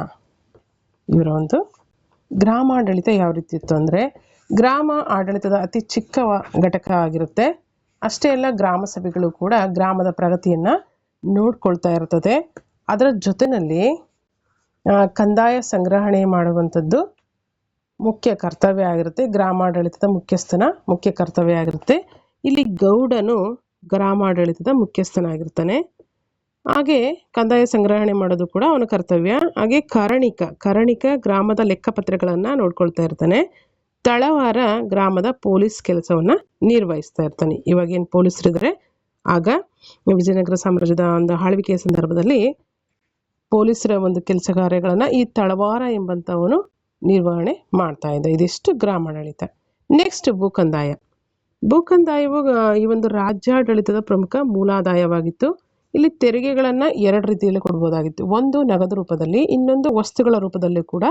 ಇವರ ಒಂದು ಗ್ರಾಮಾಡಳಿತ ಯಾವ ರೀತಿ ಇತ್ತು ಅಂದರೆ, ಗ್ರಾಮ ಆಡಳಿತದ ಅತಿ ಚಿಕ್ಕ ಘಟಕ ಆಗಿರುತ್ತೆ. ಅಷ್ಟೇ ಅಲ್ಲ, ಗ್ರಾಮ ಸಭೆಗಳು ಕೂಡ ಗ್ರಾಮದ ಪ್ರಗತಿಯನ್ನು ನೋಡ್ಕೊಳ್ತಾ ಇರ್ತದೆ. ಅದರ ಜೊತೆಯಲ್ಲಿ ಕಂದಾಯ ಸಂಗ್ರಹಣೆ ಮಾಡುವಂಥದ್ದು ಮುಖ್ಯ ಕರ್ತವ್ಯ ಆಗಿರುತ್ತೆ. ಗ್ರಾಮಾಡಳಿತದ ಮುಖ್ಯಸ್ಥನ ಮುಖ್ಯ ಕರ್ತವ್ಯ ಆಗಿರುತ್ತೆ. ಇಲ್ಲಿ ಗೌಡನು ಗ್ರಾಮಾಡಳಿತದ ಮುಖ್ಯಸ್ಥನಾಗಿರ್ತಾನೆ. ಹಾಗೆ ಕಂದಾಯ ಸಂಗ್ರಹಣೆ ಮಾಡೋದು ಕೂಡ ಅವನ ಕರ್ತವ್ಯ. ಹಾಗೆ ಕರಣಿಕ ಗ್ರಾಮದ ಲೆಕ್ಕಪತ್ರಗಳನ್ನು ನೋಡ್ಕೊಳ್ತಾ ಇರ್ತಾನೆ. ತಳವಾರ ಗ್ರಾಮದ ಪೊಲೀಸ್ ಕೆಲಸವನ್ನು ನಿರ್ವಹಿಸ್ತಾ ಇರ್ತಾನೆ. ಇವಾಗೇನು ಪೊಲೀಸರಿದ್ದಾರೆ, ಆಗ ವಿಜಯನಗರ ಸಾಮ್ರಾಜ್ಯದ ಒಂದು ಆಳ್ವಿಕೆಯ ಸಂದರ್ಭದಲ್ಲಿ ಪೊಲೀಸರ ಒಂದು ಕೆಲಸ ಕಾರ್ಯಗಳನ್ನು ಈ ತಳವಾರ ಎಂಬಂಥವನು ನಿರ್ವಹಣೆ ಮಾಡ್ತಾ ಇದ್ದ. ಇದಿಷ್ಟು ಗ್ರಾಮಾಡಳಿತ. ನೆಕ್ಸ್ಟ್ ಭೂಕಂದಾಯವು ಈ ಒಂದು ರಾಜ್ಯಾಡಳಿತದ ಪ್ರಮುಖ ಮೂಲಾದಾಯವಾಗಿತ್ತು. ಇಲ್ಲಿ ತೆರಿಗೆಗಳನ್ನು ಎರಡು ರೀತಿಯಲ್ಲಿ ಕೊಡ್ಬೋದಾಗಿತ್ತು. ಒಂದು ನಗದು ರೂಪದಲ್ಲಿ, ಇನ್ನೊಂದು ವಸ್ತುಗಳ ರೂಪದಲ್ಲಿ ಕೂಡ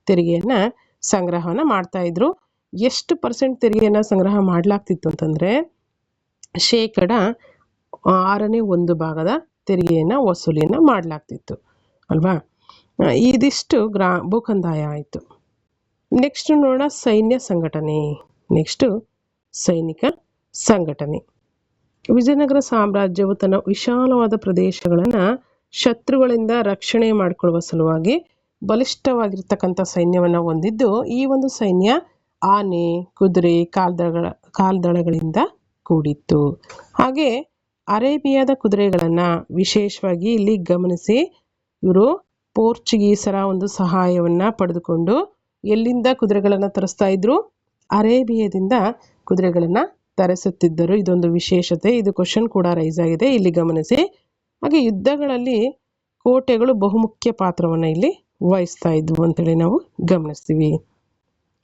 ತೆರಿಗೆಯನ್ನು ಸಂಗ್ರಹವನ್ನು ಮಾಡ್ತಾ ಇದ್ರು. ಎಷ್ಟು % ತೆರಿಗೆಯನ್ನು ಸಂಗ್ರಹ ಮಾಡಲಾಗ್ತಿತ್ತು ಅಂತಂದರೆ 1/6 ತೆರಿಗೆಯನ್ನು ವಸೂಲಿಯನ್ನು ಮಾಡಲಾಗ್ತಿತ್ತು ಅಲ್ವಾ. ಇದಿಷ್ಟು ಭೂಕಂದಾಯ ಆಯಿತು. ನೆಕ್ಸ್ಟ್ ನೋಡೋಣ ಸೈನ್ಯ ಸಂಘಟನೆ. ನೆಕ್ಸ್ಟು ಸೈನಿಕ ಸಂಘಟನೆ. ವಿಜಯನಗರ ಸಾಮ್ರಾಜ್ಯವು ತನ್ನ ವಿಶಾಲವಾದ ಪ್ರದೇಶಗಳನ್ನು ಶತ್ರುಗಳಿಂದ ರಕ್ಷಣೆ ಮಾಡಿಕೊಳ್ಳುವ ಸಲುವಾಗಿ ಬಲಿಷ್ಠವಾಗಿರ್ತಕ್ಕಂಥ ಸೈನ್ಯವನ್ನು ಹೊಂದಿದ್ದು, ಈ ಒಂದು ಸೈನ್ಯ ಆನೆ, ಕುದುರೆ, ಕಾಲ್ದಳಗಳಿಂದ ಕೂಡಿತ್ತು. ಹಾಗೆ ಅರೇಬಿಯಾದ ಕುದುರೆಗಳನ್ನು ವಿಶೇಷವಾಗಿ ಇಲ್ಲಿ ಗಮನಿಸಿ, ಇವರು ಪೋರ್ಚುಗೀಸರ ಒಂದು ಸಹಾಯವನ್ನು ಪಡೆದುಕೊಂಡು ಎಲ್ಲಿಂದ ಕುದುರೆಗಳನ್ನು ತರಿಸ್ತಾ ಇದ್ರು? ಅರೇಬಿಯಾದಿಂದ ಕುದುರೆಗಳನ್ನು ತರಿಸುತ್ತಿದ್ದರು. ಇದೊಂದು ವಿಶೇಷತೆ. ಇದು ಕ್ವಶನ್ ಕೂಡ ರೈಸ್ ಆಗಿದೆ, ಇಲ್ಲಿ ಗಮನಿಸಿ. ಹಾಗೆ ಯುದ್ಧಗಳಲ್ಲಿ ಕೋಟೆಗಳು ಬಹುಮುಖ್ಯ ಪಾತ್ರವನ್ನು ಇಲ್ಲಿ ವಹಿಸ್ತಾ ಇದ್ವು ಅಂತೇಳಿ ನಾವು ಗಮನಿಸ್ತೀವಿ.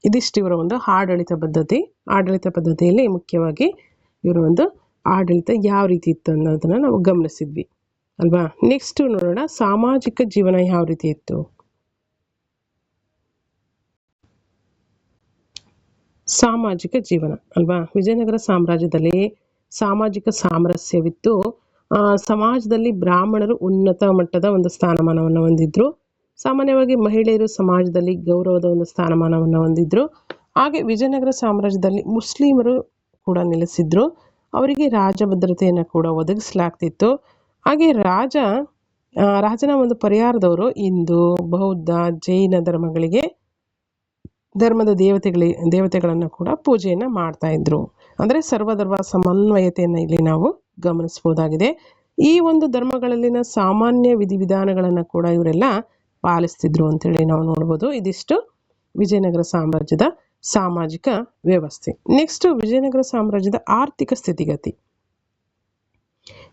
ಇದಿಷ್ಟು ಇವರ ಒಂದು ಆಡಳಿತ ಪದ್ಧತಿಯಲ್ಲಿ ಮುಖ್ಯವಾಗಿ ಇವರ ಒಂದು ಆಡಳಿತ ಯಾವ ರೀತಿ ಇತ್ತು ಅನ್ನೋದನ್ನು ನಾವು ಗಮನಿಸಿದ್ವಿ. ಅಲ್ವಾ. ನೆಕ್ಸ್ಟ್ ನೋಡೋಣ, ಸಾಮಾಜಿಕ ಜೀವನ ಯಾವ ರೀತಿ ಇತ್ತು. ಸಾಮಾಜಿಕ ಜೀವನ ಅಲ್ವಾ. ವಿಜಯನಗರ ಸಾಮ್ರಾಜ್ಯದಲ್ಲಿ ಸಾಮಾಜಿಕ ಸಾಮರಸ್ಯವಿತ್ತು. ಸಮಾಜದಲ್ಲಿ ಬ್ರಾಹ್ಮಣರು ಉನ್ನತ ಮಟ್ಟದ ಒಂದು ಸ್ಥಾನಮಾನವನ್ನು ಹೊಂದಿದ್ರು. ಸಾಮಾನ್ಯವಾಗಿ ಮಹಿಳೆಯರು ಸಮಾಜದಲ್ಲಿ ಗೌರವದ ಒಂದು ಸ್ಥಾನಮಾನವನ್ನು ಹೊಂದಿದ್ರು. ಹಾಗೆ ವಿಜಯನಗರ ಸಾಮ್ರಾಜ್ಯದಲ್ಲಿ ಮುಸ್ಲಿಮರು ಕೂಡ ನೆಲೆಸಿದ್ರು. ಅವರಿಗೆ ರಾಜಭದ್ರತೆಯನ್ನು ಕೂಡ ಒದಗಿಸಲಾಗ್ತಿತ್ತು. ಹಾಗೆ ರಾಜನ ಒಂದು ಪರಿವಾರದವರು ಹಿಂದೂ, ಬೌದ್ಧ, ಜೈನ ಧರ್ಮದ ದೇವತೆಗಳನ್ನು ಕೂಡ ಪೂಜೆಯನ್ನು ಮಾಡ್ತಾ ಇದ್ರು. ಅಂದರೆ ಸರ್ವಧರ್ಮ ಸಮನ್ವಯತೆಯನ್ನು ಇಲ್ಲಿ ನಾವು ಗಮನಿಸಬಹುದಾಗಿದೆ. ಈ ಒಂದು ಧರ್ಮಗಳಲ್ಲಿನ ಸಾಮಾನ್ಯ ವಿಧಿವಿಧಾನಗಳನ್ನು ಕೂಡ ಇವರೆಲ್ಲ ಪಾಲಿಸ್ತಿದ್ರು ಅಂತೇಳಿ ನಾವು ನೋಡ್ಬೋದು. ಇದಿಷ್ಟು ವಿಜಯನಗರ ಸಾಮ್ರಾಜ್ಯದ ಸಾಮಾಜಿಕ ವ್ಯವಸ್ಥೆ. ನೆಕ್ಸ್ಟ್, ವಿಜಯನಗರ ಸಾಮ್ರಾಜ್ಯದ ಆರ್ಥಿಕ ಸ್ಥಿತಿಗತಿ.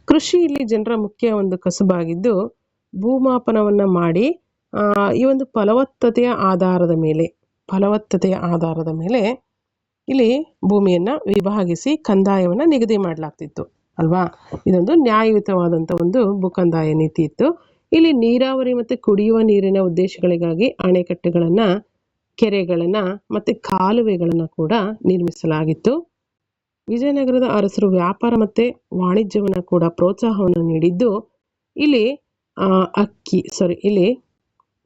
ಕೃಷಿ ಇಲ್ಲಿ ಜನರ ಮುಖ್ಯ ಒಂದು ಕಸುಬಾಗಿದ್ದು, ಭೂಮಾಪನವನ್ನು ಮಾಡಿ ಈ ಒಂದು ಫಲವತ್ತತೆಯ ಆಧಾರದ ಮೇಲೆ ಇಲ್ಲಿ ಭೂಮಿಯನ್ನು ವಿಭಾಗಿಸಿ ಕಂದಾಯವನ್ನು ನಿಗದಿ ಮಾಡಲಾಗ್ತಿತ್ತು ಅಲ್ವಾ. ಇದೊಂದು ನ್ಯಾಯಯುತವಾದಂಥ ಒಂದು ಭೂಕಂದಾಯ ನೀತಿ ಇತ್ತು. ಇಲ್ಲಿ ನೀರಾವರಿ ಮತ್ತು ಕುಡಿಯುವ ನೀರಿನ ಉದ್ದೇಶಗಳಿಗಾಗಿ ಅಣೆಕಟ್ಟುಗಳನ್ನು, ಕೆರೆಗಳನ್ನು ಮತ್ತು ಕಾಲುವೆಗಳನ್ನು ಕೂಡ ನಿರ್ಮಿಸಲಾಗಿತ್ತು. ವಿಜಯನಗರದ ಅರಸರು ವ್ಯಾಪಾರ ಮತ್ತು ವಾಣಿಜ್ಯವನ್ನು ಕೂಡ ಪ್ರೋತ್ಸಾಹವನ್ನು ನೀಡಿದ್ದು, ಇಲ್ಲಿ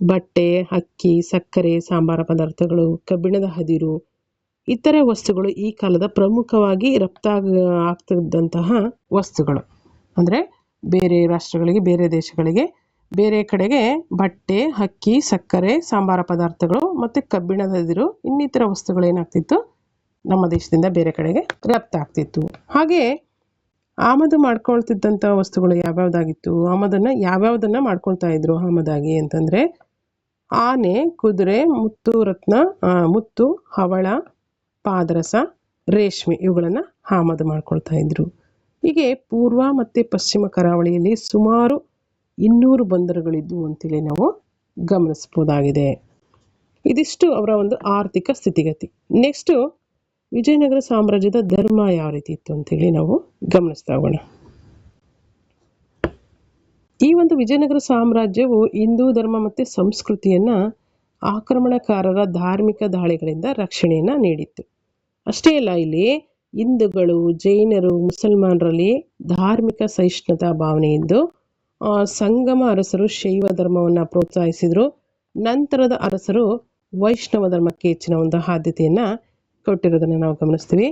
ಬಟ್ಟೆ, ಅಕ್ಕಿ, ಸಕ್ಕರೆ, ಸಾಂಬಾರ ಪದಾರ್ಥಗಳು, ಕಬ್ಬಿಣದ ಅದಿರು, ಇತರೆ ವಸ್ತುಗಳು ಈ ಕಾಲದ ಪ್ರಮುಖವಾಗಿ ರಫ್ತಾಗ್ತಿದ್ದಂತಹ ವಸ್ತುಗಳು. ಅಂದರೆ ಬೇರೆ ರಾಷ್ಟ್ರಗಳಿಗೆ, ಬೇರೆ ದೇಶಗಳಿಗೆ, ಬೇರೆ ಕಡೆಗೆ ಬಟ್ಟೆ, ಅಕ್ಕಿ, ಸಕ್ಕರೆ, ಸಾಂಬಾರ ಪದಾರ್ಥಗಳು ಮತ್ತು ಕಬ್ಬಿಣದ ಅದಿರು, ಇನ್ನಿತರ ವಸ್ತುಗಳು ಏನಾಗ್ತಿತ್ತು, ನಮ್ಮ ದೇಶದಿಂದ ಬೇರೆ ಕಡೆಗೆ ರಫ್ತಾಗ್ತಿತ್ತು. ಹಾಗೆ ಆಮದು ಮಾಡ್ಕೊಳ್ತಿದ್ದಂಥ ವಸ್ತುಗಳು ಯಾವ್ಯಾವ್ದಾಗಿತ್ತು, ಯಾವ್ಯಾವುದನ್ನು ಮಾಡ್ಕೊಳ್ತಾ ಇದ್ರು ಆಮದಾಗಿ ಅಂತಂದರೆ ಆನೆ, ಕುದುರೆ, ಮುತ್ತು, ಹವಳ, ಪಾದರಸ, ರೇಷ್ಮೆ ಇವುಗಳನ್ನು ಆಮದು ಮಾಡ್ಕೊಳ್ತಾ ಇದ್ರು. ಹೀಗೆ ಪೂರ್ವ ಮತ್ತು ಪಶ್ಚಿಮ ಕರಾವಳಿಯಲ್ಲಿ ಸುಮಾರು 200 ಬಂದರುಗಳಿದ್ವು ಅಂತೇಳಿ ನಾವು ಗಮನಿಸ್ಬೋದಾಗಿದೆ. ಇದಿಷ್ಟು ಅವರ ಒಂದು ಆರ್ಥಿಕ ಸ್ಥಿತಿಗತಿ. ನೆಕ್ಸ್ಟು, ವಿಜಯನಗರ ಸಾಮ್ರಾಜ್ಯದ ಧರ್ಮ ಯಾವ ರೀತಿ ಇತ್ತು ಅಂತೇಳಿ ನಾವು ಗಮನಿಸ್ತಾ ಹೋಗೋಣ. ಈ ಒಂದು ವಿಜಯನಗರ ಸಾಮ್ರಾಜ್ಯವು ಹಿಂದೂ ಧರ್ಮ ಮತ್ತು ಸಂಸ್ಕೃತಿಯನ್ನು ಆಕ್ರಮಣಕಾರರ ಧಾರ್ಮಿಕ ದಾಳಿಗಳಿಂದ ರಕ್ಷಣೆಯನ್ನು ನೀಡಿತ್ತು. ಅಷ್ಟೇ ಅಲ್ಲ, ಇಲ್ಲಿ ಹಿಂದೂಗಳು, ಜೈನರು, ಮುಸಲ್ಮಾನರಲ್ಲಿ ಧಾರ್ಮಿಕ ಸಹಿಷ್ಣುತಾ ಭಾವನೆ ಇದ್ದು ಸಂಗಮ ಅರಸರು ಶೈವ ಧರ್ಮವನ್ನು ಪ್ರೋತ್ಸಾಹಿಸಿದರು. ನಂತರದ ಅರಸರು ವೈಷ್ಣವ ಧರ್ಮಕ್ಕೆ ಹೆಚ್ಚಿನ ಒಂದು ಆದ್ಯತೆಯನ್ನು ಕೊಟ್ಟಿರೋದನ್ನು ನಾವು ಗಮನಿಸ್ತೀವಿ.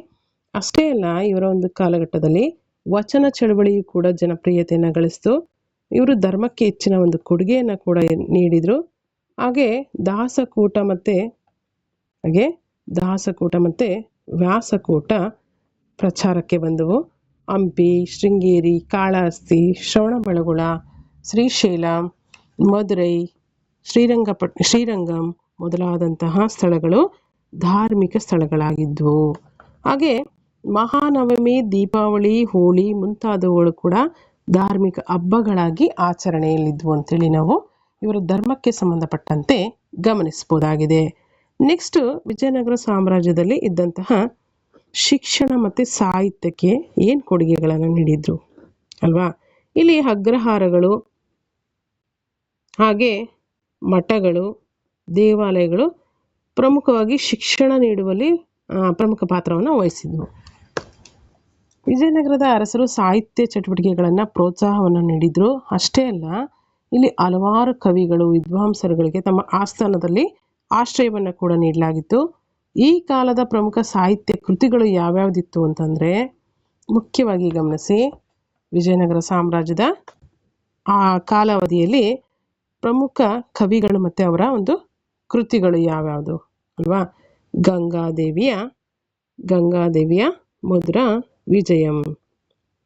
ಅಷ್ಟೇ ಅಲ್ಲ, ಇವರ ಒಂದು ಕಾಲಘಟ್ಟದಲ್ಲಿ ವಚನ ಚಳವಳಿಯು ಕೂಡ ಜನಪ್ರಿಯತೆಯನ್ನು ಗಳಿಸಿತು. ಇವರು ಧರ್ಮಕ್ಕೆ ಹೆಚ್ಚಿನ ಒಂದು ಕೊಡುಗೆಯನ್ನು ಕೂಡ ನೀಡಿದರು. ಹಾಗೆ ದಾಸಕೂಟ ಮತ್ತು ವ್ಯಾಸಕೂಟ ಪ್ರಚಾರಕ್ಕೆ ಬಂದವು. ಹಂಪಿ, ಶೃಂಗೇರಿ, ಕಾಳಹಸ್ತಿ, ಶ್ರವಣಬೆಳಗೊಳ, ಶ್ರೀಶೈಲ, ಮಧುರೈ, ಶ್ರೀರಂಗಂ ಮೊದಲಾದಂತಹ ಸ್ಥಳಗಳು ಧಾರ್ಮಿಕ ಸ್ಥಳಗಳಾಗಿದ್ವು. ಹಾಗೆ ಮಹಾನವಮಿ, ದೀಪಾವಳಿ, ಹೋಳಿ ಮುಂತಾದವುಗಳು ಕೂಡ ಧಾರ್ಮಿಕ ಹಬ್ಬಗಳಾಗಿ ಆಚರಣೆಯಲ್ಲಿದ್ವು ಅಂತೇಳಿ ನಾವು ಇವರ ಧರ್ಮಕ್ಕೆ ಸಂಬಂಧಪಟ್ಟಂತೆ ಗಮನಿಸಬಹುದಾಗಿದೆ. ನೆಕ್ಸ್ಟ್, ವಿಜಯನಗರ ಸಾಮ್ರಾಜ್ಯದಲ್ಲಿ ಇದ್ದಂತಹ ಶಿಕ್ಷಣ ಮತ್ತು ಸಾಹಿತ್ಯಕ್ಕೆ ಏನು ಕೊಡುಗೆಗಳನ್ನು ನೀಡಿದ್ರು ಅಲ್ವಾ. ಇಲ್ಲಿ ಅಗ್ರಹಾರಗಳು, ಹಾಗೆ ಮಠಗಳು, ದೇವಾಲಯಗಳು ಪ್ರಮುಖವಾಗಿ ಶಿಕ್ಷಣ ನೀಡುವಲ್ಲಿ ಪ್ರಮುಖ ಪಾತ್ರವನ್ನು ವಹಿಸಿದ್ವು. ವಿಜಯನಗರದ ಅರಸರು ಸಾಹಿತ್ಯ ಚಟುವಟಿಕೆಗಳನ್ನು ಪ್ರೋತ್ಸಾಹವನ್ನು ನೀಡಿದ್ರು. ಅಷ್ಟೇ ಅಲ್ಲ, ಇಲ್ಲಿ ಹಲವಾರು ಕವಿಗಳು, ವಿದ್ವಾಂಸರುಗಳಿಗೆ ತಮ್ಮ ಆಸ್ಥಾನದಲ್ಲಿ ಆಶ್ರಯವನ್ನು ಕೂಡ ನೀಡಲಾಗಿತ್ತು. ಈ ಕಾಲದ ಪ್ರಮುಖ ಸಾಹಿತ್ಯ ಕೃತಿಗಳು ಯಾವ್ಯಾವುದಿತ್ತು ಅಂತಂದರೆ, ಮುಖ್ಯವಾಗಿ ಗಮನಿಸಿ, ವಿಜಯನಗರ ಸಾಮ್ರಾಜ್ಯದ ಆ ಕಾಲಾವಧಿಯಲ್ಲಿ ಪ್ರಮುಖ ಕವಿಗಳು ಮತ್ತು ಅವರ ಒಂದು ಕೃತಿಗಳು ಯಾವ್ಯಾವುದು ಅಲ್ವಾ. ಗಂಗಾದೇವಿಯ ಮಧುರಾ ವಿಜಯಂ,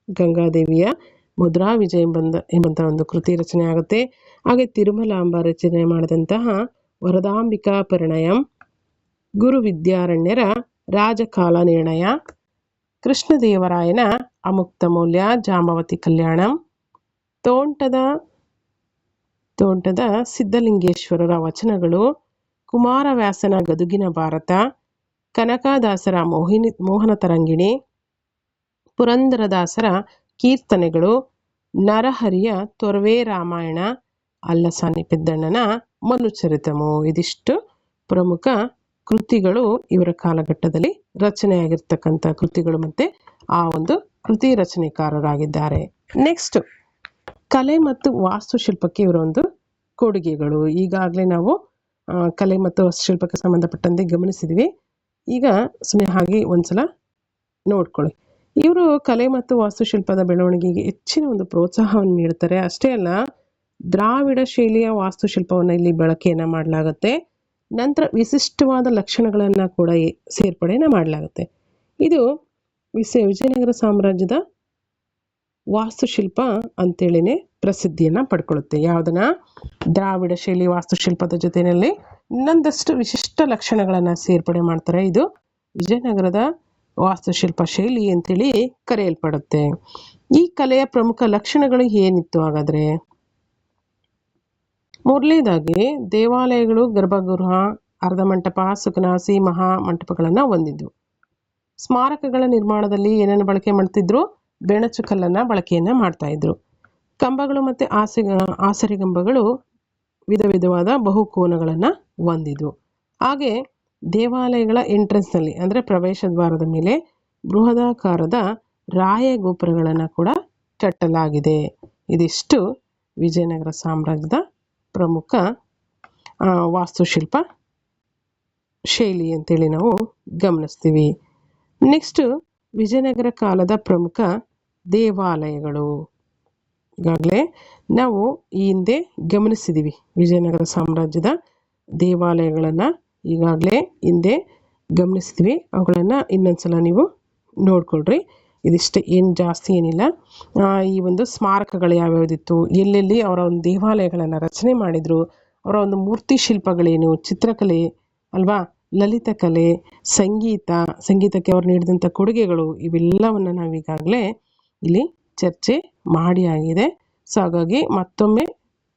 ಗಂಗಾದೇವಿಯ ಮುದ್ರಾ ವಿಜಯಂ ಎಂಬಂಥ ಒಂದು ಕೃತಿ ರಚನೆ ಆಗುತ್ತೆ. ಹಾಗೆ ತಿರುಮಲಾಂಬ ರಚನೆ ಮಾಡಿದಂತಹ ವರದಾಂಬಿಕಾ ಪರಿಣಯಂ, ಗುರು ವಿದ್ಯಾರಣ್ಯರ ರಾಜಕಾಲ ನಿರ್ಣಯ, ಕೃಷ್ಣದೇವರಾಯನ ಅಮುಕ್ತ ಮೌಲ್ಯ, ಜಾಂಬವತಿ ಕಲ್ಯಾಣಂ, ತೋಂಟದ ಸಿದ್ಧಲಿಂಗೇಶ್ವರರ ವಚನಗಳು, ಕುಮಾರವ್ಯಾಸನ ಗದುಗಿನ ಭಾರತ, ಕನಕದಾಸರ ಮೋಹನ ತರಂಗಿಣಿ, ಪುರಂದರದಾಸರ ಕೀರ್ತನೆಗಳು, ನರಹರಿಯ ತೊರವೆ ರಾಮಾಯಣ, ಅಲ್ಲಸಾನಿ ಪೆದ್ದಣ್ಣನ ಮನುಚರಿತಮು. ಇದಿಷ್ಟು ಪ್ರಮುಖ ಕೃತಿಗಳು ಇವರ ಕಾಲಘಟ್ಟದಲ್ಲಿ ರಚನೆಯಾಗಿರ್ತಕ್ಕಂಥ ಕೃತಿಗಳು ಮತ್ತು ಆ ಒಂದು ಕೃತಿ ರಚನೆಕಾರರಾಗಿದ್ದಾರೆ. ನೆಕ್ಸ್ಟ್ ಕಲೆ ಮತ್ತು ವಾಸ್ತುಶಿಲ್ಪಕ್ಕೆ ಇವರ ಒಂದು ಕೊಡುಗೆಗಳು. ಈಗಾಗಲೇ ನಾವು ಕಲೆ ಮತ್ತು ವಾಸ್ತುಶಿಲ್ಪಕ್ಕೆ ಸಂಬಂಧಪಟ್ಟಂತೆ ಗಮನಿಸಿದ್ವಿ. ಈಗ ಸುಮ್ಮನೆ ಹಾಗೆ ಒಂದ್ಸಲ ನೋಡ್ಕೊಳ್ಳಿ. ಇವರು ಕಲೆ ಮತ್ತು ವಾಸ್ತುಶಿಲ್ಪದ ಬೆಳವಣಿಗೆಗೆ ಹೆಚ್ಚಿನ ಒಂದು ಪ್ರೋತ್ಸಾಹವನ್ನು ನೀಡ್ತಾರೆ. ಅಷ್ಟೇ ಅಲ್ಲ, ದ್ರಾವಿಡ ಶೈಲಿಯ ವಾಸ್ತುಶಿಲ್ಪವನ್ನು ಇಲ್ಲಿ ಬಳಕೆಯನ್ನು ಮಾಡಲಾಗುತ್ತೆ. ನಂತರ ವಿಶಿಷ್ಟವಾದ ಲಕ್ಷಣಗಳನ್ನು ಕೂಡ ಸೇರ್ಪಡೆಯನ್ನು ಮಾಡಲಾಗುತ್ತೆ. ಇದು ವಿಜಯನಗರ ಸಾಮ್ರಾಜ್ಯದ ವಾಸ್ತುಶಿಲ್ಪ ಅಂತೇಳಿನೇ ಪ್ರಸಿದ್ಧಿಯನ್ನು ಪಡ್ಕೊಳ್ಳುತ್ತೆ. ಯಾವುದನ್ನ? ದ್ರಾವಿಡ ಶೈಲಿ ವಾಸ್ತುಶಿಲ್ಪದ ಜೊತೆಯಲ್ಲಿ ಇನ್ನೊಂದಷ್ಟು ವಿಶಿಷ್ಟ ಲಕ್ಷಣಗಳನ್ನು ಸೇರ್ಪಡೆ ಮಾಡ್ತಾರೆ. ಇದು ವಿಜಯನಗರದ ವಾಸ್ತುಶಿಲ್ಪ ಶೈಲಿ ಅಂತೇಳಿ ಕರೆಯಲ್ಪಡುತ್ತೆ. ಈ ಕಲೆಯ ಪ್ರಮುಖ ಲಕ್ಷಣಗಳು ಏನಿತ್ತು ಹಾಗಾದ್ರೆ? ಮೊದಲನೇದಾಗಿ ದೇವಾಲಯಗಳು ಗರ್ಭಗೃಹ, ಅರ್ಧಮಂಟಪ, ಸುಖನಾಸಿ, ಮಹಾಮಂಟಪಗಳನ್ನು ಹೊಂದಿದ್ವು. ಸ್ಮಾರಕಗಳ ನಿರ್ಮಾಣದಲ್ಲಿ ಏನನ್ನು ಬಳಕೆ ಮಾಡ್ತಿದ್ರು? ಬೆಣಚು ಕಲ್ಲನ್ನು ಬಳಕೆಯನ್ನು ಮಾಡ್ತಾ ಇದ್ರು. ಕಂಬಗಳು ಮತ್ತು ಆಸರಿಗಂಬಗಳು ವಿಧ ವಿಧವಾದ ಬಹುಕೋನಗಳನ್ನು ಹೊಂದಿದ್ವು. ಹಾಗೆ ದೇವಾಲಯಗಳ ಎಂಟ್ರೆನ್ಸ್ನಲ್ಲಿ ಅಂದರೆ ಪ್ರವೇಶ ದ್ವಾರದ ಮೇಲೆ ಬೃಹದಾಕಾರದ ರಾಯ ಗೋಪುರಗಳನ್ನು ಕೂಡ ಕಟ್ಟಲಾಗಿದೆ. ಇದಿಷ್ಟು ವಿಜಯನಗರ ಸಾಮ್ರಾಜ್ಯದ ಪ್ರಮುಖ ವಾಸ್ತುಶಿಲ್ಪ ಶೈಲಿ ಅಂತೇಳಿ ನಾವು ಗಮನಿಸ್ತೀವಿ. ನೆಕ್ಸ್ಟ್ ವಿಜಯನಗರ ಕಾಲದ ಪ್ರಮುಖ ದೇವಾಲಯಗಳು. ಈಗಾಗಲೇ ನಾವು ಈ ಹಿಂದೆ ಗಮನಿಸಿದ್ದೀವಿ ವಿಜಯನಗರ ಸಾಮ್ರಾಜ್ಯದ ದೇವಾಲಯಗಳನ್ನು ಈಗಾಗಲೇ ಹಿಂದೆ ಗಮನಿಸಿದ್ವಿ. ಅವುಗಳನ್ನು ಇನ್ನೊಂದ್ಸಲ ನೀವು ನೋಡ್ಕೊಳ್ರಿ. ಇದಿಷ್ಟೇ, ಏನು ಜಾಸ್ತಿ ಏನಿಲ್ಲ. ಈ ಒಂದು ಸ್ಮಾರಕಗಳು ಯಾವ್ಯಾವುದಿತ್ತು, ಎಲ್ಲೆಲ್ಲಿ ಅವರ ಒಂದು ದೇವಾಲಯಗಳನ್ನು ರಚನೆ ಮಾಡಿದರು, ಅವರ ಒಂದು ಮೂರ್ತಿ ಶಿಲ್ಪಗಳೇನು, ಚಿತ್ರಕಲೆ ಅಲ್ವಾ, ಲಲಿತ ಕಲೆ, ಸಂಗೀತಕ್ಕೆ ಅವರು ನೀಡಿದಂಥ ಕೊಡುಗೆಗಳು, ಇವೆಲ್ಲವನ್ನು ನಾವೀಗಾಗಲೇ ಇಲ್ಲಿ ಚರ್ಚೆ ಮಾಡಿ ಆಗಿದೆ. ಸೊ ಹಾಗಾಗಿ ಮತ್ತೊಮ್ಮೆ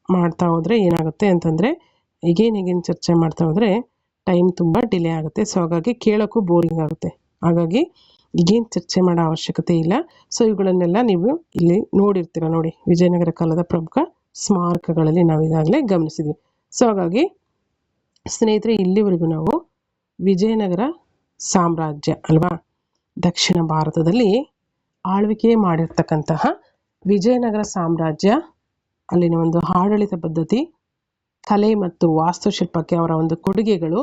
ಮಾಡ್ತಾ ಹೋದರೆ ಏನಾಗುತ್ತೆ ಅಂತಂದರೆ ಈಗೇನು ಚರ್ಚೆ ಮಾಡ್ತಾ ಹೋದರೆ ಟೈಮ್ ತುಂಬ ಡಿಲೇ ಆಗುತ್ತೆ. ಸೊ ಹಾಗಾಗಿ ಕೇಳೋಕ್ಕೂ ಬೋರಿಂಗ್ ಆಗುತ್ತೆ. ಹಾಗಾಗಿ ಈಗೇನು ಚರ್ಚೆ ಮಾಡೋ ಅವಶ್ಯಕತೆ ಇಲ್ಲ. ಸೊ ಇವುಗಳನ್ನೆಲ್ಲ ನೀವು ಇಲ್ಲಿ ನೋಡಿರ್ತೀರ. ನೋಡಿ, ವಿಜಯನಗರ ಕಾಲದ ಪ್ರಮುಖ ಸ್ಮಾರಕಗಳಲ್ಲಿ ನಾವೀಗಾಗಲೇ ಗಮನಿಸಿದ್ವಿ. ಸೊ ಹಾಗಾಗಿ ಸ್ನೇಹಿತರೆ, ಇಲ್ಲಿವರೆಗೂ ನಾವು ವಿಜಯನಗರ ಸಾಮ್ರಾಜ್ಯ ಅಲ್ವಾ, ದಕ್ಷಿಣ ಭಾರತದಲ್ಲಿ ಆಳ್ವಿಕೆ ಮಾಡಿರ್ತಕ್ಕಂತಹ ವಿಜಯನಗರ ಸಾಮ್ರಾಜ್ಯ, ಅಲ್ಲಿನ ಒಂದು ಆಡಳಿತ ಪದ್ಧತಿ, ಕಲೆ ಮತ್ತು ವಾಸ್ತುಶಿಲ್ಪಕ್ಕೆ ಅವರ ಒಂದು ಕೊಡುಗೆಗಳು,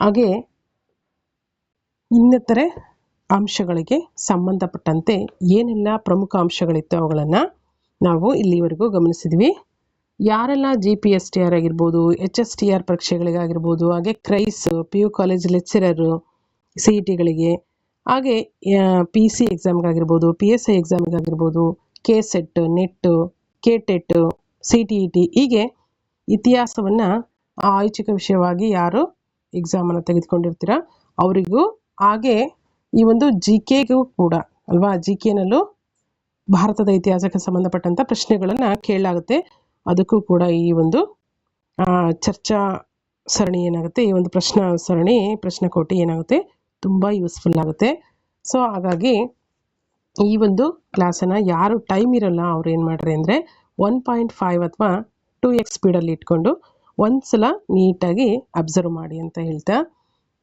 ಹಾಗೆ ಇನ್ನಿತರೆ ಅಂಶಗಳಿಗೆ ಸಂಬಂಧಪಟ್ಟಂತೆ ಏನೆಲ್ಲ ಪ್ರಮುಖ ಅಂಶಗಳಿತ್ತು ಅವುಗಳನ್ನು ನಾವು ಇಲ್ಲಿವರೆಗೂ ಗಮನಿಸಿದ್ವಿ. ಯಾರೆಲ್ಲ GPSTR ಆಗಿರ್ಬೋದು, HSTR ಪರೀಕ್ಷೆಗಳಿಗಾಗಿರ್ಬೋದು, ಹಾಗೆ ಕ್ರೈಸ್, PU ಕಾಲೇಜ್ ಲೆಕ್ಚರರು, CETಗಳಿಗೆ, ಹಾಗೆ PC ಎಕ್ಸಾಮ್ಗಾಗಿರ್ಬೋದು, PSI ಎಕ್ಸಾಮ್ಗಾಗಿರ್ಬೋದು, KSET, net, KTET, CTET, ಹೀಗೆ ಇತಿಹಾಸವನ್ನು ಐಚ್ಛಿಕ ವಿಷಯವಾಗಿ ಯಾರು ಎಕ್ಸಾಮನ್ನು ತೆಗೆದುಕೊಂಡಿರ್ತೀರ ಅವರಿಗೂ, ಹಾಗೆ ಈ ಒಂದು GKಗೂ ಕೂಡ ಅಲ್ವಾ, GKನಲ್ಲೂ ಭಾರತದ ಇತಿಹಾಸಕ್ಕೆ ಸಂಬಂಧಪಟ್ಟಂಥ ಪ್ರಶ್ನೆಗಳನ್ನು ಕೇಳಲಾಗುತ್ತೆ. ಅದಕ್ಕೂ ಕೂಡ ಈ ಒಂದು ಚರ್ಚಾ ಸರಣಿ ಏನಾಗುತ್ತೆ, ಈ ಒಂದು ಪ್ರಶ್ನೆಕೋಟಿ ಏನಾಗುತ್ತೆ, ತುಂಬ ಯೂಸ್ಫುಲ್ ಆಗುತ್ತೆ. ಸೊ ಹಾಗಾಗಿ ಈ ಒಂದು ಕ್ಲಾಸನ್ನು ಯಾರು ಟೈಮ್ ಇರೋಲ್ಲ ಅವ್ರು ಏನು ಮಾಡ್ರಿ ಅಂದರೆ 1.5 ಅಥವಾ 2x ಸ್ಪೀಡಲ್ಲಿ ಇಟ್ಕೊಂಡು ಒಂದ್ಸಲ ನೀಟಾಗಿ ಅಬ್ಸರ್ವ್ ಮಾಡಿ ಅಂತ ಹೇಳ್ತಾ,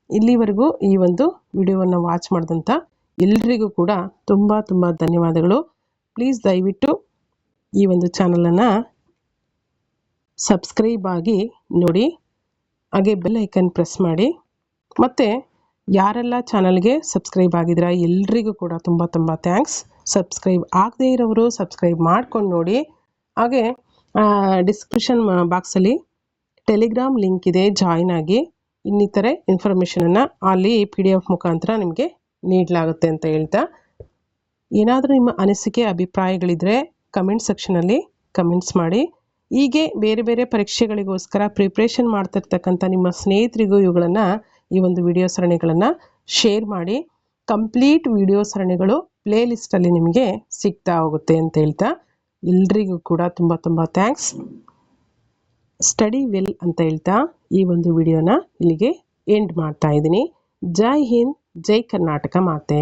ಇಲ್ಲಿವರೆಗೂ ಈ ಒಂದು ವಿಡಿಯೋವನ್ನು ವಾಚ್ ಮಾಡಿದಂಥ ಎಲ್ರಿಗೂ ಕೂಡ ತುಂಬ ತುಂಬ ಧನ್ಯವಾದಗಳು. ಪ್ಲೀಸ್ ದಯವಿಟ್ಟು ಈ ಒಂದು ಚಾನಲನ್ನು ಸಬ್ಸ್ಕ್ರೈಬ್ ಆಗಿ ನೋಡಿ, ಹಾಗೆ ಬೆಲ್ ಐಕನ್ ಪ್ರೆಸ್ ಮಾಡಿ. ಮತ್ತು ಯಾರೆಲ್ಲ ಚಾನಲ್ಗೆ ಸಬ್ಸ್ಕ್ರೈಬ್ ಆಗಿದ್ದೀರಾ ಎಲ್ರಿಗೂ ಕೂಡ ತುಂಬ ತುಂಬ ಥ್ಯಾಂಕ್ಸ್. ಸಬ್ಸ್ಕ್ರೈಬ್ ಆಗದೇ ಇರೋರು ಸಬ್ಸ್ಕ್ರೈಬ್ ಮಾಡ್ಕೊಂಡು ನೋಡಿ. ಹಾಗೆ ಡಿಸ್ಕ್ರಿಪ್ಷನ್ ಬಾಕ್ಸಲ್ಲಿ ಟೆಲಿಗ್ರಾಮ್ ಲಿಂಕ್ ಇದೆ, ಜಾಯ್ನ್ ಆಗಿ. ಇನ್ನಿತರೆ ಇನ್ಫಾರ್ಮೇಷನನ್ನು ಅಲ್ಲಿ PDF ಮುಖಾಂತರ ನಿಮಗೆ ನೀಡಲಾಗುತ್ತೆ ಅಂತ ಹೇಳ್ತಾ, ಏನಾದರೂ ನಿಮ್ಮ ಅನಿಸಿಕೆ ಅಭಿಪ್ರಾಯಗಳಿದ್ದರೆ ಕಮೆಂಟ್ ಸೆಕ್ಷನಲ್ಲಿ ಕಮೆಂಟ್ಸ್ ಮಾಡಿ. ಹೀಗೆ ಬೇರೆ ಬೇರೆ ಪರೀಕ್ಷೆಗಳಿಗೋಸ್ಕರ ಪ್ರಿಪ್ರೇಷನ್ ಮಾಡ್ತಿರ್ತಕ್ಕಂಥ ನಿಮ್ಮ ಸ್ನೇಹಿತರಿಗೂ ಇವುಗಳನ್ನು, ಈ ಒಂದು ವಿಡಿಯೋ ಸರಣಿಗಳನ್ನು ಶೇರ್ ಮಾಡಿ. ಕಂಪ್ಲೀಟ್ ವಿಡಿಯೋ ಸರಣಿಗಳು ಪ್ಲೇ ಲಿಸ್ಟಲ್ಲಿ ನಿಮಗೆ ಸಿಗ್ತಾ ಹೋಗುತ್ತೆ ಅಂತ ಹೇಳ್ತಾ, ಎಲ್ರಿಗೂ ಕೂಡ ತುಂಬ ತುಂಬ ಥ್ಯಾಂಕ್ಸ್. ಸ್ಟಡಿ ವೆಲ್ ಅಂತ ಹೇಳ್ತಾ ಈ ಒಂದು ವಿಡಿಯೋನ ಇಲ್ಲಿಗೆ ಎಂಡ್ ಮಾಡ್ತಾ ಇದ್ದೀನಿ. ಜೈ ಹಿಂದ್, ಜೈ ಕರ್ನಾಟಕ ಮಾತೆ.